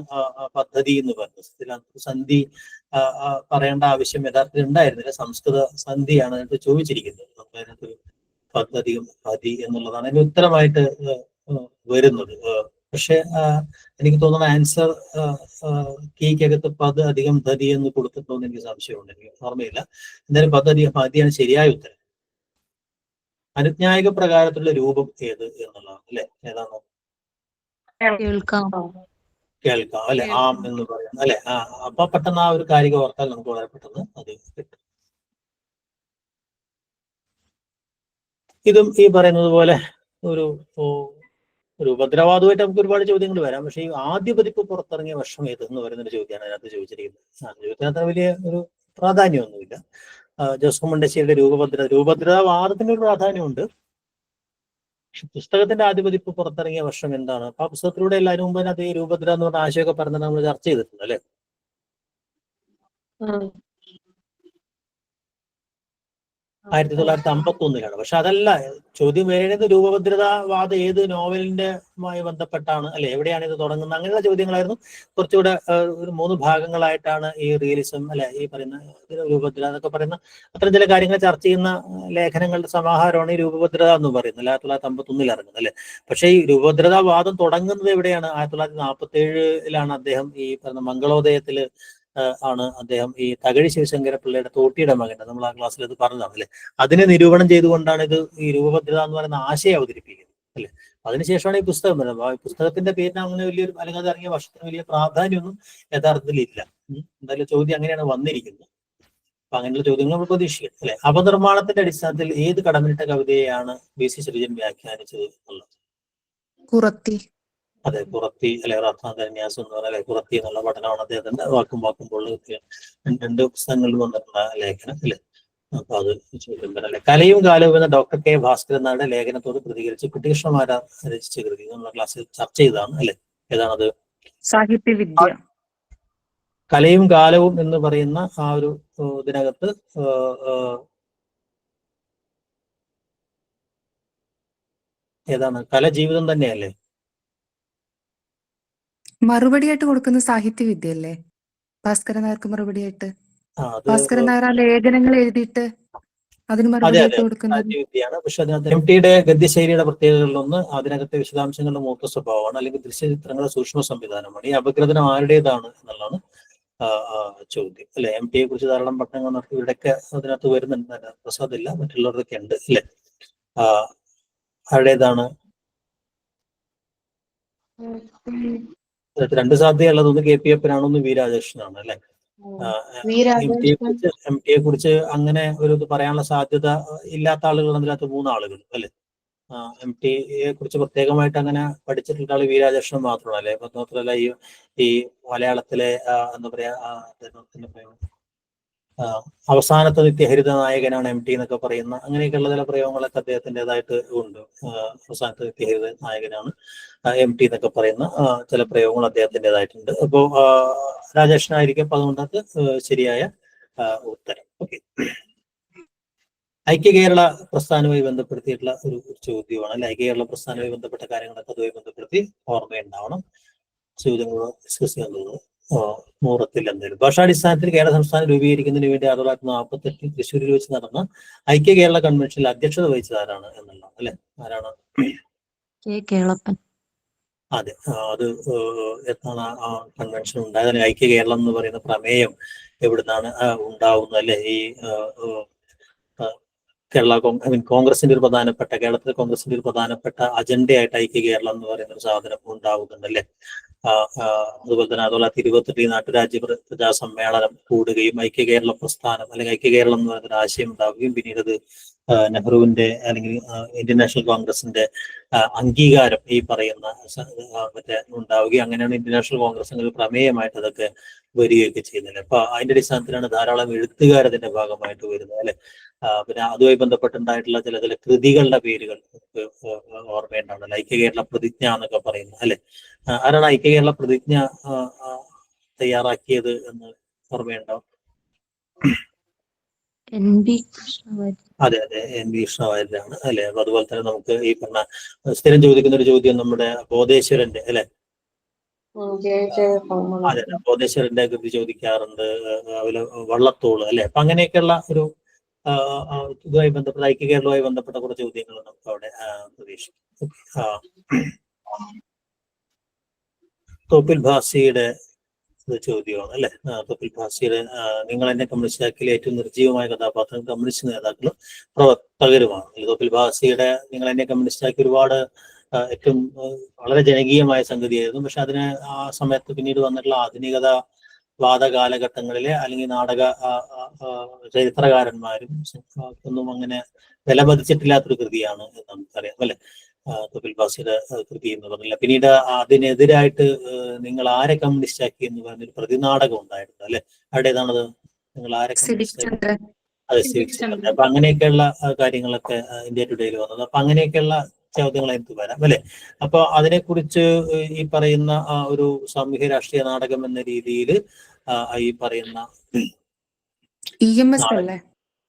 പദ്ധതി എന്ന് പറയുന്നത്. സന്ധി പറയേണ്ട ആവശ്യം യഥാർത്ഥത്തിൽ ഉണ്ടായിരുന്നില്ല. സംസ്കൃത സന്ധിയാണ് അതിനകത്ത് ചോദിച്ചിരിക്കുന്നത്. നമുക്ക് അതിനകത്ത് പദ്ധതിയും പതി എന്നുള്ളതാണ് അതിന് ഉത്തരമായിട്ട് വരുന്നത്. പക്ഷെ എനിക്ക് തോന്നുന്ന ആൻസർ കീക്കകത്ത് പദ് അധികം ധതി എന്ന് കൊടുത്തിട്ടുണ്ടോ എന്ന് എനിക്ക് സംശയമുണ്ട്. എനിക്ക് ഓർമ്മയില്ല. എന്തായാലും പദ് അധികം പതിയാണ് ശരിയായ ഉത്തരം. അനുജ്ഞായക പ്രകാരത്തിലുള്ള രൂപം ഏത് എന്നുള്ളതാണ് അല്ലെ. ഏതാണ്? കേൾക്കാം അല്ലെ. ആം എന്ന് പറയുന്നത് അല്ലെ. അപ്പൊ പെട്ടെന്ന് ആ ഒരു കാര്യം ഓർത്താൽ നമുക്ക് വളരെ പെട്ടെന്ന് അത് കിട്ടും. ഇതും ഈ പറയുന്നത് പോലെ ഒരു ഉപദ്രവാദമായിട്ട് നമുക്ക് ഒരുപാട് ചോദ്യങ്ങൾ വരാം. പക്ഷേ ഈ ആദ്യ പതിപ്പ് പുറത്തിറങ്ങിയ വർഷം ഏത് എന്ന് പറയുന്നൊരു ചോദ്യമാണ് അതിനകത്ത് ചോദിച്ചിരിക്കുന്നത്. ചോദ്യത്തിന് അത്ര വലിയ ഒരു പ്രാധാന്യമൊന്നുമില്ല. ജോസഫ് മുണ്ടശ്ശേരിയുടെ രൂപഭദ്രതാവാദത്തിന് ഒരു പ്രാധാന്യമുണ്ട്. പക്ഷെ പുസ്തകത്തിന്റെ ആദ്യ പതിപ്പ് പുറത്തിറങ്ങിയ വർഷം എന്താണ്? അപ്പൊ ആ പുസ്തകത്തിലൂടെ എല്ലാവരും മുമ്പ് അത് ഈ രൂപഭദ്ര എന്ന് പറഞ്ഞ ആശയമൊക്കെ പറഞ്ഞത് നമ്മൾ ചർച്ച ചെയ്തിട്ടുണ്ട് അല്ലെ. 1951 പക്ഷെ അതല്ല ചോദ്യം വരുന്നത്. രൂപഭദ്രതാവാദം ഏത് നോവലിന്റെമായി ബന്ധപ്പെട്ടാണ് അല്ലെ, എവിടെയാണ് ഇത് തുടങ്ങുന്നത്, അങ്ങനെയുള്ള ചോദ്യങ്ങളായിരുന്നു. കുറച്ചുകൂടെ ഒരു 3 ഭാഗങ്ങളായിട്ടാണ് ഈ റിയലിസം അല്ലെ, ഈ പറയുന്ന രൂപഭദ്രത എന്നൊക്കെ പറയുന്ന അത്തരം ചില കാര്യങ്ങൾ ചർച്ച ചെയ്യുന്ന ലേഖനങ്ങളുടെ സമാഹാരമാണ് ഈ രൂപഭദ്രത എന്ന് പറയുന്നത്. 1951 ഇറങ്ങുന്നത് അല്ലെ. പക്ഷേ ഈ രൂപഭദ്രതാവാദം തുടങ്ങുന്നത് എവിടെയാണ്? 1947 അദ്ദേഹം ഈ പറഞ്ഞ മംഗളോദയത്തില് ആണ് അദ്ദേഹം ഈ തകഴി ശിവശങ്കരപിള്ളയുടെ തോട്ടിയുടെ മകൻ, നമ്മൾ ആ ക്ലാസ്സിൽ അത് പറഞ്ഞതാണ് അല്ലെ. അതിനെ നിരൂപണം ചെയ്തുകൊണ്ടാണ് ഇത് ഈ രൂപഭദ്രത എന്ന് പറയുന്ന ആശയം അവതരിപ്പിക്കുന്നത് അല്ലെ. അതിനുശേഷമാണ് ഈ പുസ്തകം വരുന്നത്. പുസ്തകത്തിന്റെ പേരിന് അങ്ങനെ വലിയൊരു അല്ലെങ്കിൽ ഇറങ്ങിയ വർഷത്തിന് വലിയ പ്രാധാന്യമൊന്നും യഥാർത്ഥത്തിൽ ഇല്ല. എന്തായാലും ചോദ്യം അങ്ങനെയാണ് വന്നിരിക്കുന്നത്. അപ്പൊ അങ്ങനെയുള്ള ചോദ്യങ്ങൾ നമ്മൾ പ്രതീക്ഷിക്കും അല്ലെ. അപനിർമ്മാണത്തിന്റെ അടിസ്ഥാനത്തിൽ ഏത് കടമ്മനിട്ട കവിതയാണ് BC ശ്രീജൻ വ്യാഖ്യാനിച്ചത് എന്നുള്ളത്? കുറത്തി. അതെ, കുറത്തി അല്ലെ, റാത്താന്യാസം എന്ന് പറഞ്ഞാൽ കുറത്തി എന്നുള്ള പഠനമാണ് അദ്ദേഹത്തിന്റെ വാക്കും രണ്ട് പുസ്തകങ്ങളിൽ വന്നിട്ടുള്ള ലേഖനം അല്ലെ. അപ്പൊ അത് ചോദ്യം. കലയും കാലവും എന്ന ഡോക്ടർ K. ഭാസ്കരൻ നായരുടെ ലേഖനത്തോട് പ്രതികരിച്ച് കുട്ടികൃഷ്ണമാരാർ രചിച്ച കൃതി നമ്മൾ ക്ലാസ്സിൽ ചർച്ച ചെയ്തതാണ് അല്ലെ. ഏതാണത്? സാഹിത്യവിദ്യ. കലയും കാലവും എന്ന് പറയുന്ന ആ ഒരു ഇതിനകത്ത് ഏതാണ്? കല ജീവിതം തന്നെയല്ലേ? മറുപടിയായിട്ട് കൊടുക്കുന്ന സാഹിത്യവിദ്യ അല്ലേ ഭാസ്കരൻ നായർക്ക്? മറുപടിയായിട്ട് ഭാസ്കരൻ നായർ ആ ലേഖനങ്ങൾ എഴുതിയിട്ട് അതിന് മറുപടിയായിട്ട് കൊടുക്കുന്നത് സാഹിത്യവിദ്യയാണ്. പക്ഷെ അതിനകത്ത് MTയുടെ ഗദ്യശൈലിയുടെ പ്രത്യേകതകളിലൊന്ന് അതിനകത്തെ വിശദാംശങ്ങളുടെ മൂർത്ത സ്വഭാവമാണ്, അല്ലെങ്കിൽ ദൃശ്യചിത്രങ്ങളുടെ സൂക്ഷ്മ സംവിധാനമാണ്. ഈ അപഗ്രഥനം ആരുടേതാണ് എന്നുള്ളതാണ് ചോദ്യം അല്ലെ. MTയെ കുറിച്ച് ധാരാളം പഠനങ്ങൾ നടത്തി ഇവിടെയൊക്കെ അതിനകത്ത് വരുന്നുണ്ട്. പ്രസാദില്ല, മറ്റുള്ളവരൊക്കെ ഉണ്ട് അല്ലെ. ആരുടേതാണ്? രണ്ട് സാധ്യതയുള്ളത്, ഒന്ന് KP അപ്പനാണ്, ഒന്ന് V. രാജകൃഷ്ണനാണ് അല്ലെ. MTയെ കുറിച്ച് അങ്ങനെ ഒരു ഇത് പറയാനുള്ള സാധ്യത ഇല്ലാത്ത ആളുകൾ അതിനകത്ത് 3 ആളുകൾ അല്ലെ. MTയെ കുറിച്ച് പ്രത്യേകമായിട്ട് അങ്ങനെ പഠിച്ചിട്ടുള്ള ആള് V. രാജകൃഷ്ണൻ മാത്രമാണ് അല്ലെ. മാത്രമല്ല ഈ മലയാളത്തിലെ എന്താ പറയാ അവസാനത്തെ നിത്യഹരിത നായകനാണ് MT എന്നൊക്കെ പറയുന്ന അങ്ങനെയൊക്കെയുള്ള ചില പ്രയോഗങ്ങളൊക്കെ അദ്ദേഹത്തിൻ്റെതായിട്ട് ഉണ്ട്. അവസാനത്തെ നിത്യഹരിത നായകനാണ് MT എന്നൊക്കെ പറയുന്ന ചില പ്രയോഗങ്ങൾ അദ്ദേഹത്തിൻ്റെതായിട്ടുണ്ട്. അപ്പോൾ രാജകൃഷ്ണനായിരിക്കും. അപ്പൊ അതുകൊണ്ടത് ശരിയായ ഉത്തരം. ഓക്കെ. ഐക്യ കേരള പ്രസ്ഥാനവുമായി ബന്ധപ്പെടുത്തിയിട്ടുള്ള ഒരു ചോദ്യമാണ് അല്ലെ. ഐക്യ കേരള പ്രസ്ഥാനവുമായി ബന്ധപ്പെട്ട കാര്യങ്ങളൊക്കെ അതുമായി ബന്ധപ്പെടുത്തി ഓർമ്മയുണ്ടാവണം. ചോദ്യങ്ങൾ ഡിസ്കസ് ചെയ്യാൻ തോന്നുന്നു. മുഹൂർത്തത്തിൽ എന്തായാലും ഭാഷാടിസ്ഥാനത്തിൽ കേരള സംസ്ഥാനം രൂപീകരിക്കുന്നതിന് വേണ്ടി 1948 തൃശ്ശൂരിൽ വെച്ച് നടന്ന ഐക്യ കേരള കൺവെൻഷനിൽ അധ്യക്ഷത വഹിച്ചത് ആരാണ് എന്നുള്ളതാണ് അല്ലെ. ആരാണ്? കേളപ്പൻ. അതെ, അത് എത്താണ് ആ കൺവെൻഷൻ ഉണ്ടായത്? ഐക്യ കേരളം എന്ന് പറയുന്ന പ്രമേയം എവിടുന്നാണ് ഉണ്ടാവുന്നത് അല്ലെ? ഈ കോൺഗ്രസിന്റെ ഒരു പ്രധാനപ്പെട്ട, കേരളത്തിലെ കോൺഗ്രസിന്റെ ഒരു പ്രധാനപ്പെട്ട അജണ്ടയായിട്ട് ഐക്യ കേരളം എന്ന് പറയുന്ന ഒരു സാധനം ഉണ്ടാവുന്നുണ്ട് അല്ലെ. അതുപോലെ തന്നെ 1928 നാട്ടുരാജ്യ പ്രജാ സമ്മേളനം കൂടുകയും ഐക്യ കേരള പ്രസ്ഥാനം അല്ലെങ്കിൽ ഐക്യ കേരളം എന്ന് പറയുന്ന ഒരു ആശയം ഉണ്ടാവുകയും പിന്നീട് അത് നെഹ്റുവിന്റെ അല്ലെങ്കിൽ ഇന്ത്യൻ നാഷണൽ കോൺഗ്രസിന്റെ അംഗീകാരം ഈ പറയുന്ന മറ്റേ ഉണ്ടാവുകയും അങ്ങനെയാണ് ഇന്ത്യൻ നാഷണൽ കോൺഗ്രസ് ഒരു പ്രമേയമായിട്ട് അതൊക്കെ വരികയൊക്കെ ചെയ്യുന്നില്ല. അപ്പൊ അതിന്റെ അടിസ്ഥാനത്തിലാണ് ധാരാളം എഴുത്തുകാർ അതിന്റെ ഭാഗമായിട്ട് വരുന്നത് അല്ലെ. പിന്നെ അതുമായി ബന്ധപ്പെട്ടുണ്ടായിട്ടുള്ള ചില കൃതികളുടെ പേരുകൾ ഓർമ്മയുണ്ടാവുന്നത്. ഐക്യ കേരള പ്രതിജ്ഞ എന്നൊക്കെ പറയുന്നത് അല്ലെ. ആരാണ് ഐക്യ കേരള പ്രതിജ്ഞ തയ്യാറാക്കിയത് എന്ന് ഓർമ്മയുണ്ടാവും? അതെ അതെ, എൻ വി കൃഷ്ണവാര്യരാണ് അല്ലെ. അപ്പൊ അതുപോലെ തന്നെ നമുക്ക് ഈ പറഞ്ഞ സ്ഥിരം ചോദിക്കുന്ന ഒരു ചോദ്യം നമ്മുടെ ബോധേശ്വരന്റെ അല്ലെ. അതെ, ബോധേശ്വരന്റെ കൃതി ചോദിക്കാറുണ്ട്, അതുപോലെ വള്ളത്തോള് അല്ലെ. അപ്പൊ അങ്ങനെയൊക്കെയുള്ള ഒരു ഇതുമായി ബന്ധപ്പെട്ട ഐക്യ കേരളവുമായി ബന്ധപ്പെട്ട കുറച്ച് ചോദ്യങ്ങൾ നമുക്ക് അവിടെ പ്രതീക്ഷിക്കും. തോപ്പിൽ ഭാസിയുടെ ചോദ്യമാണ് അല്ലെ. തോപ്പിൽ ഭാസിയുടെ നിങ്ങൾ എന്നെ കമ്മ്യൂണിസ്റ്റാക്കിലെ ഏറ്റവും നിർജ്ജീവമായ കഥാപാത്രം കമ്മ്യൂണിസ്റ്റ് നേതാക്കളും പ്രവർത്തകരുമാണ്. തോപ്പിൽ ഭാസിയുടെ നിങ്ങൾ എന്നെ കമ്മ്യൂണിസ്റ്റാക്കി ഒരുപാട് ഏറ്റവും വളരെ ജനകീയമായ സംഗതിയായിരുന്നു. പക്ഷെ അതിന് ആ സമയത്ത് പിന്നീട് വന്നിട്ടുള്ള ആധുനികത വാദ കാലഘട്ടങ്ങളിലെ അല്ലെങ്കിൽ നാടക ചരിത്രകാരന്മാരും ഒന്നും അങ്ങനെ വിലമതിച്ചിട്ടില്ലാത്തൊരു കൃതിയാണ് എന്ന് നമുക്കറിയാം അല്ലെ. തോപ്പിൽ ഭാസിയുടെ കൃതി എന്ന് പറഞ്ഞില്ല. പിന്നീട് അതിനെതിരായിട്ട് നിങ്ങൾ ആരെ കമ്മ്യൂണിസ്റ്റ് ആക്കി എന്ന് പറഞ്ഞൊരു പ്രതിനാടകം ഉണ്ടായിരുന്നു അല്ലെ. ആരുടേതാണത്? നിങ്ങൾ ആരെ കമ്മ്യൂണിസ്റ്റ്? അതെ, സിവിക്സ്. അപ്പൊ അങ്ങനെയൊക്കെയുള്ള കാര്യങ്ങളൊക്കെ ഇന്ത്യ ടുഡേയിൽ വന്നത്. അപ്പൊ അങ്ങനെയൊക്കെയുള്ള ചോദ്യങ്ങൾ എനിക്ക് വരാം അല്ലെ. അപ്പൊ അതിനെക്കുറിച്ച് ഈ പറയുന്ന ഒരു സാമൂഹ്യ രാഷ്ട്രീയ നാടകം എന്ന രീതിയിൽ ഈ പറയുന്ന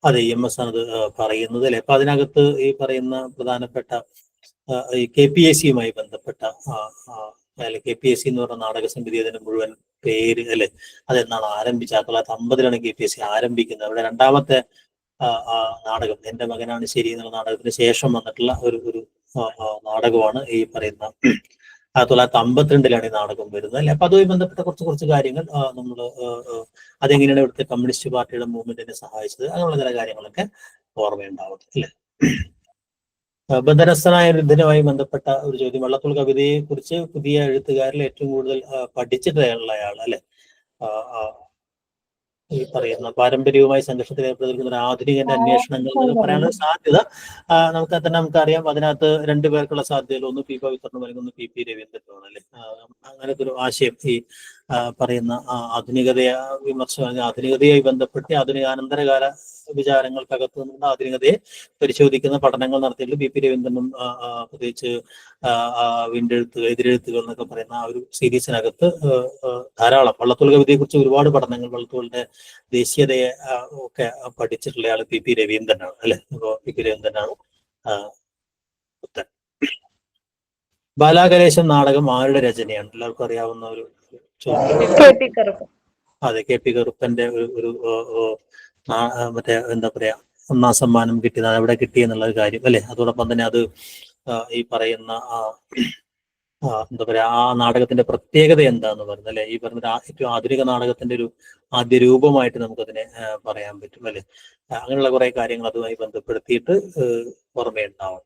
അതെ EMS ആണ് പറയുന്നത് അല്ലെ. അപ്പൊ അതിനകത്ത് ഈ പറയുന്ന പ്രധാനപ്പെട്ട ഈ KPAC-യുമായി ബന്ധപ്പെട്ട അല്ലെ, KPAC എന്ന് പറഞ്ഞ നാടക സമിതി അതിന്റെ മുഴുവൻ പേര് അല്ലെ, അതെന്നാണ് ആരംഭിച്ചത്? 1950 KPAC ആരംഭിക്കുന്നത്. അവിടെ രണ്ടാമത്തെ നാടകം എന്റെ മകനാണ് ശരി എന്നുള്ള നാടകത്തിന് ശേഷം വന്നിട്ടുള്ള ഒരു നാടകമാണ് ഈ പറയുന്ന 1952 ഈ നാടകം വരുന്നത് അല്ലെ. അപ്പൊ അതുമായി ബന്ധപ്പെട്ട കുറച്ച് കാര്യങ്ങൾ നമ്മൾ അതെങ്ങനെയാണ് ഇവിടുത്തെ കമ്മ്യൂണിസ്റ്റ് പാർട്ടിയുടെ മൂവ്മെന്റിനെ സഹായിച്ചത്, അങ്ങനെയുള്ള ചില കാര്യങ്ങളൊക്കെ ഓർമ്മയുണ്ടാവും അല്ലെ. ബന്ധനസ്ഥനായ വൃദ്ധനുമായി ബന്ധപ്പെട്ട ഒരു ചോദ്യം. വള്ളത്തോൾ കവിതയെ കുറിച്ച് പുതിയ എഴുത്തുകാരിൽ ഏറ്റവും കൂടുതൽ പഠിച്ചിട്ടുള്ള ആൾ അല്ലെ. ഈ പറയുന്ന പാരമ്പര്യവുമായി സംഘർഷത്തിൽ ഏർപ്പെടുന്ന ഒരു ആധുനികന്റെ അന്വേഷണങ്ങൾ എന്ന് പറയാനുള്ള സാധ്യത നമുക്കറിയാം. അതിനകത്ത് രണ്ടുപേർക്കുള്ള സാധ്യതകൾ, ഒന്ന് പി പവിത്രനും അല്ലെങ്കിൽ ഒന്ന് PP രവീന്ദ്രനുമാണ് അല്ലെ. അങ്ങനത്തെ ഒരു ആശയം ഈ പറയുന്ന ആധുനികതയെ വിമർശനം, ആധുനികതയുമായി ബന്ധപ്പെട്ട് ആധുനികാനന്തരകാല വിചാരങ്ങൾക്കകത്ത് നിന്നുള്ള ആധുനികതയെ പരിശോധിക്കുന്ന പഠനങ്ങൾ നടത്തിയിട്ട് PP രവീന്ദ്രനും പ്രത്യേകിച്ച് എതിരെഴുത്തുകൾ എന്നൊക്കെ പറയുന്ന ആ ഒരു സീരീസിനകത്ത് ധാരാളം വള്ളത്തോൾ കവിതയെ കുറിച്ച് ഒരുപാട് പഠനങ്ങൾ, വള്ളത്തോളിന്റെ ദേശീയതയെ ഒക്കെ പഠിച്ചിട്ടുള്ള ആള് PP രവീന്ദ്രനാണ് അല്ലെ. അപ്പോ PP രവീന്ദ്രനാണ് ഉത്തരം. ബാലാകലേശം നാടകം ആരുടെ രചനയാണ്? എല്ലാവർക്കും അറിയാവുന്ന ഒരു ചോദ്യം. അതെ, KP കറുപ്പന്റെ ഒരു മറ്റേ എന്താ പറയാ, 1ാം സമ്മാനം കിട്ടിയത് എവിടെ കിട്ടി എന്നുള്ള കാര്യം അല്ലെ. അതോടൊപ്പം തന്നെ അത് ഈ പറയുന്ന എന്താ പറയാ, ആ നാടകത്തിന്റെ പ്രത്യേകത എന്താന്ന് പറയുന്നത് അല്ലെ. ഈ പറഞ്ഞ ഏറ്റവും ആധുനിക നാടകത്തിന്റെ ഒരു ആദ്യ രൂപമായിട്ട് നമുക്കതിനെ പറയാൻ പറ്റും അല്ലെ. അങ്ങനെയുള്ള കുറെ കാര്യങ്ങൾ അതുമായി ബന്ധപ്പെടുത്തിയിട്ട് ഓർമ്മയുണ്ടാവും.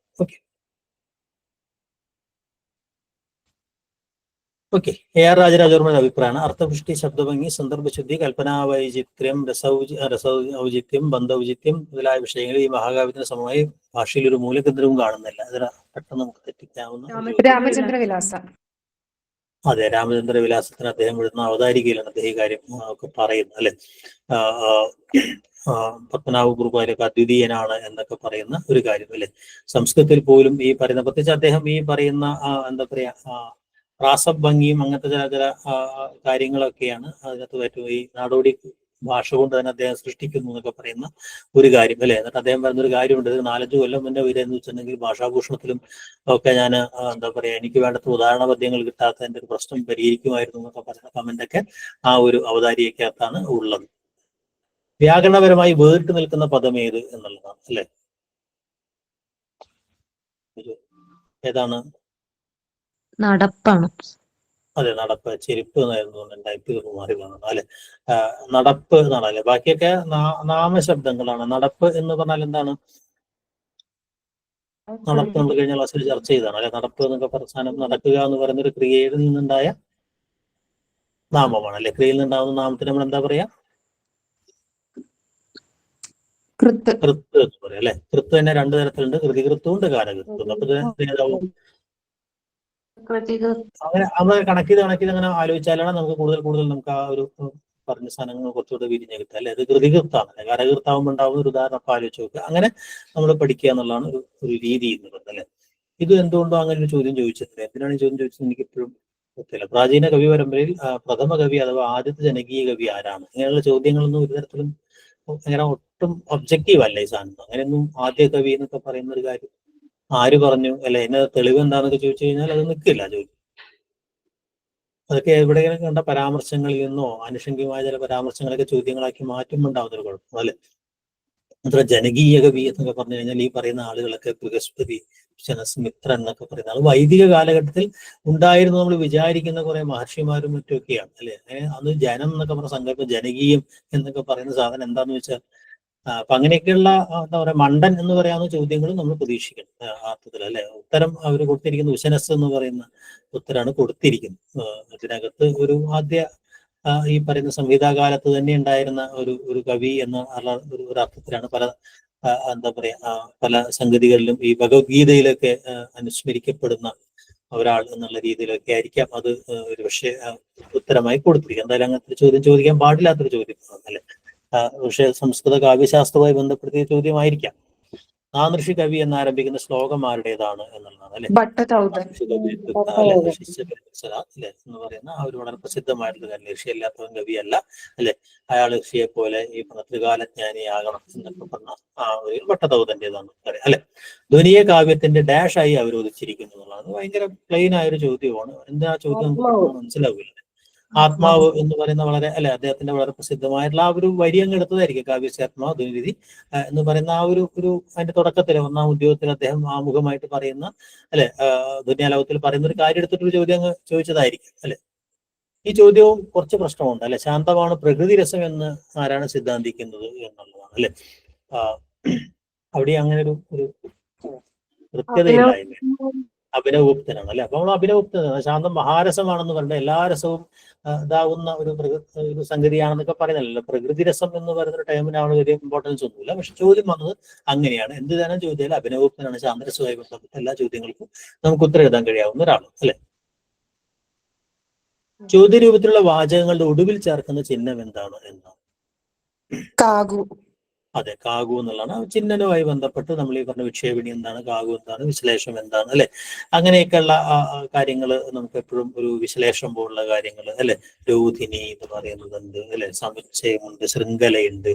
ഓക്കെ. AR രാജരാജവർമ്മയുടെ അഭിപ്രായമാണ് അർത്ഥപുഷ്ടി, ശബ്ദഭംഗി, സന്ദർഭശുദ്ധി, കൽപ്പനാവൈചിത്ര്യം, ഔചിത്യം, ബന്ധൗചിത്യം മുതലായ വിഷയങ്ങളിൽ ഈ മഹാകാവ്യത്തിന് സമമായി ഭാഷയിൽ ഒരു മൂലകേന്ദ്രവും കാണുന്നില്ല. അതിന് പെട്ടെന്ന് നമുക്ക് തെറ്റിക്കാവുന്ന രാമചന്ദ്രവിലാസം. അതെ, രാമചന്ദ്രവിലാസത്തിന് അദ്ദേഹം എഴുതുന്ന അവതാരികയിലാണ് അദ്ദേഹം ഈ കാര്യം ഒക്കെ പറയുന്നത് അല്ലെ. പത്മനാഭ കുറുപ്പാലൊക്കെ അദ്വിതീയനാണ് എന്നൊക്കെ പറയുന്ന ഒരു കാര്യം അല്ലെ. സംസ്കൃതത്തിൽ പോലും ഈ പറയുന്ന, പ്രത്യേകിച്ച് അദ്ദേഹം ഈ പറയുന്ന എന്താ പറയാ പ്രാസഭംഗിയും അങ്ങനത്തെ ചില കാര്യങ്ങളൊക്കെയാണ് അതിനകത്ത് പറ്റും. ഈ നാടോടി ഭാഷ കൊണ്ട് തന്നെ അദ്ദേഹം സൃഷ്ടിക്കുന്നു എന്നൊക്കെ പറയുന്ന ഒരു കാര്യം അല്ലെ. എന്നിട്ട് അദ്ദേഹം പറയുന്ന ഒരു കാര്യമുണ്ട്, 4-5 കൊല്ലം മുന്നേ വരെയെന്ന് വെച്ചിട്ടുണ്ടെങ്കിൽ ഭാഷാഭൂഷണത്തിലും ഒക്കെ ഞാൻ എന്താ പറയാ, എനിക്ക് വേണ്ടത്ര ഉദാഹരണ പദ്യങ്ങൾ കിട്ടാത്തതിന്റെ ഒരു പ്രശ്നം പരിഹരിക്കുമായിരുന്നു എന്നൊക്കെ പറയുന്ന കമന്റൊക്കെ ആ ഒരു അവതാരികയ്ക്കകത്താണ് ഉള്ളത്. വ്യാകരണപരമായി വേറിട്ട് നിൽക്കുന്ന പദം ഏത് എന്നുള്ളതാണ് അല്ലെ. ഏതാണ്? നടപ്പാണ്. അതെ, നടപ്പ്. ചെരുപ്പ് എന്നായിരുന്നു ടൈപ്പ് മാറി വന്നത് അല്ലെ. നടപ്പ് എന്നാണ് അല്ലെ. ബാക്കിയൊക്കെ നാമശബ്ദങ്ങളാണ്. നടപ്പ് എന്ന് പറഞ്ഞാൽ എന്താണ്? നടപ്പ് നമ്മൾ കഴിഞ്ഞ ക്ലാസ്സിൽ ചർച്ച ചെയ്തതാണ് അല്ലെ. നടപ്പ് എന്നൊക്കെ പ്രസ്ഥാനം നടക്കുക എന്ന് പറയുന്ന ഒരു ക്രിയയിൽ നിന്നുണ്ടായ നാമമാണ് അല്ലെ. ക്രിയയിൽ നിന്നുണ്ടാവുന്ന നാമത്തിന് നമ്മൾ എന്താ പറയാ? കൃത്ത് എന്ന് പറയാം അല്ലെ. കൃത്ത് തന്നെ രണ്ടു തരത്തിലുണ്ട്, കൃതികൃത്തും ഉണ്ട്, കാലകൃത്തും. അപ്പൊ ഏതാവും? അങ്ങനെ കണക്ട് ചെയ്ത് അങ്ങനെ ആലോചിച്ചാലാണ് നമുക്ക് കൂടുതൽ നമുക്ക് ആ ഒരു പറഞ്ഞ സാധനങ്ങൾ കുറച്ചുകൂടെ വിരിഞ്ഞ് കിട്ടുക അല്ലെ. അത് കൃതികൃത്താണ്. കരകൃത്താവുമ്പോൾ ഉണ്ടാവുന്ന ഒരു ഉദാഹരണം അപ്പൊ ആലോചിച്ച് നോക്കുക. അങ്ങനെ നമ്മൾ പഠിക്കുക എന്നുള്ളതാണ് ഒരു രീതി എന്ന് പറയുന്നത് അല്ലെ. ഇത് എന്തുകൊണ്ടോ അങ്ങനെ ഒരു ചോദ്യം ചോദിച്ചിട്ടുണ്ട്. എന്തിനാണ് ഈ ചോദ്യം ചോദിച്ചത് എനിക്ക് ഇപ്പോഴും ഒത്തില്ല. പ്രാചീന കവി പരമ്പരയിൽ പ്രഥമ കവി അഥവാ ആദ്യത്തെ ജനകീയ കവി ആരാണ്? ഇങ്ങനെയുള്ള ചോദ്യങ്ങളൊന്നും ഒരു തരത്തിലും അങ്ങനെ ഒട്ടും ഒബ്ജക്റ്റീവ് അല്ല ഈ സാധനം. അങ്ങനെയൊന്നും ആദ്യ കവി എന്നൊക്കെ പറയുന്ന ഒരു കാര്യം ആര് പറഞ്ഞു അല്ലെ, എന്നെ തെളിവ് എന്താണെന്നൊക്കെ ചോദിച്ചു കഴിഞ്ഞാൽ അത് നിൽക്കില്ല ചോദ്യം. അതൊക്കെ എവിടെയെങ്കിലും കണ്ട പരാമർശങ്ങളിൽ നിന്നോ ആനുഷംഗികമായ ചില പരാമർശങ്ങളൊക്കെ ചോദ്യങ്ങളാക്കി മാറ്റുമ്പോണ്ടാവുന്ന ഒരു കുഴപ്പം അല്ലെ. അത്ര ജനകീയ കവി എന്നൊക്കെ പറഞ്ഞു കഴിഞ്ഞാൽ ഈ പറയുന്ന ആളുകളൊക്കെ ബൃഹസ്പതി, ശനസ്മിത്രൻ എന്നൊക്കെ പറയുന്ന ആൾ വൈദിക കാലഘട്ടത്തിൽ ഉണ്ടായിരുന്നു നമ്മൾ വിചാരിക്കുന്ന കുറെ മഹർഷിമാരും മറ്റുമൊക്കെയാണ് അല്ലെ. അന്ന് ജനം എന്നൊക്കെ പറഞ്ഞ സങ്കല്പം, ജനകീയം എന്നൊക്കെ പറയുന്ന സാധനം എന്താന്ന് വെച്ചാൽ അപ്പൊ അങ്ങനെയൊക്കെയുള്ള എന്താ പറയാ മണ്ടൻ എന്ന് പറയാവുന്ന ചോദ്യങ്ങളും നമ്മൾ പ്രതീക്ഷിക്കണം അർത്ഥത്തിൽ അല്ലെ. ഉത്തരം അവർ കൊടുത്തിരിക്കുന്ന ഉശനസ് എന്ന് പറയുന്ന ഉത്തരമാണ് കൊടുത്തിരിക്കുന്നത്. അതിനകത്ത് ഒരു ആദ്യ ഈ പറയുന്ന സംഹിതാകാലത്ത് തന്നെ ഉണ്ടായിരുന്ന ഒരു കവി എന്ന ഒരു അർത്ഥത്തിലാണ് പല എന്താ പറയാ പല സംഗതികളിലും ഈ ഭഗവത്ഗീതയിലൊക്കെ അനുസ്മരിക്കപ്പെടുന്ന ഒരാൾ എന്നുള്ള രീതിയിലൊക്കെ ആയിരിക്കാം അത് ഒരു പക്ഷേ ഉത്തരമായി കൊടുത്തിരിക്കുക. എന്തായാലും അങ്ങനത്തെ ചോദ്യം ചോദിക്കാൻ പാടില്ലാത്തൊരു ചോദ്യം അല്ലെ. പക്ഷേ സംസ്കൃത കാവ്യശാസ്ത്രവുമായി ബന്ധപ്പെടുത്തിയ ചോദ്യമായിരിക്കാം. നാനൃഷി കവി എന്നാരംഭിക്കുന്ന ശ്ലോകം ആരുടേതാണ് എന്നുള്ളതാണ് അല്ലെ. അല്ലെ എന്ന് പറയുന്ന ആ ഒരു വളരെ പ്രസിദ്ധമായിട്ടുള്ള കാര്യം. ഋഷി അല്ലാത്തവൻ കവിയല്ല അല്ലെ. അയാൾ ഋഷിയെ പോലെ ഈ ത്രികാലജ്ഞാനിയാകണം എന്നൊക്കെ പറഞ്ഞ ആ ഒരു ഭട്ടതൗതന്റേതാണ് പറയാം അല്ലെ. ധ്വനിയെ കാവ്യത്തിന്റെ ഡാഷ് ആയി അവരോധിച്ചിരിക്കുന്നു എന്നുള്ളതാണ് ഭയങ്കര പ്ലെയിൻ ആയൊരു ചോദ്യമാണ്. എന്താ ചോദ്യം നമുക്ക് മനസ്സിലാവില്ല. ആത്മാവ് എന്ന് പറയുന്ന വളരെ അല്ലെ അദ്ദേഹത്തിന്റെ വളരെ പ്രസിദ്ധമായിട്ടുള്ള ആ ഒരു വരി അങ്ങ് എടുത്തതായിരിക്കും. കാവ്യസ്യാത്മാവ് ധ്വനിധി എന്ന് പറയുന്ന ആ ഒരു അതിന്റെ തുടക്കത്തിൽ ഒന്നാം ഉദ്യോഗത്തിൽ അദ്ദേഹം ആമുഖമായിട്ട് പറയുന്ന അല്ലെ ധ്വന്യാലോകത്തിൽ പറയുന്ന ഒരു കാര്യം എടുത്തിട്ടൊരു ചോദ്യം അങ്ങ് ചോദിച്ചതായിരിക്കും അല്ലെ. ഈ ചോദ്യവും കുറച്ച് പ്രശ്നമുണ്ട് അല്ലെ. ശാന്തമാണ് പ്രകൃതി രസം എന്ന് ആരാണ് സിദ്ധാന്തിക്കുന്നത് എന്നുള്ളതാണ് അല്ലെ. അവിടെ അങ്ങനെ ഒരു കൃത്യതയില്ലായ്മ. അഭിനവഗുപ്തനാണ് അല്ലെ. അപ്പൊ നമ്മൾ അഭിനവഗുപ്തനാണ്. ശാന്തം മഹാരസമാണെന്ന് പറഞ്ഞാൽ എല്ലാ രസവും ഇതാവുന്ന ഒരു സംഗതിയാണെന്നൊക്കെ പറയുന്നല്ലോ. പ്രകൃതി രസം എന്ന് പറയുന്ന ഒരു ടൈമിനാണ് വലിയ ഇമ്പോർട്ടൻസ് ഒന്നുമില്ല. പക്ഷെ ചോദ്യം വന്നത് അങ്ങനെയാണ്. എന്ത് തന്നെ ചോദിച്ചാൽ അഭിനവഗുപ്തനാണ് ശാന്തരസവുമായി ബന്ധപ്പെട്ട എല്ലാ ചോദ്യങ്ങൾക്കും നമുക്ക് ഉത്തരം എഴുതാൻ കഴിയാവുന്ന ഒരാൾ അല്ലെ. ചോദ്യരൂപത്തിലുള്ള വാചകങ്ങളുടെ ഒടുവിൽ ചേർക്കുന്ന ചിഹ്നം എന്താണ് എന്നാണ്? കാഗു. അതെ, കാഗു എന്നുള്ളതാണ്. ചിഹ്നനുമായി ബന്ധപ്പെട്ട് നമ്മൾ ഈ പറഞ്ഞ വിക്ഷേപിണി എന്താണ്, കാഗു എന്താണ്, വിശ്ലേഷം എന്താണ് അല്ലെ. അങ്ങനെയൊക്കെയുള്ള കാര്യങ്ങൾ നമുക്ക് എപ്പോഴും ഒരു വിശ്ലേഷം പോലുള്ള കാര്യങ്ങൾ അല്ലെ. രോധിനി എന്ന് പറയുന്നതുണ്ട് അല്ലെ. സമുച്ചയമുണ്ട്, ശൃംഖലയുണ്ട്,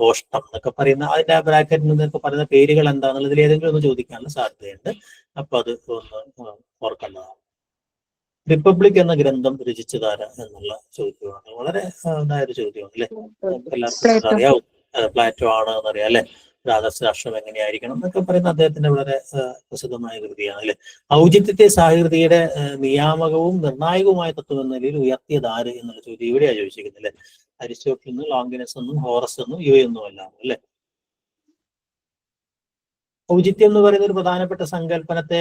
കോഷ്ടം എന്നൊക്കെ പറയുന്ന അതിന്റെ ബ്രാക്കറ്റിൽ നിന്നൊക്കെ പറയുന്ന പേരുകൾ എന്താണെന്നുള്ളതിൽ ഏതെങ്കിലും ഒന്ന് ചോദിക്കാനുള്ള സാധ്യതയുണ്ട്. അപ്പൊ അത് ഒന്ന് ഓർക്കേണ്ടതാണ്. റിപ്പബ്ലിക് എന്ന ഗ്രന്ഥം രചിച്ചതാര എന്നുള്ള ചോദ്യമാണ്. വളരെ ഇതായൊരു ചോദ്യമാണ് അല്ലെ. എല്ലാവർക്കും അറിയാവും പ്ലാറ്റോ ആണ് എന്നറിയാം അല്ലെ. ആദർശ രാഷ്ട്രം എങ്ങനെയായിരിക്കണം എന്നൊക്കെ പറയുന്ന അദ്ദേഹത്തിന്റെ വളരെ പ്രസിദ്ധമായ കൃതിയാണ് അല്ലെ. ഔചിത്യത്തെ സാഹിത്യയുടെ നിയാമകവും നിർണായകവുമായ തത്വം എന്ന നിലയിൽ ഉയർത്തിയത് ആര് എന്നുള്ള ചോദ്യം ഇവിടെയാണ് ചോദിച്ചിരിക്കുന്നത് അല്ലെ. അരിസ്റ്റോട്ടിൽ നിന്നും ലോങ്കിനസ് എന്നും ഹോറസ് എന്നും ഇവയൊന്നും അല്ല അല്ലെ. ഔചിത്യം എന്ന് പറയുന്ന ഒരു പ്രധാനപ്പെട്ട സങ്കല്പനത്തെ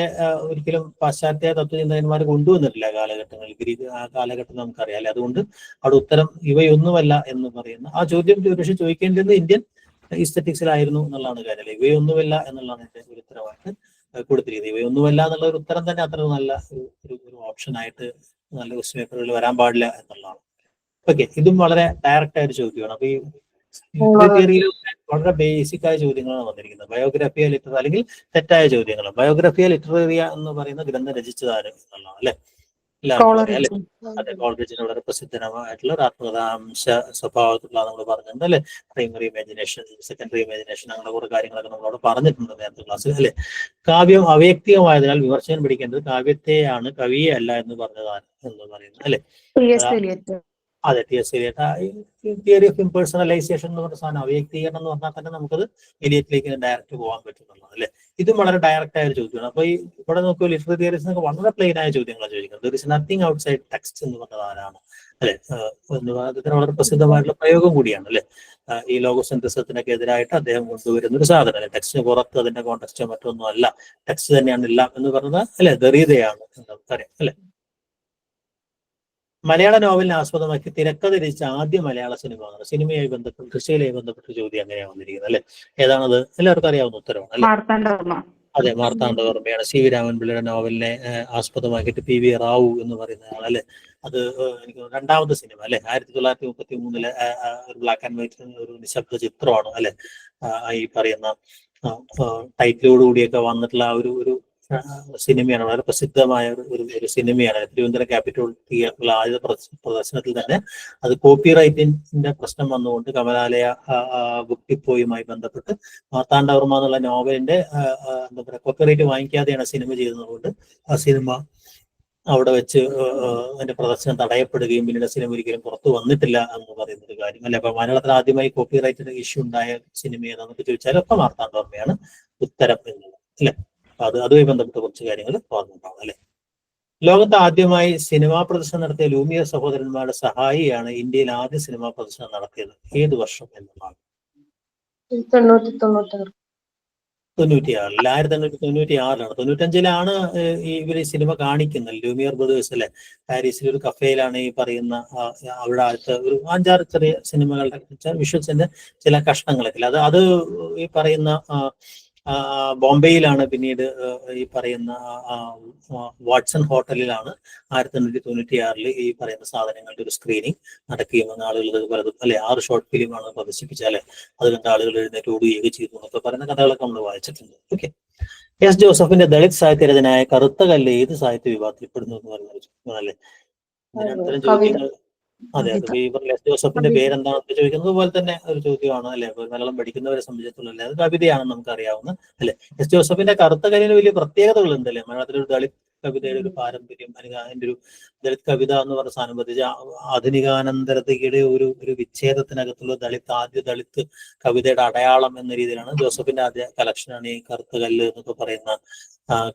ഒരിക്കലും പാശ്ചാത്യ തത്വചിന്തകന്മാർ കൊണ്ടുവന്നിട്ടില്ല കാലഘട്ടങ്ങളിൽ. ഗ്രീക്ക് ആ കാലഘട്ടം നമുക്കറിയാം അല്ലെ. അതുകൊണ്ട് അവിടെ ഉത്തരം ഇവയൊന്നുമല്ല എന്ന് പറയുന്ന ആ ചോദ്യം പക്ഷെ ചോദിക്കേണ്ടത് ഇന്ത്യൻ ഈസ്തറ്റിക്സിലായിരുന്നു എന്നുള്ളതാണ് കാര്യം അല്ലെ. ഇവയൊന്നുമല്ല എന്നുള്ളതാണ് എന്റെ ഒരു ഉത്തരവായിട്ട് കൊടുത്തിരിക്കുന്നത്. ഇവയൊന്നുമല്ല എന്നുള്ള ഒരു ഉത്തരം തന്നെ അത്ര നല്ല ഒരു ഓപ്ഷനായിട്ട് നല്ല ക്വസ്റ്റ്യൻ പേപ്പറുകളിൽ വരാൻ പാടില്ല എന്നുള്ളതാണ്. ഓക്കെ, ഇതും വളരെ ഡയറക്റ്റ് ആയ ഒരു ചോദ്യമാണ്. അപ്പൊ ഈ തിയറിയിൽ വളരെ ബേസിക് ആയ ചോദ്യങ്ങളാണ് വന്നിരിക്കുന്നത്. ബയോഗ്രഫിയ ലിറ്റററി അല്ലെങ്കിൽ തെറ്റായ ചോദ്യങ്ങൾ. ബയോഗ്രഫിയ ലിറ്റററിയ എന്ന് പറയുന്ന ഗ്രന്ഥം രചിച്ചതാണ് എന്നുള്ളതാണ് അല്ലെ. എല്ലാവർക്കും അറിയാം അല്ലെ. അതെ, കോളറിജിന് വളരെ പ്രസിദ്ധമായിട്ടുള്ള ഒരു ആത്മകഥാംശ സ്വഭാവത്തിലുള്ള നമ്മൾ പറഞ്ഞിട്ടുണ്ട് അല്ലെ. പ്രൈമറി ഇമാജിനേഷൻ, സെക്കൻഡറി ഇമാജിനേഷൻ, അങ്ങനെ കുറെ കാര്യങ്ങളൊക്കെ നമ്മളോട് പറഞ്ഞിട്ടുണ്ട് നേരത്തെ ക്ലാസ്സിൽ അല്ലെ. കാവ്യം അവ്യക്തികമായതിനാൽ വിമർശനം പിടിക്കേണ്ടത് കാവ്യത്തെയാണ്, കവിയെ അല്ല എന്ന് പറഞ്ഞതാണ് എന്ന് പറയുന്നത് അല്ലെ. അതെ, തിയറി ഓഫ് ഇംപേഴ്സണലൈസേഷൻ എന്ന് പറഞ്ഞ സാധനം അവ്യക്തീകരണം എന്ന് പറഞ്ഞാൽ തന്നെ നമുക്കത് എലിയറ്റിലേക്ക് ഡയറക്റ്റ് പോകാൻ പറ്റുന്നുള്ളതാണ് അല്ലെ. ഇതും വളരെ ഡയറക്റ്റ് ആയ ഒരു ചോദ്യമാണ്. അപ്പൊ ഈ ഇവിടെ നോക്കിയാൽ ലിറ്റററി തിയറീസ് വളരെ പ്ലെയിൻ ആയ ചോദ്യങ്ങളാണ് ചോദിക്കുന്നത്. There is nothing outside text എന്ന് പറഞ്ഞത് ആരാണ് അല്ലെ. അദ്ദേഹത്തിന് വളരെ പ്രസിദ്ധമായിട്ടുള്ള പ്രയോഗം കൂടിയാണ് അല്ലെ. ഈ ലോഗോസെൻട്രിസത്തിനൊക്കെ എതിരായിട്ട് അദ്ദേഹം കൊണ്ടുവരുന്ന ഒരു സാധനം അല്ലെ. ടെക്സ്റ്റിന് പുറത്ത് അതിന്റെ കോൺടെക്സ്റ്റോ മറ്റൊന്നും അല്ല, ടെക്സ്റ്റ് തന്നെയാണ് എല്ലാം എന്ന് പറഞ്ഞത് അല്ലെ, ദറീദയാണ് എന്ന് നമുക്കറിയാം അല്ലെ. മലയാള നോവലിനെ ആസ്പദമാക്കി തിരക്കഥ രചിച്ച ആദ്യ മലയാള സിനിമയാണ്. സിനിമയുമായി ബന്ധപ്പെട്ട് കൃഷിയുമായി ബന്ധപ്പെട്ട ചോദ്യം അങ്ങനെയാണ് വന്നിരിക്കുന്നത് അല്ലെ. ഏതാണത്? എല്ലാവർക്കും അറിയാവുന്ന ഉത്തരവാണ് അല്ലെ. അതെ, മാർത്താണ്ഡവർമ്മയാണ്. സി വി രാമൻപിള്ളയുടെ നോവലിനെ ആസ്പദമാക്കിയിട്ട് പി വി റാവു എന്ന് പറയുന്ന ആളല്ലേ. അത് എനിക്ക് രണ്ടാമത്തെ സിനിമ അല്ലെ, 1933 ഒരു ബ്ലാക്ക് ആൻഡ് വൈറ്റ് ഒരു നിശബ്ദ ചിത്രമാണ് അല്ലെ. ഈ പറയുന്ന ടൈറ്റിലോടുകൂടിയൊക്കെ വന്നിട്ടുള്ള ആ ഒരു സിനിമയാണ്. വളരെ പ്രസിദ്ധമായ ഒരു സിനിമയാണ്. തിരുവനന്തപുരം ക്യാപിറ്റൽ തിയേറ്ററിൽ ആദ്യ പ്രദർശനത്തിൽ തന്നെ അത് കോപ്പിറൈറ്റിന്റെ പ്രശ്നം വന്നുകൊണ്ട് കമലാലയ ബുക്ക് ഡിപ്പോയുമായി ബന്ധപ്പെട്ട് മാർത്താണ്ഡവർമ്മ എന്നുള്ള നോവലിന്റെ എന്താ പറയുക കോപ്പിറൈറ്റ് വാങ്ങിക്കാതെയാണ് സിനിമ ചെയ്യുന്നതുകൊണ്ട് ആ സിനിമ അവിടെ വെച്ച് അതിന്റെ പ്രദർശനം തടയപ്പെടുകയും പിന്നീട് സിനിമ ഒരിക്കലും പുറത്തു വന്നിട്ടില്ല എന്ന് പറയുന്ന ഒരു കാര്യം അല്ലെ. അപ്പൊ മലയാളത്തിൽ ആദ്യമായി കോപ്പിറൈറ്റിന്റെ ഇഷ്യൂ ഉണ്ടായ സിനിമ ഏതാണെന്നൊക്കെ ചോദിച്ചാൽ ഒക്കെ മാർത്താണ്ഡവർമ്മയാണ് ഉത്തരം എന്നുള്ളത് അല്ലെ. അതുമായി ബന്ധപ്പെട്ട കുറച്ച് കാര്യങ്ങൾ ഓർമ്മയുണ്ടാവും അല്ലെ. ലോകത്ത് ആദ്യമായി സിനിമാ പ്രദർശനം നടത്തിയ ലൂമിയർ സഹോദരന്മാരുടെ സഹായിയാണ് ഇന്ത്യയിൽ ആദ്യ സിനിമാ പ്രദർശനം നടത്തിയത്. ഏത് വർഷം എന്നുള്ളതാണ്? 1996. 1996 95 ഇവർ സിനിമ കാണിക്കുന്നത്. ലൂമിയർ ബ്രദേഴ്സ് അല്ലെ, പാരീസിൽ ഒരു കഫേയിലാണ് ഈ പറയുന്ന അവിടെ അടുത്ത ഒരു 5-6 ചെറിയ സിനിമകളുടെ വിഷ്വൽസിന്റെ ചില കഷ്ണങ്ങളൊക്കെ അത് ഈ പറയുന്ന ബോംബെയിലാണ്. പിന്നീട് ഈ പറയുന്ന വാട്സൺ ഹോട്ടലിലാണ് 1996 ഈ പറയുന്ന സാധനങ്ങളുടെ ഒരു സ്ക്രീനിങ് നടക്കുകയും ആളുകൾ പലതും അല്ലെ 6 ഷോർട്ട് ഫിലിമാണ് പ്രദർശിപ്പിച്ചാൽ അത് കണ്ട ആളുകൾ എഴുന്നേറ്റ് ഓടുകയൊക്കെ ചെയ്തു എന്നൊക്കെ പറയുന്ന കഥകളൊക്കെ നമ്മൾ വായിച്ചിട്ടുണ്ട്. ഓക്കെ. എസ് ജോസഫിന്റെ ദളിത് സാഹിത്യരചനയായ കറുത്ത കല്ല് ഏത് സാഹിത്യ വിഭാഗത്തിൽപ്പെടുന്നു എന്ന് പറയുന്നത് അല്ലെ. ഇതിനടുത്ത ചോദ്യങ്ങൾ അതെ എസ് ജോസഫിന്റെ പേരെന്താണെന്ന് ചോദിക്കുന്നത് പോലെ തന്നെ ഒരു ചോദ്യമാണ് അല്ലെ. മലയാളം പഠിക്കുന്നവരെ സംബന്ധിച്ചിടത്തോളം അത് കവിതയാണെന്ന് നമുക്കറിയാവുന്ന അല്ലെ. എസ് ജോസഫിന്റെ കറുത്ത കല്ലിന് വലിയ പ്രത്യേകതകളുണ്ട് അല്ലെ. മലയാളത്തിലൊരു ദളിത് കവിതയുടെ ഒരു പാരമ്പര്യം അല്ലെങ്കിൽ അതിന്റെ ഒരു ദളിത് കവിത എന്ന് പറഞ്ഞ സാധനം പ്രത്യേകിച്ച് ആധുനികാനന്തരതയുടെ ഒരു വിച്ഛേദത്തിനകത്തുള്ള ആദ്യ ദളിത് കവിതയുടെ അടയാളം എന്ന രീതിയിലാണ് ജോസഫിന്റെ ആദ്യ കളക്ഷനാണ് ഈ കറുത്ത കല്ല് എന്നൊക്കെ പറയുന്ന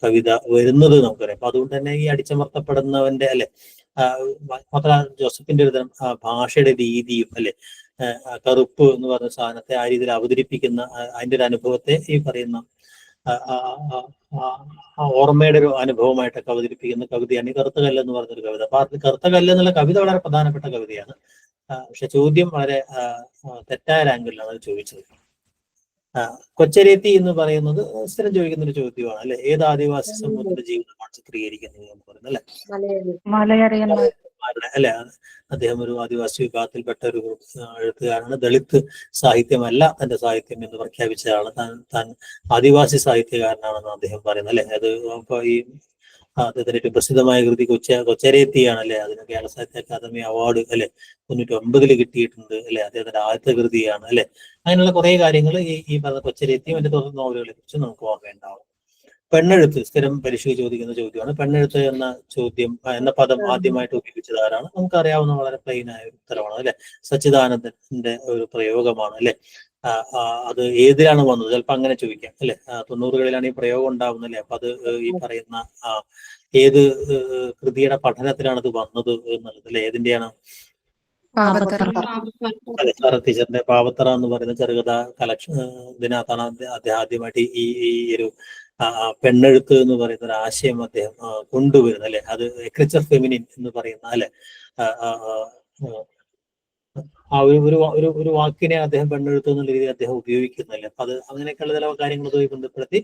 കവിത വരുന്നത് നമുക്കറിയാം. അപ്പൊ അതുകൊണ്ട് തന്നെ ഈ അടിച്ചമർത്തപ്പെടുന്നവന്റെ അല്ലെ മാത്രം ജോസഫിന്റെ ഒരു തരം ഭാഷയുടെ രീതിയും അല്ലെ കറുപ്പ് എന്ന് പറഞ്ഞ സാധനത്തെ ആ രീതിയിൽ അവതരിപ്പിക്കുന്ന അതിന്റെ ഒരു അനുഭവത്തെ ഈ പറയുന്ന ഓർമ്മയുടെ ഒരു അനുഭവമായിട്ടൊക്കെ അവതരിപ്പിക്കുന്ന കവിതയാണ് ഈ കറുത്ത കല്ല് എന്ന് പറഞ്ഞൊരു കവിത. അപ്പൊ അത് കറുത്ത കല്ല് എന്നുള്ള കവിത വളരെ പ്രധാനപ്പെട്ട കവിതയാണ്. പക്ഷെ ചോദ്യം വളരെ തെറ്റായ ആംഗിളിലാണ് അത് ചോദിച്ചത്. കൊച്ചരേത്തി എന്ന് പറയുന്നത് സ്ഥിരം ചോദിക്കുന്ന ഒരു ചോദ്യമാണ് അല്ലെ. ഏത് ആദിവാസി സമൂഹത്തിന്റെ ജീവിതമാണ് ചിത്രീകരിക്കുന്നത് എന്ന് പറയുന്നത് അല്ലെ. അല്ലെ, അദ്ദേഹം ഒരു ആദിവാസി വിഭാഗത്തിൽപ്പെട്ട ഒരു എഴുത്തുകാരാണ്. ദളിത് സാഹിത്യമല്ല തന്റെ സാഹിത്യം എന്ന് പ്രഖ്യാപിച്ചതാണ്. താൻ ആദിവാസി സാഹിത്യകാരനാണെന്ന് അദ്ദേഹം പറയുന്നത് അല്ലെ. അത് ഇപ്പൊ ഈ അദ്ദേഹത്തിന്റെ ഏറ്റവും പ്രസിദ്ധമായ കൃതി കൊച്ചരേത്തിയാണ് അല്ലെ. അതിന് കേരള സാഹിത്യ അക്കാദമി അവാർഡ് അല്ലെ 99 കിട്ടിയിട്ടുണ്ട് അല്ലെ. അദ്ദേഹത്തിന്റെ ആദ്യത്തെ കൃതിയാണ് അല്ലെ. അങ്ങനെയുള്ള കുറെ കാര്യങ്ങൾ ഈ പറഞ്ഞ കൊച്ചരേത്തിയും അതിന്റെ തുടർ നോവലുകളെ കുറിച്ച് നമുക്ക് ഓർമ്മയുണ്ടാവും. പെണ്ണെഴുത്ത് സ്ഥിരം പരീക്ഷയ്ക്ക് ചോദിക്കുന്ന ചോദ്യമാണ്. പെണ്ണെഴുത്ത് എന്ന ചോദ്യം എന്ന പദം ആദ്യമായിട്ട് ഉപയോഗിച്ചത് ആരാണ്? നമുക്കറിയാവുന്ന വളരെ പ്ലെയിൻ ആയ ഉത്തരവാണ് അല്ലെ. സച്ചിദാനന്ദന്റെ ഒരു പ്രയോഗമാണ് അല്ലെ. അത് ഏതിലാണ് വന്നത്? ചിലപ്പോൾ അങ്ങനെ ചോദിക്കാം അല്ലെ. 90കളിലാണ് ഈ പ്രയോഗം ഉണ്ടാവുന്നത് അല്ലെ. അപ്പൊ അത് ഈ പറയുന്ന ഏത് കൃതിയുടെ പഠനത്തിലാണ് അത് വന്നത് എന്നുള്ളത് അല്ലെ. ഏതിന്റെയാണ്? അതെ, ടീച്ചറിന്റെ പാവത്തറ എന്ന് പറയുന്ന ചെറുകഥ കളക്ഷൻ ഇതിനകത്താണ് അദ്ദേഹം ആദ്യമായിട്ട് ഈ ഒരു പെണ്ണെഴുത്ത് എന്ന് പറയുന്ന ഒരു ആശയം അദ്ദേഹം കൊണ്ടുവരുന്നത് അല്ലെ. അത് എക്രിച്ചർ ഫെമിനിൻ എന്ന് പറയുന്ന അല്ലെ ആ ഒരു വാക്കിനെ അദ്ദേഹം പെണ്ണെഴുത്ത് എന്നുള്ള രീതിയിൽ അദ്ദേഹം ഉപയോഗിക്കുന്നില്ല. അപ്പൊ അത് അങ്ങനെയൊക്കെയുള്ള ചില കാര്യങ്ങളുമായി ബന്ധപ്പെടുത്തി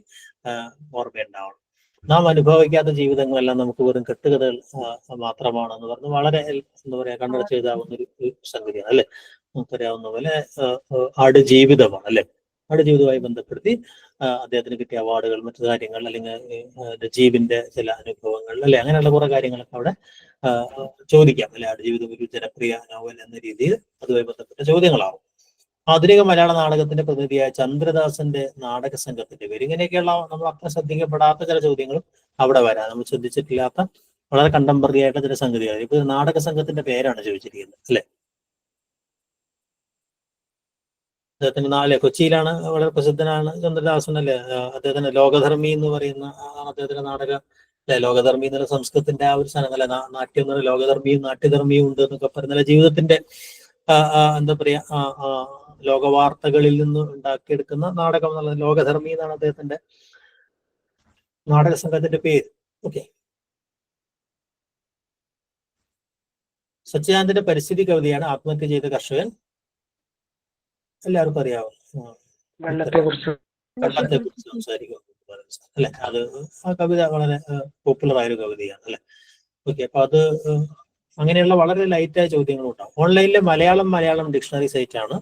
ഓർമ്മയുണ്ടാവണം. നാം അനുഭവിക്കാത്ത ജീവിതങ്ങളെല്ലാം നമുക്ക് വെറും കെട്ടുകഥകൾ മാത്രമാണെന്ന് പറഞ്ഞ് വളരെ എന്താ പറയാ കണ്ണടച്ചെഴുതാവുന്ന ഒരു സംഗതിയാണ് അല്ലെ. നമുക്കറിയാവുന്ന പോലെ ആടുജീവിതമാണ് അല്ലെ. ആടുജീവിതവുമായി ബന്ധപ്പെടുത്തി അദ്ദേഹത്തിന് കിട്ടിയ അവാർഡുകൾ, മറ്റു കാര്യങ്ങൾ, അല്ലെങ്കിൽ ജീവന്റെ ചില അനുഭവങ്ങൾ അല്ലെ, അങ്ങനെയുള്ള കുറെ കാര്യങ്ങളൊക്കെ അവിടെ ചോദിക്കാം അല്ലെ. ആടുജീവിതം ഒരു ജനപ്രിയ നോവൽ എന്ന രീതിയിൽ അതുമായി ബന്ധപ്പെട്ട ചോദ്യങ്ങളാവും. ആധുനിക മലയാള നാടകത്തിന്റെ പ്രതിനിധിയായ ചന്ദ്രദാസന്റെ നാടക സംഘത്തിന്റെ പേര്. ഇങ്ങനെയൊക്കെയുള്ള നമ്മൾ അത്ര ശ്രദ്ധിക്കപ്പെടാത്ത ചില ചോദ്യങ്ങളും അവിടെ വരാം. നമ്മൾ ശ്രദ്ധിച്ചിട്ടില്ലാത്ത വളരെ കണ്ടംപററി ആയിട്ട് ചില സംഗതികൾ. ഇപ്പൊ നാടക സംഘത്തിന്റെ പേരാണ് ചോദിച്ചിരിക്കുന്നത് അല്ലെ. അദ്ദേഹത്തിന്റെ കൊച്ചിയിലാണ് വളരെ പ്രസിദ്ധനാണ് ചന്ദ്രദാസൻ അല്ലെ. അദ്ദേഹത്തിന്റെ ലോകധർമ്മി എന്ന് പറയുന്ന അദ്ദേഹത്തിന്റെ നാടക അല്ലെ? ലോകധർമ്മി എന്നുള്ള സംസ്കൃതത്തിന്റെ ആ ഒരു സാധനം അല്ലെ, നാട്യം എന്ന് പറഞ്ഞാൽ ലോകധർമ്മിയും നാട്യധർമ്മിയും ഉണ്ട് എന്നൊക്കെ പറയുന്ന ജീവിതത്തിന്റെ എന്താ പറയാ ലോകവാർത്തകളിൽ നിന്ന് ഉണ്ടാക്കിയെടുക്കുന്ന നാടകം എന്നുള്ളത് ലോകധർമ്മി എന്നാണ് അദ്ദേഹത്തിന്റെ നാടക സംഘത്തിന്റെ പേര്. ഓക്കെ. സച്ചിദാനന്ദന്റെ പരിസ്ഥിതി കവിതയാണ് ആത്മഹത്യ ചെയ്ത കർഷകൻ. എല്ലാവർക്കും അറിയാവും. വെള്ളത്തെ കുറിച്ച് സംസാരിക്കും അല്ലെ? അത് ആ കവിത വളരെ പോപ്പുലർ ആയൊരു കവിതയാണ് അല്ലെ? ഓക്കെ. അപ്പൊ അത് അങ്ങനെയുള്ള വളരെ ലൈറ്റായ ചോദ്യങ്ങളും ഉണ്ടാവും. ഓൺലൈനിലെ മലയാളം ഡിക്ഷണറി സൈറ്റ് ആണ്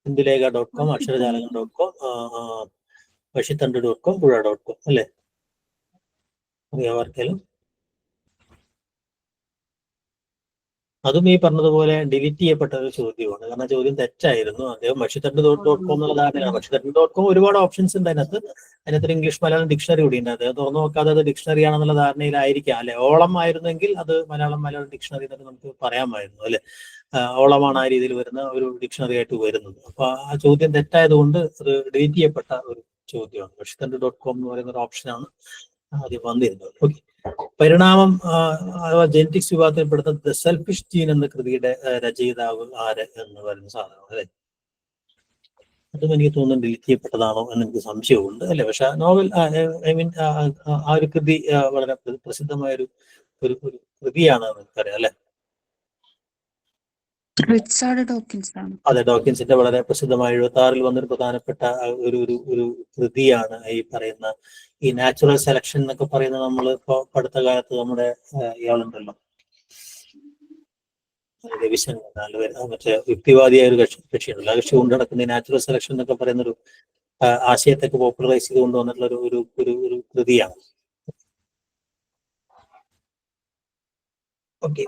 ഇന്ദുലേഖ.com, അക്ഷരജാലകം.com, വഷിത്തണ്ട്.com, പുഴ.com അല്ലെ? അറിയാവർക്കെല്ലാം. അതും ഈ പറഞ്ഞതുപോലെ ഡിലീറ്റ് ചെയ്യപ്പെട്ട ഒരു ചോദ്യമാണ്. കാരണം ചോദ്യം തെറ്റായിരുന്നു. അദ്ദേഹം വഷിത്തണ്ട്.com എന്നുള്ള ധാരണയാണ്. വഷിത്തണ്ട്.com ഒരുപാട് ഓപ്ഷൻസ് ഉണ്ട് അതിനകത്ത് ഇംഗ്ലീഷ് മലയാളം ഡിക്ഷണറി കൂടി ഉണ്ട്. അദ്ദേഹം തുറന്നു നോക്കാതെ അത് ഡിക്ഷണറി ആണെന്നുള്ള ധാരണയിലായിരിക്കാം അല്ലെ? ഓളം ആയിരുന്നെങ്കിൽ അത് മലയാളം ഡിക്ഷണറി എന്നൊക്കെ നമുക്ക് പറയാമായിരുന്നു അല്ലെ? ഓളമാണ് ആ രീതിയിൽ വരുന്ന ഒരു ഡിക്ഷണറി ആയിട്ട് വരുന്നത്. അപ്പൊ ആ ചോദ്യം തെറ്റായതുകൊണ്ട് അത് ഡിലീറ്റ് ചെയ്യപ്പെട്ട ഒരു ചോദ്യമാണ്. വഷിത്തണ്ട്.com എന്ന് പറയുന്ന ഒരു ഓപ്ഷനാണ് ആദ്യം വന്നിരുന്നത്. ഓക്കെ. പരിണാമം അഥവാ ജെനറ്റിക്സ് വിഭാഗത്തിൽപ്പെടുന്ന ദ സെൽഫിഷ് ജീൻ എന്ന കൃതിയുടെ രചയിതാവ് ആര് എന്ന് പറയുന്ന സാധനം അല്ലെ? അതും എനിക്ക് തോന്നുന്നു ഡിലീറ്റ് ചെയ്യപ്പെട്ടതാണോ എന്ന് എനിക്ക് സംശയമുണ്ട് അല്ലെ? പക്ഷെ നോവൽ ആ ഒരു കൃതി വളരെ പ്രസിദ്ധമായ ഒരു കൃതിയാണ് നമുക്കറിയാം അല്ലെ? റിച്ചാർഡ് ഡോക്കിൻസ് ആണ്. അതെ, ഡോക്കിൻസിന്റെ വളരെ പ്രസിദ്ധമായ 1976 വന്നൊരു പ്രധാനപ്പെട്ട ഒരു കൃതിയാണ് ഈ പറയുന്ന ഈ നാച്ചുറൽ സെലക്ഷൻ എന്നൊക്കെ പറയുന്ന. നമ്മൾ ഇപ്പൊ അടുത്ത കാലത്ത് നമ്മുടെ ഇയാളുണ്ടല്ലോ രവിശങ്കർ, മറ്റേ യുക്തിവാദിയായ ഒരു കക്ഷിയുണ്ടല്ലോ, ആ കക്ഷി കൊണ്ട് നടക്കുന്ന ഈ നാച്ചുറൽ സെലക്ഷൻ എന്നൊക്കെ പറയുന്ന ഒരു ആശയത്തൊക്കെ പോപ്പുലറൈസ് ചെയ്ത് കൊണ്ടുവന്നിട്ടുള്ള ഒരു കൃതിയാണ്. ഓക്കെ.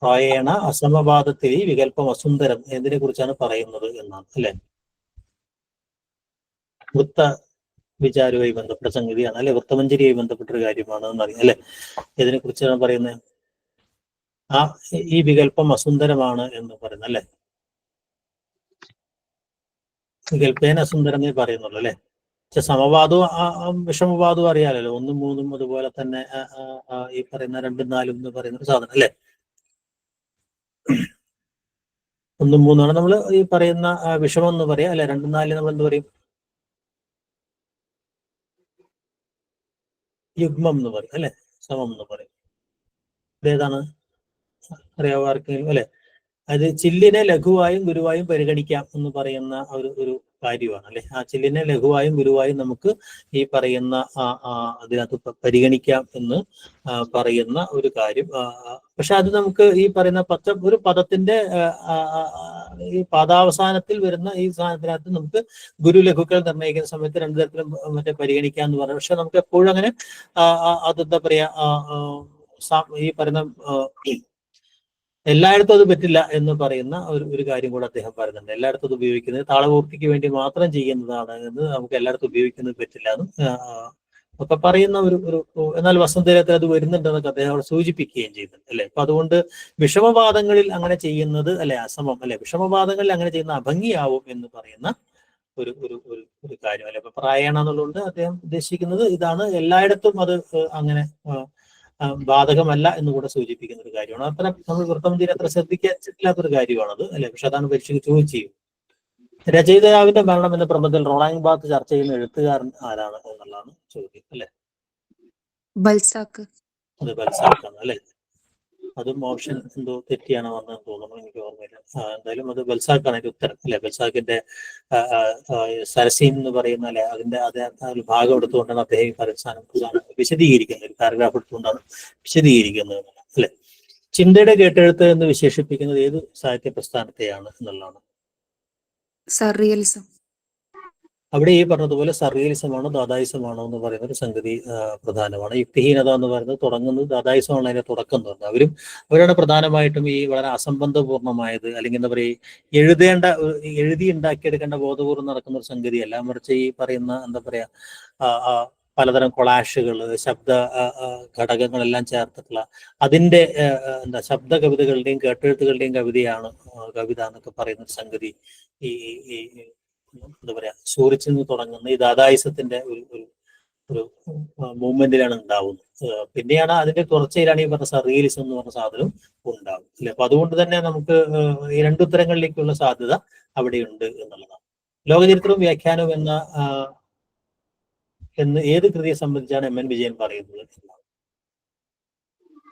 പ്രായേണ അസമവാദത്തിൽ വികല്പം അസുന്ദരം എന്നതിനെ കുറിച്ചാണ് പറയുന്നത് എന്നാണ് അല്ലെ? വൃത്ത വിചാരവുമായി ബന്ധപ്പെട്ട സംഗതിയാണ് അല്ലെ? വൃത്തമഞ്ജരിയുമായി ബന്ധപ്പെട്ടൊരു കാര്യമാണ് എന്നറിയാം അല്ലെ? ഇതിനെ കുറിച്ചാണ് പറയുന്നത്. ഈ വികല്പം അസുന്ദരമാണ് എന്ന് പറയുന്നത് അല്ലെ? വികല്പേന അസുന്ദരം എന്നേ പറയുന്നുള്ളൂ അല്ലെ? സമവാദവും വിഷമവാദവും അറിയാലോ. 1, 3 അതുപോലെ തന്നെ ഈ പറയുന്ന 2, 4 എന്ന് പറയുന്ന ഒരു സാധനം അല്ലെ? 1, 3 നമ്മൾ ഈ പറയുന്ന വിഷമം എന്ന് പറയാം അല്ലെ? 2, 4 നമ്മൾ എന്ത് പറയും? യുഗ്മം എന്ന് പറയും അല്ലെ? സമം എന്ന് പറയും. ഇതേതാണ് അറിയാവോ ആർക്കെങ്കിലും അല്ലെ? അത് ചില്ലിനെ ലഘുവായും ഗുരുവായും പരിഗണിക്കാം എന്ന് പറയുന്ന ഒരു കാര്യമാണ് അല്ലെ? ആ ചില്ലിനെ ലഘുവായും ഗുരുവായും നമുക്ക് ഈ പറയുന്ന അതിനകത്ത് പരിഗണിക്കാം എന്ന് പറയുന്ന ഒരു കാര്യം. പക്ഷെ അത് നമുക്ക് ഈ പറയുന്ന ഒരു പദത്തിന്റെ ഈ പദാവസാനത്തിൽ വരുന്ന ഈ സാധനത്തിനകത്ത് നമുക്ക് ഗുരു ലഘുക്കൾ നിർണ്ണയിക്കുന്ന സമയത്ത് 2 തരത്തിലും മറ്റേ പരിഗണിക്കാം എന്ന് പറയാം. പക്ഷെ നമുക്ക് എപ്പോഴും അങ്ങനെ അതെന്താ പറയാ ഈ പറയുന്ന എല്ലായിടത്തും അത് പറ്റില്ല എന്ന് പറയുന്ന ഒരു കാര്യം കൂടെ അദ്ദേഹം പറയുന്നുണ്ട്. എല്ലായിടത്തും അത് ഉപയോഗിക്കുന്നത് താളപൂർത്തിക്ക് വേണ്ടി മാത്രം ചെയ്യുന്നതാണ് എന്ന്, നമുക്ക് എല്ലായിടത്തും ഉപയോഗിക്കുന്നത് പറ്റില്ല എന്നും ഒക്കെ പറയുന്ന എന്നാൽ വസന്തരത്തിൽ അത് വരുന്നുണ്ടെന്നൊക്കെ അദ്ദേഹം അവിടെ സൂചിപ്പിക്കുകയും ചെയ്യുന്നുണ്ട് അല്ലെ? അപ്പൊ അതുകൊണ്ട് വിഷമവാദങ്ങളിൽ അങ്ങനെ ചെയ്യുന്നത് അല്ലെ അസമം അല്ലെ? വിഷമവാദങ്ങളിൽ അങ്ങനെ ചെയ്യുന്ന അഭംഗിയാവും എന്ന് പറയുന്ന ഒരു കാര്യം അല്ലെ? അപ്പൊ പ്രായണ എന്നുള്ളതുകൊണ്ട് അദ്ദേഹം ഉദ്ദേശിക്കുന്നത് ഇതാണ്. എല്ലായിടത്തും അത് അങ്ങനെ ബാധകമല്ല എന്ന് കൂടെ സൂചിപ്പിക്കുന്ന ഒരു കാര്യമാണ്. അത്ര നമ്മൾ വൃത്തമഞ്ജരി അത്ര ശ്രദ്ധിക്കാത്തൊരു കാര്യമാണത് അല്ലെ? പക്ഷെ അതാണ് പരീക്ഷയ്ക്ക് ചോദിച്ചു. രചയിതാവിന്റെ മരണം എന്ന പ്രബന്ധത്തിൽ റോളാങ് ബാർത്ത് ചർച്ച ചെയ്യുന്ന എഴുത്തുകാരൻ ആരാണ് എന്നുള്ളതാണ് ചോദ്യം അല്ലെ? ബൽസാക്ക്. അത് ബൽസാക്കാണ് അല്ലെ? അതും ഓപ്ഷൻ എന്തോ തെറ്റിയാണ് വന്നതെന്ന് തോന്നുന്നു, എനിക്ക് ഓർമ്മയില്ല. എന്തായാലും അത് ബൽസാക്കാണ് അതിന്റെ ഉത്തരം അല്ലെ? ബൽസാക്കിന്റെ സരസീൻ എന്ന് പറയുന്ന അല്ലെ അതിന്റെ ഒരു ഭാഗം എടുത്തുകൊണ്ടാണ് അദ്ദേഹം ഈ പറയുന്ന വിശദീകരിക്കുന്നത്. ഒരു പാരഗ്രാഫ് എടുത്തുകൊണ്ടാണ് വിശദീകരിക്കുന്നത് അല്ലെ? ചിന്തയുടെ കേട്ടെഴുത്ത് എന്ന് വിശേഷിപ്പിക്കുന്നത് ഏത് സാഹിത്യ പ്രസ്ഥാനത്തെയാണ് എന്നുള്ളതാണ്. സർറിയലിസം. അവിടെ ഈ പറഞ്ഞതുപോലെ സർറിയലിസമാണോ ദാദായിസമാണോ എന്ന് പറയുന്ന ഒരു സംഗതി പ്രധാനമാണ്. യുക്തിഹീനത എന്ന് പറയുന്നത് തുടങ്ങുന്നത് ദാദായിസമാണ് അതിന്റെ തുടക്കം എന്ന് പറഞ്ഞത്. അവരാണ് പ്രധാനമായിട്ടും ഈ വളരെ അസംബന്ധപൂർണമായത് അല്ലെങ്കിൽ എന്താ പറയുക എഴുതി ഉണ്ടാക്കിയെടുക്കേണ്ട ബോധപൂർവ്വം നടക്കുന്ന ഒരു സംഗതിയല്ല. മറിച്ച് ഈ പറയുന്ന എന്താ പറയാ പലതരം കൊളാഷുകൾ, ശബ്ദ ഘടകങ്ങളെല്ലാം ചേർത്തിട്ടുള്ള അതിന്റെ ശബ്ദ കവിതകളുടെയും കേട്ടെഴുത്തുകളുടെയും കവിത എന്നൊക്കെ പറയുന്ന ഒരു സംഗതി ഈ എന്താ പറയാ സൂറിച്ചിൽ നിന്ന് തുടങ്ങുന്ന ഈ ദാദായിസത്തിന്റെ ഒരു മൂവ്മെന്റിലാണ് ഉണ്ടാവുന്നത്. പിന്നെയാണ് അതിന്റെ തുടർച്ചയിലാണ് ഈ പറഞ്ഞ റിയലിസം എന്ന് പറഞ്ഞ സാധനം ഉണ്ടാവും അല്ലെ. അപ്പൊ അതുകൊണ്ട് തന്നെ നമുക്ക് ഈ രണ്ടുത്തരങ്ങളിലേക്കുള്ള സാധ്യത അവിടെയുണ്ട് എന്നുള്ളതാണ്. ലോകചരിത്രവും വ്യാഖ്യാനവും എന്ന് ഏത് കൃതിയെ സംബന്ധിച്ചാണ് എം എൻ വിജയൻ പറയുന്നത്?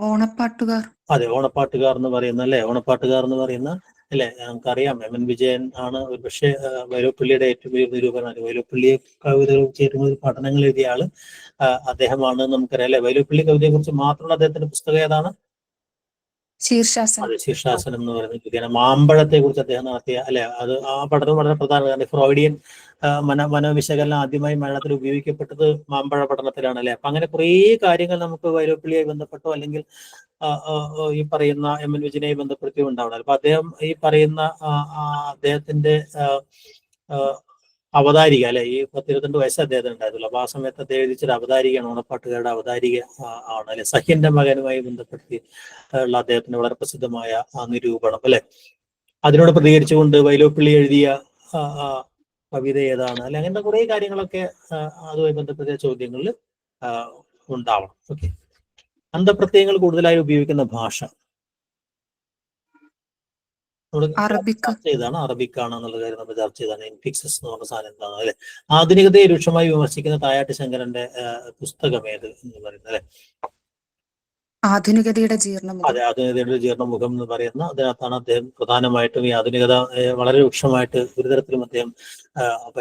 ഓണപ്പാട്ടുകാർ. അതെ, ഓണപ്പാട്ടുകാർ എന്ന് പറയുന്ന അല്ലെ, ഓണപ്പാട്ടുകാർ എന്ന് പറയുന്ന അല്ലെ, നമുക്കറിയാം എം എൻ വിജയൻ ആണ് ഒരു പക്ഷേ വൈലോപ്പിള്ളിയുടെ ഏറ്റവും വലിയ നിരൂപകനാണ്. വൈലോപ്പിള്ളിയെ കവിതകൾ ചേരുന്ന പഠനങ്ങൾ എഴുതിയ ആള് അദ്ദേഹമാണ് നമുക്കറിയാം അല്ലെ. വൈലോപ്പിള്ളി കവിതയെ കുറിച്ച് മാത്രമുള്ള അദ്ദേഹത്തിന്റെ പുസ്തകം ഏതാണ്? ശീർഷാസനം. അതെ, ശീർഷാസനം എന്ന് പറയുന്ന കൃതിയാണ്. മാമ്പഴത്തെ കുറിച്ച് അദ്ദേഹം നടത്തിയ അല്ലെ, അത് ആ പഠനം വളരെ പ്രധാനമാണ്. ഫ്രോയിഡിയൻ മനോവിശകലനം ആദ്യമായി മലയാളത്തിൽ ഉപയോഗിക്കപ്പെട്ടത് മാമ്പഴ പഠനത്തിലാണ് അല്ലെ. അപ്പൊ അങ്ങനെ കുറേ കാര്യങ്ങൾ നമുക്ക് വൈലോപ്പിള്ളിയായി ബന്ധപ്പെട്ടോ അല്ലെങ്കിൽ ഈ പറയുന്ന എം എൻ വിജയനുമായി ബന്ധപ്പെടുത്തി ഉണ്ടാവണം. അപ്പൊ അദ്ദേഹം ഈ പറയുന്ന അദ്ദേഹത്തിന്റെ അവതാരിക അല്ലെ, ഈ 10-22 വയസ്സ് അദ്ദേഹത്തിന് ഉണ്ടായിരുന്നുള്ളൂ. അപ്പൊ ആ സമയത്ത് അദ്ദേഹം എഴുതിച്ചൊരു അവതാരികയാണ്, ഓണപ്പാട്ടുകാരുടെ അവതാരിക ആണ് അല്ലെ. സഹ്യന്റെ മകനുമായി ബന്ധപ്പെടുത്തി ഉള്ള അദ്ദേഹത്തിന്റെ വളരെ പ്രസിദ്ധമായ നിരൂപണം അല്ലെ. അതിനോട് പ്രതികരിച്ചുകൊണ്ട് വൈലോപ്പിള്ളി എഴുതിയ കവിത ഏതാണ് അല്ലെ, അങ്ങനത്തെ കുറെ കാര്യങ്ങളൊക്കെ അതുമായി ബന്ധപ്പെട്ട ചോദ്യങ്ങളിൽ ഉണ്ടാവണം. ഓക്കെ. അന്തപ്രത്യയങ്ങൾ കൂടുതലായി ഉപയോഗിക്കുന്ന ഭാഷ ചർച്ച ചെയ്താണ്, അറബിക്കാണ് എന്നുള്ള കാര്യം നമ്മൾ ചർച്ച ചെയ്താണ്. ഇൻഫിക്സസ് എന്ന് പറഞ്ഞ സാധനം എന്താണ് അല്ലെ. ആധുനികതയെ രൂക്ഷമായി വിമർശിക്കുന്ന തായാട്ട് ശങ്കരന്റെ പുസ്തകം ഏത് എന്ന് പറയുന്നത് അല്ലെ? ആധുനികതയുടെ ജീർണമുഖം. അതെ, ആധുനികതയുടെ ജീർണമുഖം എന്ന് പറയുന്ന അതിനകത്താണ് അദ്ദേഹം പ്രധാനമായിട്ടും ഈ ആധുനികത വളരെ രൂക്ഷമായിട്ട് ഒരു തരത്തിലും അദ്ദേഹം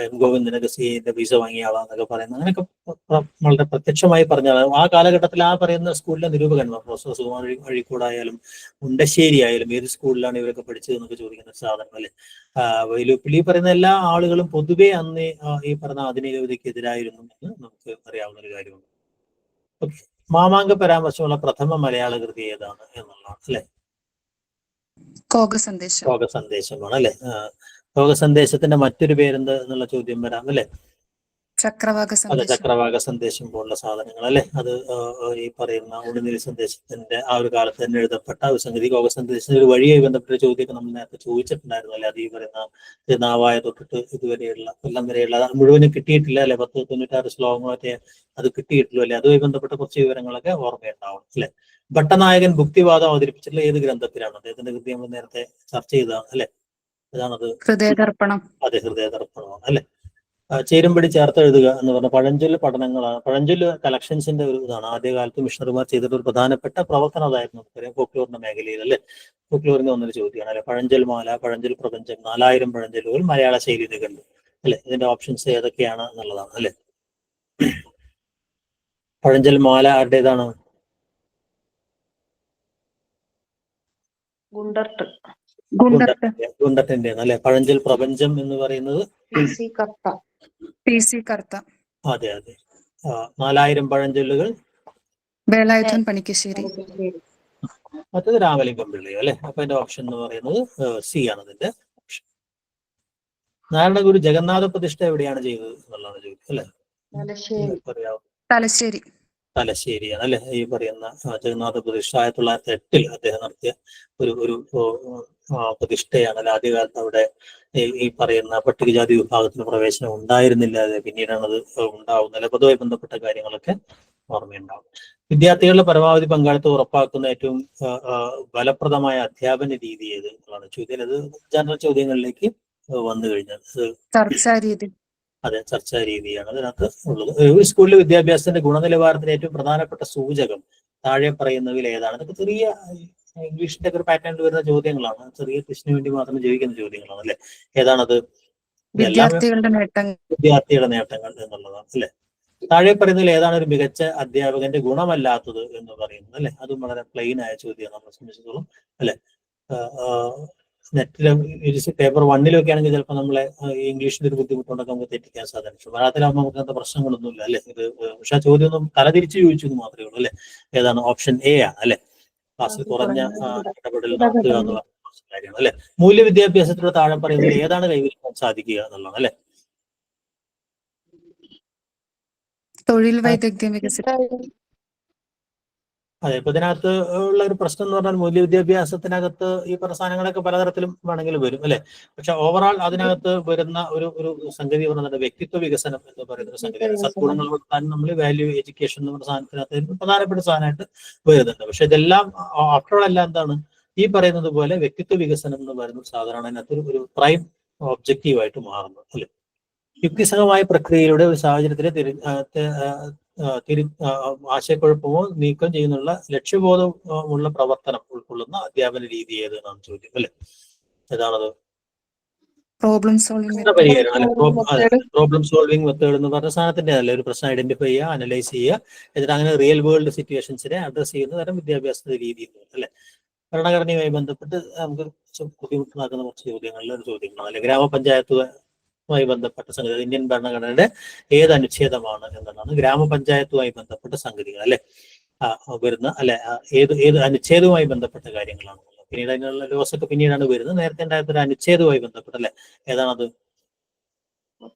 എം ഗോവിന്ദനൊക്കെ സിന്റെ വിസ വാങ്ങിയ ആളാന്നൊക്കെ പറയുന്നത്, അങ്ങനെയൊക്കെ വളരെ പ്രത്യക്ഷമായി പറഞ്ഞാൽ ആ കാലഘട്ടത്തിൽ ആ പറയുന്ന സ്കൂളിലെ നിരൂപകന്മാർ പ്രൊഫസർ സുകുമാർ അഴീക്കോടായാലും മുണ്ടശ്ശേരി ആയാലും ഏത് സ്കൂളിലാണ് ഇവരൊക്കെ പഠിച്ചത് എന്നൊക്കെ ചോദിക്കുന്ന സാധനം അല്ലെ. വൈലോപ്പിള്ളി പറയുന്ന എല്ലാ ആളുകളും പൊതുവെ അന്ന് ഈ പറഞ്ഞ ആധുനികതയ്ക്കെതിരായിരുന്നു എന്ന് നമുക്ക് അറിയാവുന്ന ഒരു കാര്യമുണ്ട്. മാമാങ്ക പരാമർശമുള്ള പ്രഥമ മലയാള കൃതി ഏതാണ് എന്നുള്ളതാണ് അല്ലെ. കോകസന്ദേശമാണ് അല്ലെ. കോകസന്ദേശത്തിന്റെ മറ്റൊരു പേരെന്ത് എന്നുള്ള ചോദ്യം വരാം അല്ലെ. അതെ, ചക്രവാക സന്ദേശം പോലുള്ള സാധനങ്ങൾ അല്ലെ. അത് ഈ പറയുന്ന ഉടുനിൽ സന്ദേശത്തിന്റെ ആ ഒരു കാലത്ത് തന്നെ എഴുതപ്പെട്ട ഒരു സംഗതി. കോകസന്ദേശത്തിന്റെ ഒരു വഴിയായി ബന്ധപ്പെട്ട ചോദ്യമൊക്കെ നമ്മൾ നേരത്തെ ചോദിച്ചിട്ടുണ്ടായിരുന്നു അല്ലെ. അത് ഈ പറയുന്ന നാവായ തൊട്ടിട്ട് ഇതുവരെയുള്ള കൊല്ലം വരെയുള്ള അത് മുഴുവനും കിട്ടിയിട്ടില്ല അല്ലെ. 1096 ശ്ലോകങ്ങളൊക്കെ അത് കിട്ടിയിട്ടുള്ളൂ അല്ലെ. അതുമായി ബന്ധപ്പെട്ട കുറച്ച് വിവരങ്ങളൊക്കെ ഓർമ്മയുണ്ടാവണം അല്ലെ. ഭട്ടനായകൻ ഭുക്തിവാദം അവതരിപ്പിച്ചിട്ടുള്ള ഏത് ഗ്രന്ഥത്തിലാണ്? അദ്ദേഹത്തിന്റെ കൃതി നമ്മൾ നേരത്തെ ചർച്ച ചെയ്തതാണ് അല്ലെ. അതാണത് ഹൃദയദർപ്പണം. അതെ, ഹൃദയദർപ്പണമാണ് അല്ലെ. ചേരുംപടി ചേർത്ത് എഴുതുക എന്ന് പറഞ്ഞ പഴഞ്ചൊല്ല് പഠനങ്ങളാണ്, പഴഞ്ചൊല്ല് കളക്ഷൻസിന്റെ ഒരു ഇതാണ്. ആദ്യകാലത്ത് മിഷണറിമാർ ചെയ്തിട്ട് ഒരു പ്രധാനപ്പെട്ട പ്രവർത്തനം അതായിരുന്നു. നമുക്കറിയാം ഫോക്ലോറിന്റെ മേഖലയിൽ അല്ലെ. ഫോക്ലോറിന് വന്നൊരു ചോദ്യമാണ് അല്ലെ. പഴഞ്ചൊൽ മാല, പഴഞ്ചൊൽ പ്രപഞ്ചം, 4000 പഴഞ്ചൊല്ലുകൾ മലയാള ശൈലി നിഘണ്ടു അല്ലെ. ഇതിന്റെ ഓപ്ഷൻസ് ഏതൊക്കെയാണ് എന്നുള്ളതാണ് അല്ലെ. പഴഞ്ചൊൽ മാല ആരുടേതാണ്? ഗുണ്ടത്തിന്റെ അല്ലെ. പഴഞ്ചൊൽ പ്രപഞ്ചം എന്ന് പറയുന്നത് PC കർത്ത. അതെ അതെ. 4000 പഴഞ്ചൊല്ലുകൾ വേലായുധൻ പണിക്കശ്ശേരി. മറ്റത് രാമലിംഗം പിള്ളയോ അല്ലെ. അപ്പൊ അതിന്റെ ഓപ്ഷൻ എന്ന് പറയുന്നത് സി ആണ് അതിന്റെ ഓപ്ഷൻ. നാരായണഗുരു ജഗന്നാഥ പ്രതിഷ്ഠ എവിടെയാണ് ചെയ്തത് എന്നുള്ളതാണ് ചോദിച്ചത് അല്ലെ. തലശ്ശേരിയാണ് അല്ലെ. ഈ പറയുന്ന ജഗന്നാഥ പ്രതിഷ്ഠ 1908 അദ്ദേഹം നടത്തിയ ഒരു പ്രതിഷ്ഠയാണ് അല്ലെ. ആദ്യകാലത്ത് അവിടെ ഈ പറയുന്ന പട്ടികജാതി വിഭാഗത്തിന് പ്രവേശനം ഉണ്ടായിരുന്നില്ല. പിന്നീടാണ് അത് ഉണ്ടാവുന്നത് അല്ലെ. പൊതുവായി ബന്ധപ്പെട്ട കാര്യങ്ങളൊക്കെ ഓർമ്മയുണ്ടാവും. വിദ്യാർത്ഥികളുടെ പരമാവധി പങ്കാളിത്തം ഉറപ്പാക്കുന്ന ഏറ്റവും ഫലപ്രദമായ അധ്യാപന രീതി ഏത് എന്നുള്ളതാണ് ചോദ്യം. അത് ജനറൽ ചോദ്യങ്ങളിലേക്ക് വന്നു കഴിഞ്ഞാൽ അതെ, ചർച്ചാ രീതിയാണ് അതിനകത്ത് ഉള്ളത്. ഒരു സ്കൂളിലെ വിദ്യാഭ്യാസത്തിന്റെ ഗുണനിലവാരത്തിന് ഏറ്റവും പ്രധാനപ്പെട്ട സൂചകം താഴെ പറയുന്നവയിൽ ഏതാണ്? ഇതൊക്കെ ചെറിയ ഇംഗ്ലീഷിന്റെ ഒക്കെ ഒരു പാറ്റേണിൽ വരുന്ന ചോദ്യങ്ങളാണ്. ചെറിയ കൃഷിന് വേണ്ടി മാത്രം ജീവിക്കുന്ന ചോദ്യങ്ങളാണ് അല്ലെ. ഏതാണത്? വിദ്യാർത്ഥികളുടെ നേട്ടങ്ങൾ എന്നുള്ളതാണ് അല്ലെ. താഴെ പറയുന്നതിൽ ഏതാണ് ഒരു മികച്ച അധ്യാപകന്റെ ഗുണമല്ലാത്തത് എന്ന് പറയുന്നത് അല്ലെ. അതും വളരെ പ്ലെയിൻ ആയ ചോദ്യമാണ് നമ്മളെ സംബന്ധിച്ചിടത്തോളം അല്ലെ. നെറ്റിലെ പേപ്പർ 1 ആണെങ്കിൽ ചിലപ്പോൾ നമ്മളെ ഇംഗ്ലീഷിന്റെ ഒരു ബുദ്ധിമുട്ടുണ്ടൊക്കെ നമുക്ക് തെറ്റിക്കാൻ സാധിക്കും. മലയാളത്തിലാകുമ്പോൾ നമുക്ക് അങ്ങനത്തെ പ്രശ്നങ്ങളൊന്നുമില്ല അല്ലെ. ഇത് പക്ഷെ ആ ചോദ്യം ഒന്നും തലതിരിച്ച് ചോദിച്ചു എന്ന് മാത്രമേ ഉള്ളൂ അല്ലെ. ഏതാണ്? ഓപ്ഷൻ എ ആണ് അല്ലെ. ക്ലാസ്സിൽ കുറഞ്ഞ ഇടപെടൽ നടത്തുക എന്ന് പറഞ്ഞ കാര്യമാണ് അല്ലെ. മൂല്യ വിദ്യാഭ്യാസത്തിലൂടെ താഴെ പറയുന്നതിൽ ഏതാണ് കൈവരിക്കാൻ സാധിക്കുക എന്നുള്ളതാണ് അല്ലെ. തൊഴിൽ വൈദഗ്ധ്യം വികസിപ്പിക്കുക. അതെ, ഇപ്പൊ ഇതിനകത്ത് ഉള്ള ഒരു പ്രശ്നം എന്ന് പറഞ്ഞാൽ മൂല്യ വിദ്യാഭ്യാസത്തിനകത്ത് ഈ പ്രസ്ഥാനങ്ങളൊക്കെ പലതരത്തിലും വേണമെങ്കിൽ വരും അല്ലെ. പക്ഷെ ഓവറാൾ അതിനകത്ത് വരുന്ന ഒരു സംഗതി പറയുന്നത് വ്യക്തിത്വ വികസനം എന്ന് പറയുന്ന ഒരു സംഗതിയാണ്. സദ്ഗുണങ്ങൾ കൊടുക്കാൻ നമ്മൾ വാല്യൂ എഡ്യൂക്കേഷൻ എന്ന് പറഞ്ഞ സാധനത്തിനകത്ത് പ്രധാനപ്പെട്ട സാധനമായിട്ട് വരുന്നുണ്ട്. പക്ഷെ ഇതെല്ലാം ആഫ്റ്റർ ഓൾ എല്ലാം എന്താണ് ഈ പറയുന്നത് പോലെ വ്യക്തിത്വ വികസനം എന്ന് പറയുന്ന സാധനമാണ് അതിനകത്ത് ഒരു പ്രൈം ഒബ്ജക്റ്റീവായിട്ട് മാറുന്നത് അല്ലെ. യുക്തിസഹമായ പ്രക്രിയയിലൂടെ ഒരു സാഹചര്യത്തിലെ ആശയക്കുഴപ്പമോ നീക്കം ചെയ്യുന്നുള്ള ലക്ഷ്യബോധമുള്ള പ്രവർത്തനം ഉൾക്കൊള്ളുന്ന അധ്യാപന രീതി ഏതെന്നാണ് ചോദ്യം അല്ലെ. ഏതാണത്? പ്രോബ്ലം സോൾവിംഗ് പരിഹാരം അല്ലെ. പ്രോബ്ലം സോൾവിംഗ് മെത്തേഡ് എന്ന് പറഞ്ഞ സാധനത്തിന്റെ അല്ലെ ഒരു പ്രശ്നം ഐഡന്റിഫൈ ചെയ്യുക, അനലൈസ് ചെയ്യുക, എന്നിട്ട് അങ്ങനെ റിയൽ വേൾഡ് സിറ്റുവേഷൻസിനെ അഡ്രസ് ചെയ്യുന്ന തരം വിദ്യാഭ്യാസ രീതി അല്ലെ. ഭരണഘടനയുമായി ബന്ധപ്പെട്ട് നമുക്ക് ബുദ്ധിമുട്ടുണ്ടാക്കുന്ന കുറച്ച് ചോദ്യങ്ങളിൽ ഒരു ചോദ്യങ്ങളാണ് അല്ലെ. ഗ്രാമപഞ്ചായത്തുമായി ബന്ധപ്പെട്ട സംഗതി ഇന്ത്യൻ ഭരണഘടനയുടെ ഏത് അനുച്ഛേദമാണ് എന്നതാണ് ഗ്രാമപഞ്ചായത്തുമായി ബന്ധപ്പെട്ട സംഗതികൾ അല്ലെ വരുന്ന അല്ലെ. ഏത് അനുച്ഛേദവുമായി ബന്ധപ്പെട്ട കാര്യങ്ങളാണ്. പിന്നീട് അതിനുള്ള ലോസ് ഒക്കെ പിന്നീടാണ് വരുന്നത്. നേരത്തെ ഉണ്ടായിരുന്ന ഒരു അനുച്ഛേദവുമായി ബന്ധപ്പെട്ട അല്ലെ. ഏതാണത്?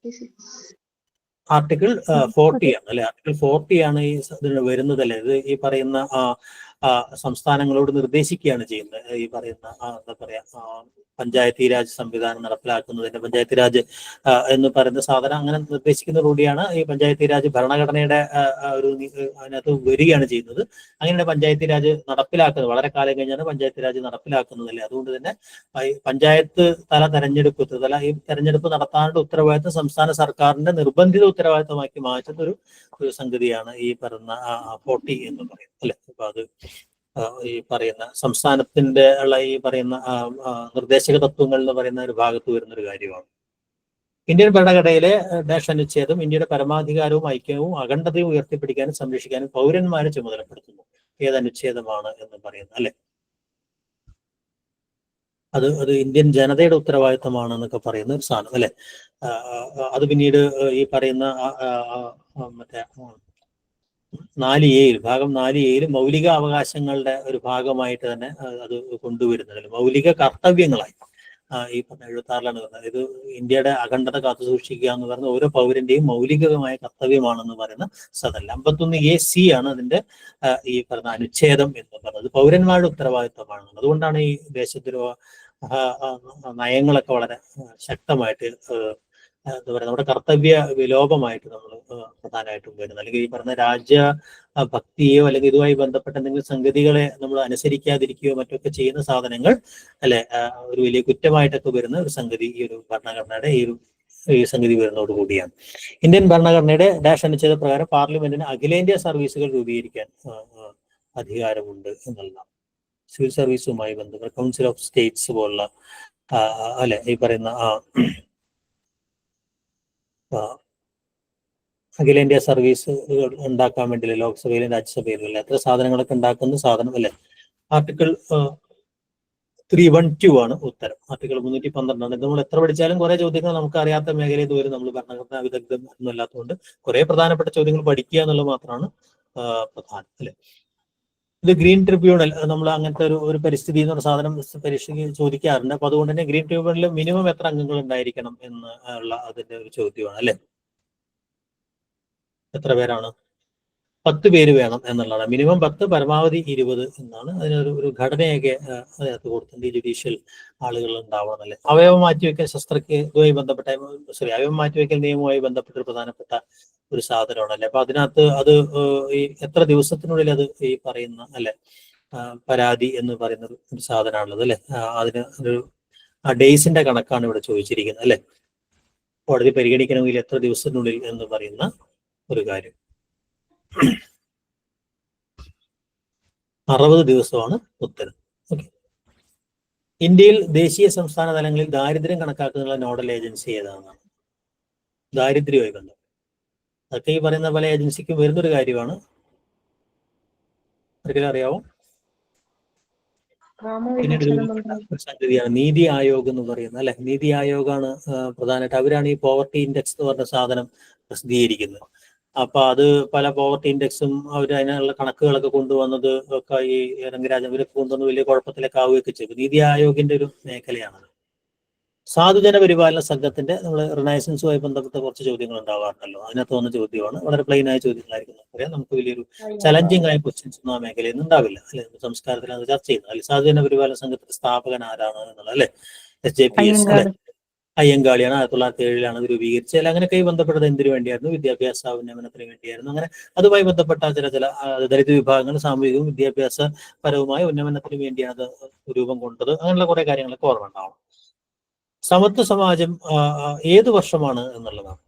ആർട്ടിക്കിൾ 40 ആണ് അല്ലെ. ആർട്ടിക്കിൾ 40 ആണ് ഈ വരുന്നത് അല്ലെ. ഇത് ഈ പറയുന്ന സംസ്ഥാനങ്ങളോട് നിർദ്ദേശിക്കുകയാണ് ചെയ്യുന്നത്. ഈ പറയുന്ന എന്താ പറയാ പഞ്ചായത്തി രാജ് സംവിധാനം നടപ്പിലാക്കുന്നതിന്റെ പഞ്ചായത്തി രാജ് എന്ന് പറയുന്ന സാധനം അങ്ങനെ നിർദ്ദേശിക്കുന്ന കൂടിയാണ് ഈ പഞ്ചായത്തി രാജ് ഭരണഘടനയുടെ ഒരു അതിനകത്ത് വരികയാണ് ചെയ്യുന്നത്. അങ്ങനെയാണ് പഞ്ചായത്തി രാജ് നടപ്പിലാക്കുന്നത്. വളരെ കാലം കഴിഞ്ഞാണ് പഞ്ചായത്തി രാജ് നടപ്പിലാക്കുന്നതല്ലേ. അതുകൊണ്ട് തന്നെ പഞ്ചായത്ത് തല തെരഞ്ഞെടുപ്പ് ഈ തെരഞ്ഞെടുപ്പ് നടത്താനുള്ള ഉത്തരവാദിത്വം സംസ്ഥാന സർക്കാരിന്റെ നിർബന്ധിത ഉത്തരവാദിത്തമാക്കി മാറ്റുന്ന ഒരു സംഗതിയാണ് ഈ പറയുന്ന 40 എന്ന് പറയുന്നത് അല്ലെ. അപ്പൊ അത് ഈ പറയുന്ന സംസ്ഥാനത്തിന്റെ ഉള്ള ഈ പറയുന്ന നിർദ്ദേശക തത്വങ്ങൾ എന്ന് പറയുന്ന ഒരു ഭാഗത്ത് വരുന്ന ഒരു കാര്യമാണ്. ഇന്ത്യൻ ഭരണഘടനയിലെ ഡാഷ് അനുച്ഛേദം ഇന്ത്യയുടെ പരമാധികാരവും ഐക്യവും അഖണ്ഡതയും ഉയർത്തിപ്പിടിക്കാനും സംരക്ഷിക്കാനും പൗരന്മാരെ ചുമതലപ്പെടുത്തുന്നു. ഏത് അനുച്ഛേദമാണ് എന്ന് പറയുന്നത് അല്ലെ. അത് ഇന്ത്യൻ ജനതയുടെ ഉത്തരവാദിത്തമാണ് എന്നൊക്കെ പറയുന്ന ഒരു സാധനം അല്ലെ. അത് പിന്നീട് ഈ പറയുന്ന മറ്റേ 4A ഭാഗം 4A മൗലിക അവകാശങ്ങളുടെ ഒരു ഭാഗമായിട്ട് തന്നെ അത് കൊണ്ടുവരുന്നത് മൗലിക കർത്തവ്യങ്ങളായി ഈ 76ലാണ് പറഞ്ഞത്. ഇത് ഇന്ത്യയുടെ അഖണ്ഡത കാത്തു സൂക്ഷിക്കുക എന്ന് പറയുന്ന ഓരോ പൗരന്റെയും മൗലികമായ കർത്തവ്യമാണെന്ന് പറയുന്ന സദല്ല. 51AC ആണ് അതിന്റെ ഈ പറഞ്ഞ അനുച്ഛേദം എന്ന് പറയുന്നത്. പൗരന്മാരുടെ ഉത്തരവാദിത്തമാണ്. അതുകൊണ്ടാണ് ഈ ദേശദ്രോഹ നയങ്ങളൊക്കെ വളരെ ശക്തമായിട്ട് എന്താ പറയുക നമ്മുടെ കർത്തവ്യ വിലോപമായിട്ട് നമ്മൾ പ്രധാനമായിട്ടും വരുന്നത്. അല്ലെങ്കിൽ ഈ പറഞ്ഞ രാജ്യഭക്തിയോ അല്ലെങ്കിൽ ഇതുമായി ബന്ധപ്പെട്ട എന്തെങ്കിലും സംഗതികളെ നമ്മൾ അനുസരിക്കാതിരിക്കുകയോ മറ്റൊക്കെ ചെയ്യുന്ന സാധനങ്ങൾ അല്ലെ ഒരു വലിയ കുറ്റമായിട്ടൊക്കെ വരുന്ന ഒരു സംഗതി ഈ ഒരു ഭരണഘടനയുടെ ഈ സംഗതി വരുന്നതോടുകൂടിയാണ്. ഇന്ത്യൻ ഭരണഘടനയുടെ ഡാഷ് അനുച്ഛേദ പ്രകാരം പാർലമെന്റിന് അഖിലേന്ത്യാ സർവീസുകൾ രൂപീകരിക്കാൻ അധികാരമുണ്ട് എന്നുള്ളതാണ്. സിവിൽ സർവീസുമായി ബന്ധപ്പെട്ട കൗൺസിൽ ഓഫ് സ്റ്റേറ്റ്സ് പോലുള്ള അല്ലെ ഈ പറയുന്ന അഖിലേന്ത്യാ സർവീസുകൾ ഉണ്ടാക്കാൻ വേണ്ടി ലോക്സഭയിലും രാജ്യസഭയിലും അല്ലെ എത്ര സാധനങ്ങളൊക്കെ ഉണ്ടാക്കുന്ന സാധനം അല്ലെ. ആർട്ടിക്കിൾ 312 ആണ് ഉത്തരം. ആർട്ടിക്കിൾ 312 നമ്മൾ എത്ര പഠിച്ചാലും കുറെ ചോദ്യങ്ങൾ നമുക്ക് അറിയാത്ത മേഖലയിൽ വരും. നമ്മൾ ഭരണഘടനാ വിദഗ്ധം ഒന്നും അല്ലാത്തതുകൊണ്ട് കുറെ പ്രധാനപ്പെട്ട ചോദ്യങ്ങൾ പഠിക്കുക എന്നുള്ളത് മാത്രമാണ് പ്രധാനം അല്ലെ. ഇത് ഗ്രീൻ ട്രിബ്യൂണൽ നമ്മൾ അങ്ങനത്തെ ഒരു പരിസ്ഥിതി എന്ന് പറഞ്ഞ സാധനം പരീക്ഷയ്ക്ക് ചോദിക്കാറുണ്ട്. അപ്പൊ അതുകൊണ്ട് തന്നെ ഗ്രീൻ ട്രിബ്യൂണലിൽ മിനിമം എത്ര അംഗങ്ങൾ ഉണ്ടായിരിക്കണം എന്ന് ഉള്ള അതിന്റെ ഒരു ചോദ്യമാണ് അല്ലെ. എത്ര പേരാണ്? 10 പേര് വേണം എന്നുള്ളതാണ്. മിനിമം 10, പരമാവധി 20 എന്നാണ് അതിനൊരു ഘടനയൊക്കെ അതിനകത്ത് കൊടുത്തിട്ടുണ്ട്. ജുഡീഷ്യൽ ആളുകൾ ഉണ്ടാവണം അല്ലെ. അവയവം മാറ്റിവെക്കൽ ശസ്ത്രക്രിയയുമായി ബന്ധപ്പെട്ട അവയവം മാറ്റിവെക്കൽ നിയമവുമായി ബന്ധപ്പെട്ട ഒരു പ്രധാനപ്പെട്ട ഒരു സാധനമാണ് അല്ലെ. അപ്പൊ അതിനകത്ത് അത് ഈ എത്ര ദിവസത്തിനുള്ളിൽ അത് ഈ പറയുന്ന അല്ലെ പരാതി എന്ന് പറയുന്ന ഒരു സാധനമാണുള്ളത് അല്ലെ. അതിന് ഒരു ഡേയ്സിന്റെ കണക്കാണ് ഇവിടെ ചോദിച്ചിരിക്കുന്നത് അല്ലെ. കോടതി പരിഗണിക്കണമെങ്കിൽ എത്ര ദിവസത്തിനുള്ളിൽ എന്ന് പറയുന്ന ഒരു കാര്യം. 60 ദിവസമാണ് ഉത്തരം. ഓക്കെ. ഇന്ത്യയിൽ ദേശീയ സംസ്ഥാന തലങ്ങളിൽ ദാരിദ്ര്യം കണക്കാക്കുന്ന നോഡൽ ഏജൻസി ഏതാണ്? ദാരിദ്ര്യമായി ബന്ധം അതൊക്കെ ഈ പറയുന്ന പല ഏജൻസിക്കും വരുന്നൊരു കാര്യമാണ്. ഒരിക്കലും അറിയാവോ? പിന്നീട് ഒരു സംഗതിയാണ് നീതി ആയോഗ് എന്ന് പറയുന്നത് അല്ലെ. നീതി ആയോഗാണ് പ്രധാനമായിട്ട് അവരാണ് ഈ പോവർട്ടി ഇൻഡെക്സ് എന്ന് പറഞ്ഞ സാധനം പ്രസിദ്ധീകരിക്കുന്നത്. അപ്പൊ അത് പല പോവർട്ടി ഇൻഡെക്സും അവർ അതിനുള്ള കണക്കുകളൊക്കെ കൊണ്ടുവന്നത് ഒക്കെ ഈ രംഗരാജൻ ഇവരൊക്കെ കൊണ്ടുവന്ന് വലിയ കുഴപ്പത്തിലൊക്കെ ആവുകയൊക്കെ ചെയ്തു. നീതി ആയോഗിന്റെ ഒരു മേഖലയാണത്. സാധുജന പരിപാലന സംഘത്തിന്റെ നമ്മൾ റിനൈസൻസുമായി ബന്ധപ്പെട്ട കുറച്ച് ചോദ്യങ്ങൾ ഉണ്ടാവാറുണ്ടല്ലോ. അതിനകത്ത് വന്ന ചോദ്യമാണ്, വളരെ പ്ലെയിൻ ആയ ചോദ്യങ്ങളായിരിക്കും. നമുക്കറിയാം, നമുക്ക് വലിയൊരു ചലഞ്ചിങ് ആയ ക്വസ്റ്റ്യൻസ് ഒന്നും ആ മേഖലയിൽ നിന്ന് ഉണ്ടാവില്ല അല്ലെ. സംസ്കാരത്തിൽ അത് ചർച്ച ചെയ്യുന്നത് അല്ലെ. സാധുജന പരിപാലന സംഘത്തിന്റെ സ്ഥാപകൻ ആരാണ് എന്നുള്ളത് അല്ലെ. SJPS അല്ലെ, അയ്യങ്കാളിയാണ്. 1907 ഇത് രൂപീകരിച്ചത് അല്ലെ. അങ്ങനെയൊക്കെ ബന്ധപ്പെട്ടത് എന്തിനു വേണ്ടിയായിരുന്നു? വിദ്യാഭ്യാസ ഉന്നമനത്തിന് വേണ്ടിയായിരുന്നു. അങ്ങനെ അതുമായി ബന്ധപ്പെട്ട ചില ദളിത് വിഭാഗങ്ങൾ സാമൂഹികവും വിദ്യാഭ്യാസപരവുമായ ഉന്നമനത്തിന് വേണ്ടിയാണ് അത് രൂപം കൊണ്ടത്. അങ്ങനെയുള്ള കുറെ കാര്യങ്ങളൊക്കെ ഓർമ്മ ഉണ്ടാവണം. സമത്വ സമാജം ഏത് വർഷമാണ് എന്നുള്ളതാണ്?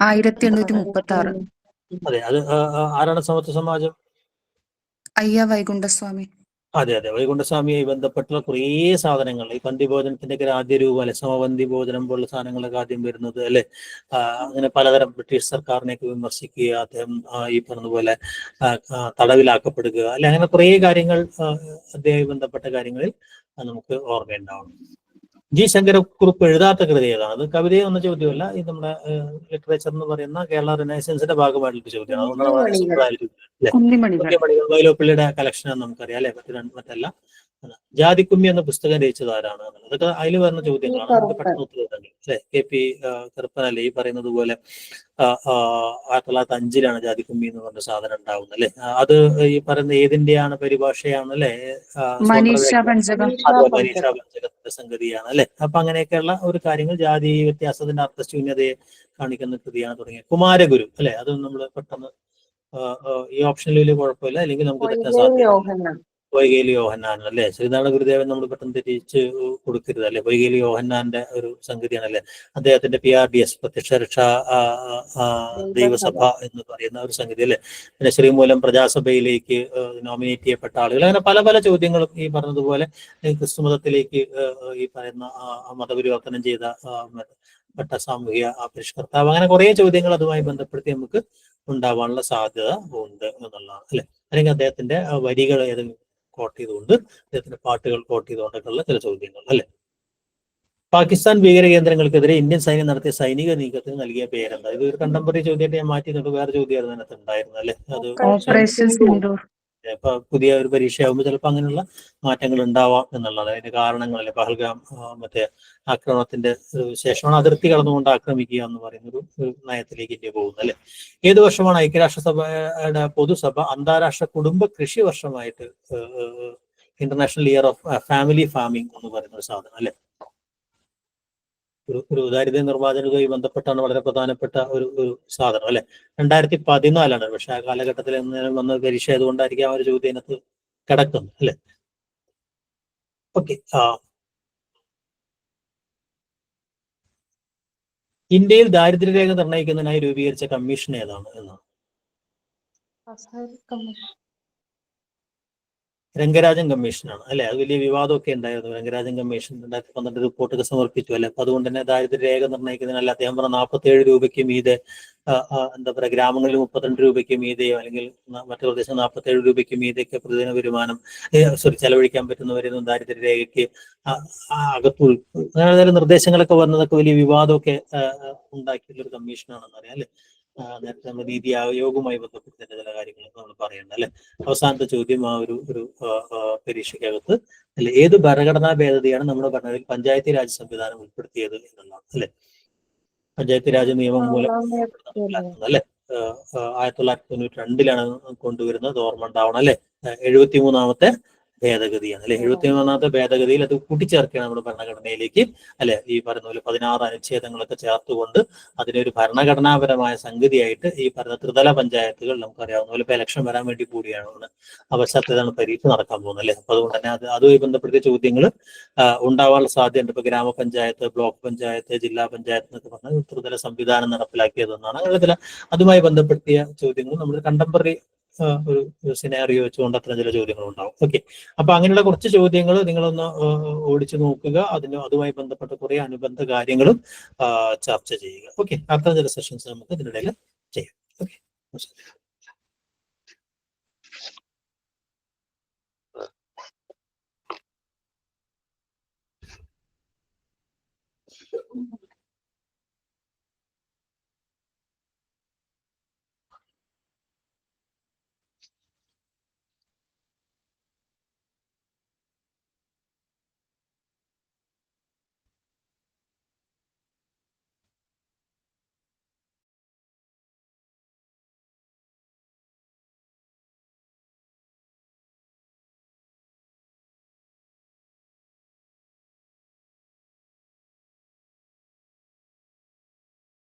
1836. അതെ, അത് ആരാണ് സമത്വ സമാജം? അയ്യ വൈകുണ്ഠസ്വാമി. അതെ, വൈകുണ്ഠസ്വാമിയായി ബന്ധപ്പെട്ടുള്ള കുറേ സാധനങ്ങൾ, ഈ പന്തിഭോജനത്തിന്റെ ഒക്കെ ആദ്യ രൂപം അല്ലെ, സമപന്തി ഭോജനം പോലുള്ള സാധനങ്ങളൊക്കെ ആദ്യം വരുന്നത് അല്ലെ. അങ്ങനെ പലതരം ബ്രിട്ടീഷ് സർക്കാരിനെയൊക്കെ വിമർശിക്കുക, അദ്ദേഹം ഈ പറഞ്ഞതുപോലെ തടവിലാക്കപ്പെടുക അല്ലെ, അങ്ങനെ കുറേ കാര്യങ്ങൾ അദ്ദേഹമായി ബന്ധപ്പെട്ട കാര്യങ്ങളിൽ നമുക്ക് ഓർമ്മയുണ്ടാവണം. ജി ശങ്കരക്കുറുപ്പ് എഴുതാത്ത കൃതി ഏതാണ്? അത് കവിതയോ എന്ന ചോദ്യമല്ല, ഇത് നമ്മുടെ ലിറ്ററേച്ചർ എന്ന് പറയുന്ന കേരള റിനൈസൻസിന്റെ ഭാഗമായിട്ടുള്ള ചോദ്യമാണ്. അതുകൊണ്ടാണ് വളരെ സിമ്പിൾ ആയിട്ട് അല്ലെ. കുഞ്ഞിമണികൾ വൈലോപ്പിള്ളിയുടെ കളക്ഷനാണ് നമുക്കറിയാം അല്ലെ, മറ്റല്ല. ജാതിക്കുമ്മി എന്ന പുസ്തകം രചിച്ചത് ആരാണ്? അതൊക്കെ അതിൽ വരുന്ന ചോദ്യങ്ങളാണ്, നമുക്ക് പെട്ടെന്ന് ഉത്തരവ് അല്ലെ. KP കറുപ്പൻ അല്ലെ ഈ പറയുന്നത് പോലെ 1905 ജാതിക്കുമ്മി എന്ന് പറഞ്ഞ സാധനം ഉണ്ടാവുന്നത് അല്ലെ. അത് ഈ പറയുന്ന ഏതിന്റെയാണ് പരിഭാഷയാണ് അല്ലെ? മനീഷ പഞ്ചകത്തിന്റെ സംഗതിയാണ് അല്ലെ. അപ്പൊ അങ്ങനെയൊക്കെയുള്ള ഒരു കാര്യങ്ങൾ, ജാതി വ്യത്യാസത്തിന്റെ അർത്ഥശൂന്യതയെ കാണിക്കുന്ന കൃതിയാണ് തുടങ്ങിയ. കുമാരഗുരു അല്ലെ, അത് നമ്മൾ പെട്ടെന്ന് ഈ ഓപ്ഷനിൽ വലിയ കുഴപ്പമില്ല, അല്ലെങ്കിൽ നമുക്ക് തെറ്റാൻ സാധ്യത. വൈകേലി യോഹന്നാൻ അല്ലെ. ശ്രീനാരായണ ഗുരുദേവൻ നമ്മൾ പെട്ടെന്ന് തെറ്റിച്ച് കൊടുക്കരുത് അല്ലെ. വൈകേലി യോഹന്നാന്റെ ഒരു സംഗതിയാണ് അല്ലെ. അദ്ദേഹത്തിന്റെ PRDS പ്രത്യക്ഷരക്ഷ ദൈവസഭ എന്ന് പറയുന്ന ഒരു സംഗതി അല്ലെ. പിന്നെ ശ്രീമൂലം പ്രജാസഭയിലേക്ക് നോമിനേറ്റ് ചെയ്യപ്പെട്ട ആളുകൾ, അങ്ങനെ പല പല ചോദ്യങ്ങളും ഈ പറഞ്ഞതുപോലെ ക്രിസ്തു മതത്തിലേക്ക് ഈ പറയുന്ന മതപരിവർത്തനം ചെയ്ത പെട്ട സാമൂഹിക പരിഷ്കർത്താവ്, അങ്ങനെ കുറെ ചോദ്യങ്ങൾ അതുമായി ബന്ധപ്പെടുത്തി നമുക്ക് ഉണ്ടാവാനുള്ള സാധ്യത ഉണ്ട് എന്നുള്ളതാണ് അല്ലെ. അല്ലെങ്കിൽ അദ്ദേഹത്തിന്റെ വരികൾ ഏതെങ്കിലും കോട്ട് ചെയ്തുകൊണ്ട്, അദ്ദേഹത്തിന്റെ പാട്ടുകൾ കോട്ട് ചെയ്തുകൊണ്ടൊക്കെയുള്ള ചില ചോദ്യങ്ങൾ അല്ലെ. പാകിസ്ഥാൻ ഭീകര കേന്ദ്രങ്ങൾക്കെതിരെ ഇന്ത്യൻ സൈന്യം നടത്തിയ സൈനിക നീക്കത്തിന് നൽകിയ പേരെന്താ? ഇത് ഒരു കണ്ടംപററി ചോദ്യമായിട്ട് ഞാൻ മാറ്റിയിട്ടുണ്ട്, വേറെ ചോദ്യമായിരുന്നു അതിനകത്ത് ഉണ്ടായിരുന്നത് അല്ലെ. അത് ഇപ്പൊ പുതിയ ഒരു പരീക്ഷയാകുമ്പോൾ ചിലപ്പോൾ അങ്ങനെയുള്ള മാറ്റങ്ങൾ ഉണ്ടാവാം എന്നുള്ളത്. അതിന്റെ കാരണങ്ങളല്ലേ, പഹൽഗാം മറ്റേ ആക്രമണത്തിന്റെ ശേഷമാണ് അതിർത്തി കടന്നുകൊണ്ട് ആക്രമിക്കുക എന്ന് പറയുന്ന ഒരു നയത്തിലേക്ക് ഇന്ത്യ പോകുന്നത് അല്ലെ. ഏത് വർഷമാണ് ഐക്യരാഷ്ട്രസഭയുടെ പൊതുസഭ അന്താരാഷ്ട്ര കുടുംബ കൃഷി വർഷമായിട്ട് international year of family farming എന്ന് പറയുന്ന ഒരു സാധനം അല്ലെ. ഒരു ദാരിദ്ര്യ നിർമ്മാർജ്ജനവുമായി ബന്ധപ്പെട്ടാണ് വളരെ പ്രധാനപ്പെട്ട ഒരു സാധനം അല്ലെ. 2014 പക്ഷെ ആ കാലഘട്ടത്തിൽ വന്ന പരീക്ഷ ആയതുകൊണ്ടായിരിക്കും ആ ഒരു ചോദ്യം അതിനകത്ത് കിടക്കുന്നത് അല്ലെ. ഓക്കെ, ഇന്ത്യയിൽ ദാരിദ്ര്യരേഖ നിർണ്ണയിക്കുന്നതിനായി രൂപീകരിച്ച കമ്മീഷൻ ഏതാണ് എന്നാണ്? രംഗരാജൻ കമ്മീഷനാണ് അല്ലെ. അത് വലിയ വിവാദമൊക്കെ ഉണ്ടായിരുന്നു. രംഗരാജൻ കമ്മീഷൻ 2012 റിപ്പോർട്ടൊക്കെ സമർപ്പിച്ചു അല്ലെ. അപ്പൊ അതുകൊണ്ട് തന്നെ ദാരിദ്ര്യരേഖ നിർണ്ണയിക്കുന്നതിനല്ല, അദ്ദേഹം പറഞ്ഞ 47 രൂപയ്ക്ക് മീതെ എന്താ പറയുക, ഗ്രാമങ്ങളിൽ 32 രൂപയ്ക്ക് മീതെയോ അല്ലെങ്കിൽ മറ്റു പ്രദേശം 47 രൂപയ്ക്ക് മീതെയൊക്കെ പ്രതിദിന വരുമാനം ചെലവഴിക്കാൻ പറ്റുന്നവരൊന്നും ദാരിദ്ര്യരേഖയ്ക്ക് അകത്തു അങ്ങനെ നിർദ്ദേശങ്ങളൊക്കെ വന്നതൊക്കെ വലിയ വിവാദമൊക്കെ ഉണ്ടാക്കിയിട്ടുള്ള ഒരു കമ്മീഷനാണെന്ന് അറിയാം അല്ലെ. നേരത്തെ നമ്മൾ നീതി ആയോഗവുമായി ബന്ധപ്പെട്ട ചില കാര്യങ്ങളൊക്കെ നമ്മൾ പറയണ്ട അല്ലെ. അവസാനത്തെ ചോദ്യം ആ ഒരു പരീക്ഷയ്ക്കകത്ത് അല്ലെ, ഏത് ഭരണഘടനാ ഭേദഗതിയാണ് നമ്മുടെ ഭരണത്തിൽ പഞ്ചായത്തി രാജ് സംവിധാനം ഉൾപ്പെടുത്തിയത് എന്നുള്ളതാണ് അല്ലെ. പഞ്ചായത്ത് രാജ് നിയമം മൂലം അല്ലെ 1992 കൊണ്ടുവരുന്നത്, ഓർമ്മ ഉണ്ടാവണം അല്ലെ. 73ാമത്തെ ഭേദഗതിയാണ് അല്ലെ. 73ാമത്തെ ഭേദഗതിയിൽ അത് കൂട്ടിച്ചേർക്കുകയാണ് നമ്മുടെ ഭരണഘടനയിലേക്ക് അല്ലെ. ഈ പറയുന്ന പോലെ 16 അനുച്ഛേദങ്ങളൊക്കെ ചേർത്തുകൊണ്ട് അതിനൊരു ഭരണഘടനാപരമായ സംഗതിയായിട്ട് ഈ പറയുന്ന ത്രിതല പഞ്ചായത്തുകൾ നമുക്കറിയാവുന്ന പോലെ ഇപ്പൊ ഇലക്ഷൻ വരാൻ വേണ്ടി കൂടിയാണ് അവസരത്തിലാണ് പരീക്ഷ നടക്കാൻ പോകുന്നത് അല്ലെ. അപ്പൊ അതുകൊണ്ട് തന്നെ അതുമായി ബന്ധപ്പെടുത്തിയ ചോദ്യങ്ങൾ ഉണ്ടാവാനുള്ള സാധ്യതയുണ്ട്. ഇപ്പൊ ഗ്രാമപഞ്ചായത്ത്, ബ്ലോക്ക് പഞ്ചായത്ത്, ജില്ലാ പഞ്ചായത്ത് എന്നൊക്കെ പറഞ്ഞാൽ ത്രിതല സംവിധാനം നടപ്പിലാക്കിയതെന്നാണ്. അങ്ങനെ അതുമായി ബന്ധപ്പെടുത്തിയ ചോദ്യങ്ങൾ നമ്മൾ കണ്ടംപററി ഒരു സിനാറിയോ വെച്ചുകൊണ്ട് അത്ര ചില ചോദ്യങ്ങൾ ഉണ്ടാവും. ഓക്കെ, അപ്പൊ അങ്ങനെയുള്ള കുറച്ച് ചോദ്യങ്ങൾ നിങ്ങളൊന്ന് ഓടിച്ചു നോക്കുക. അതുമായി ബന്ധപ്പെട്ട കുറെ അനുബന്ധ കാര്യങ്ങളും ചർച്ച ചെയ്യുക. ഓക്കെ, അത്ര ചില സെഷൻസ് നമുക്ക് ഇതിനിടയിൽ ചെയ്യാം. ഓക്കെ.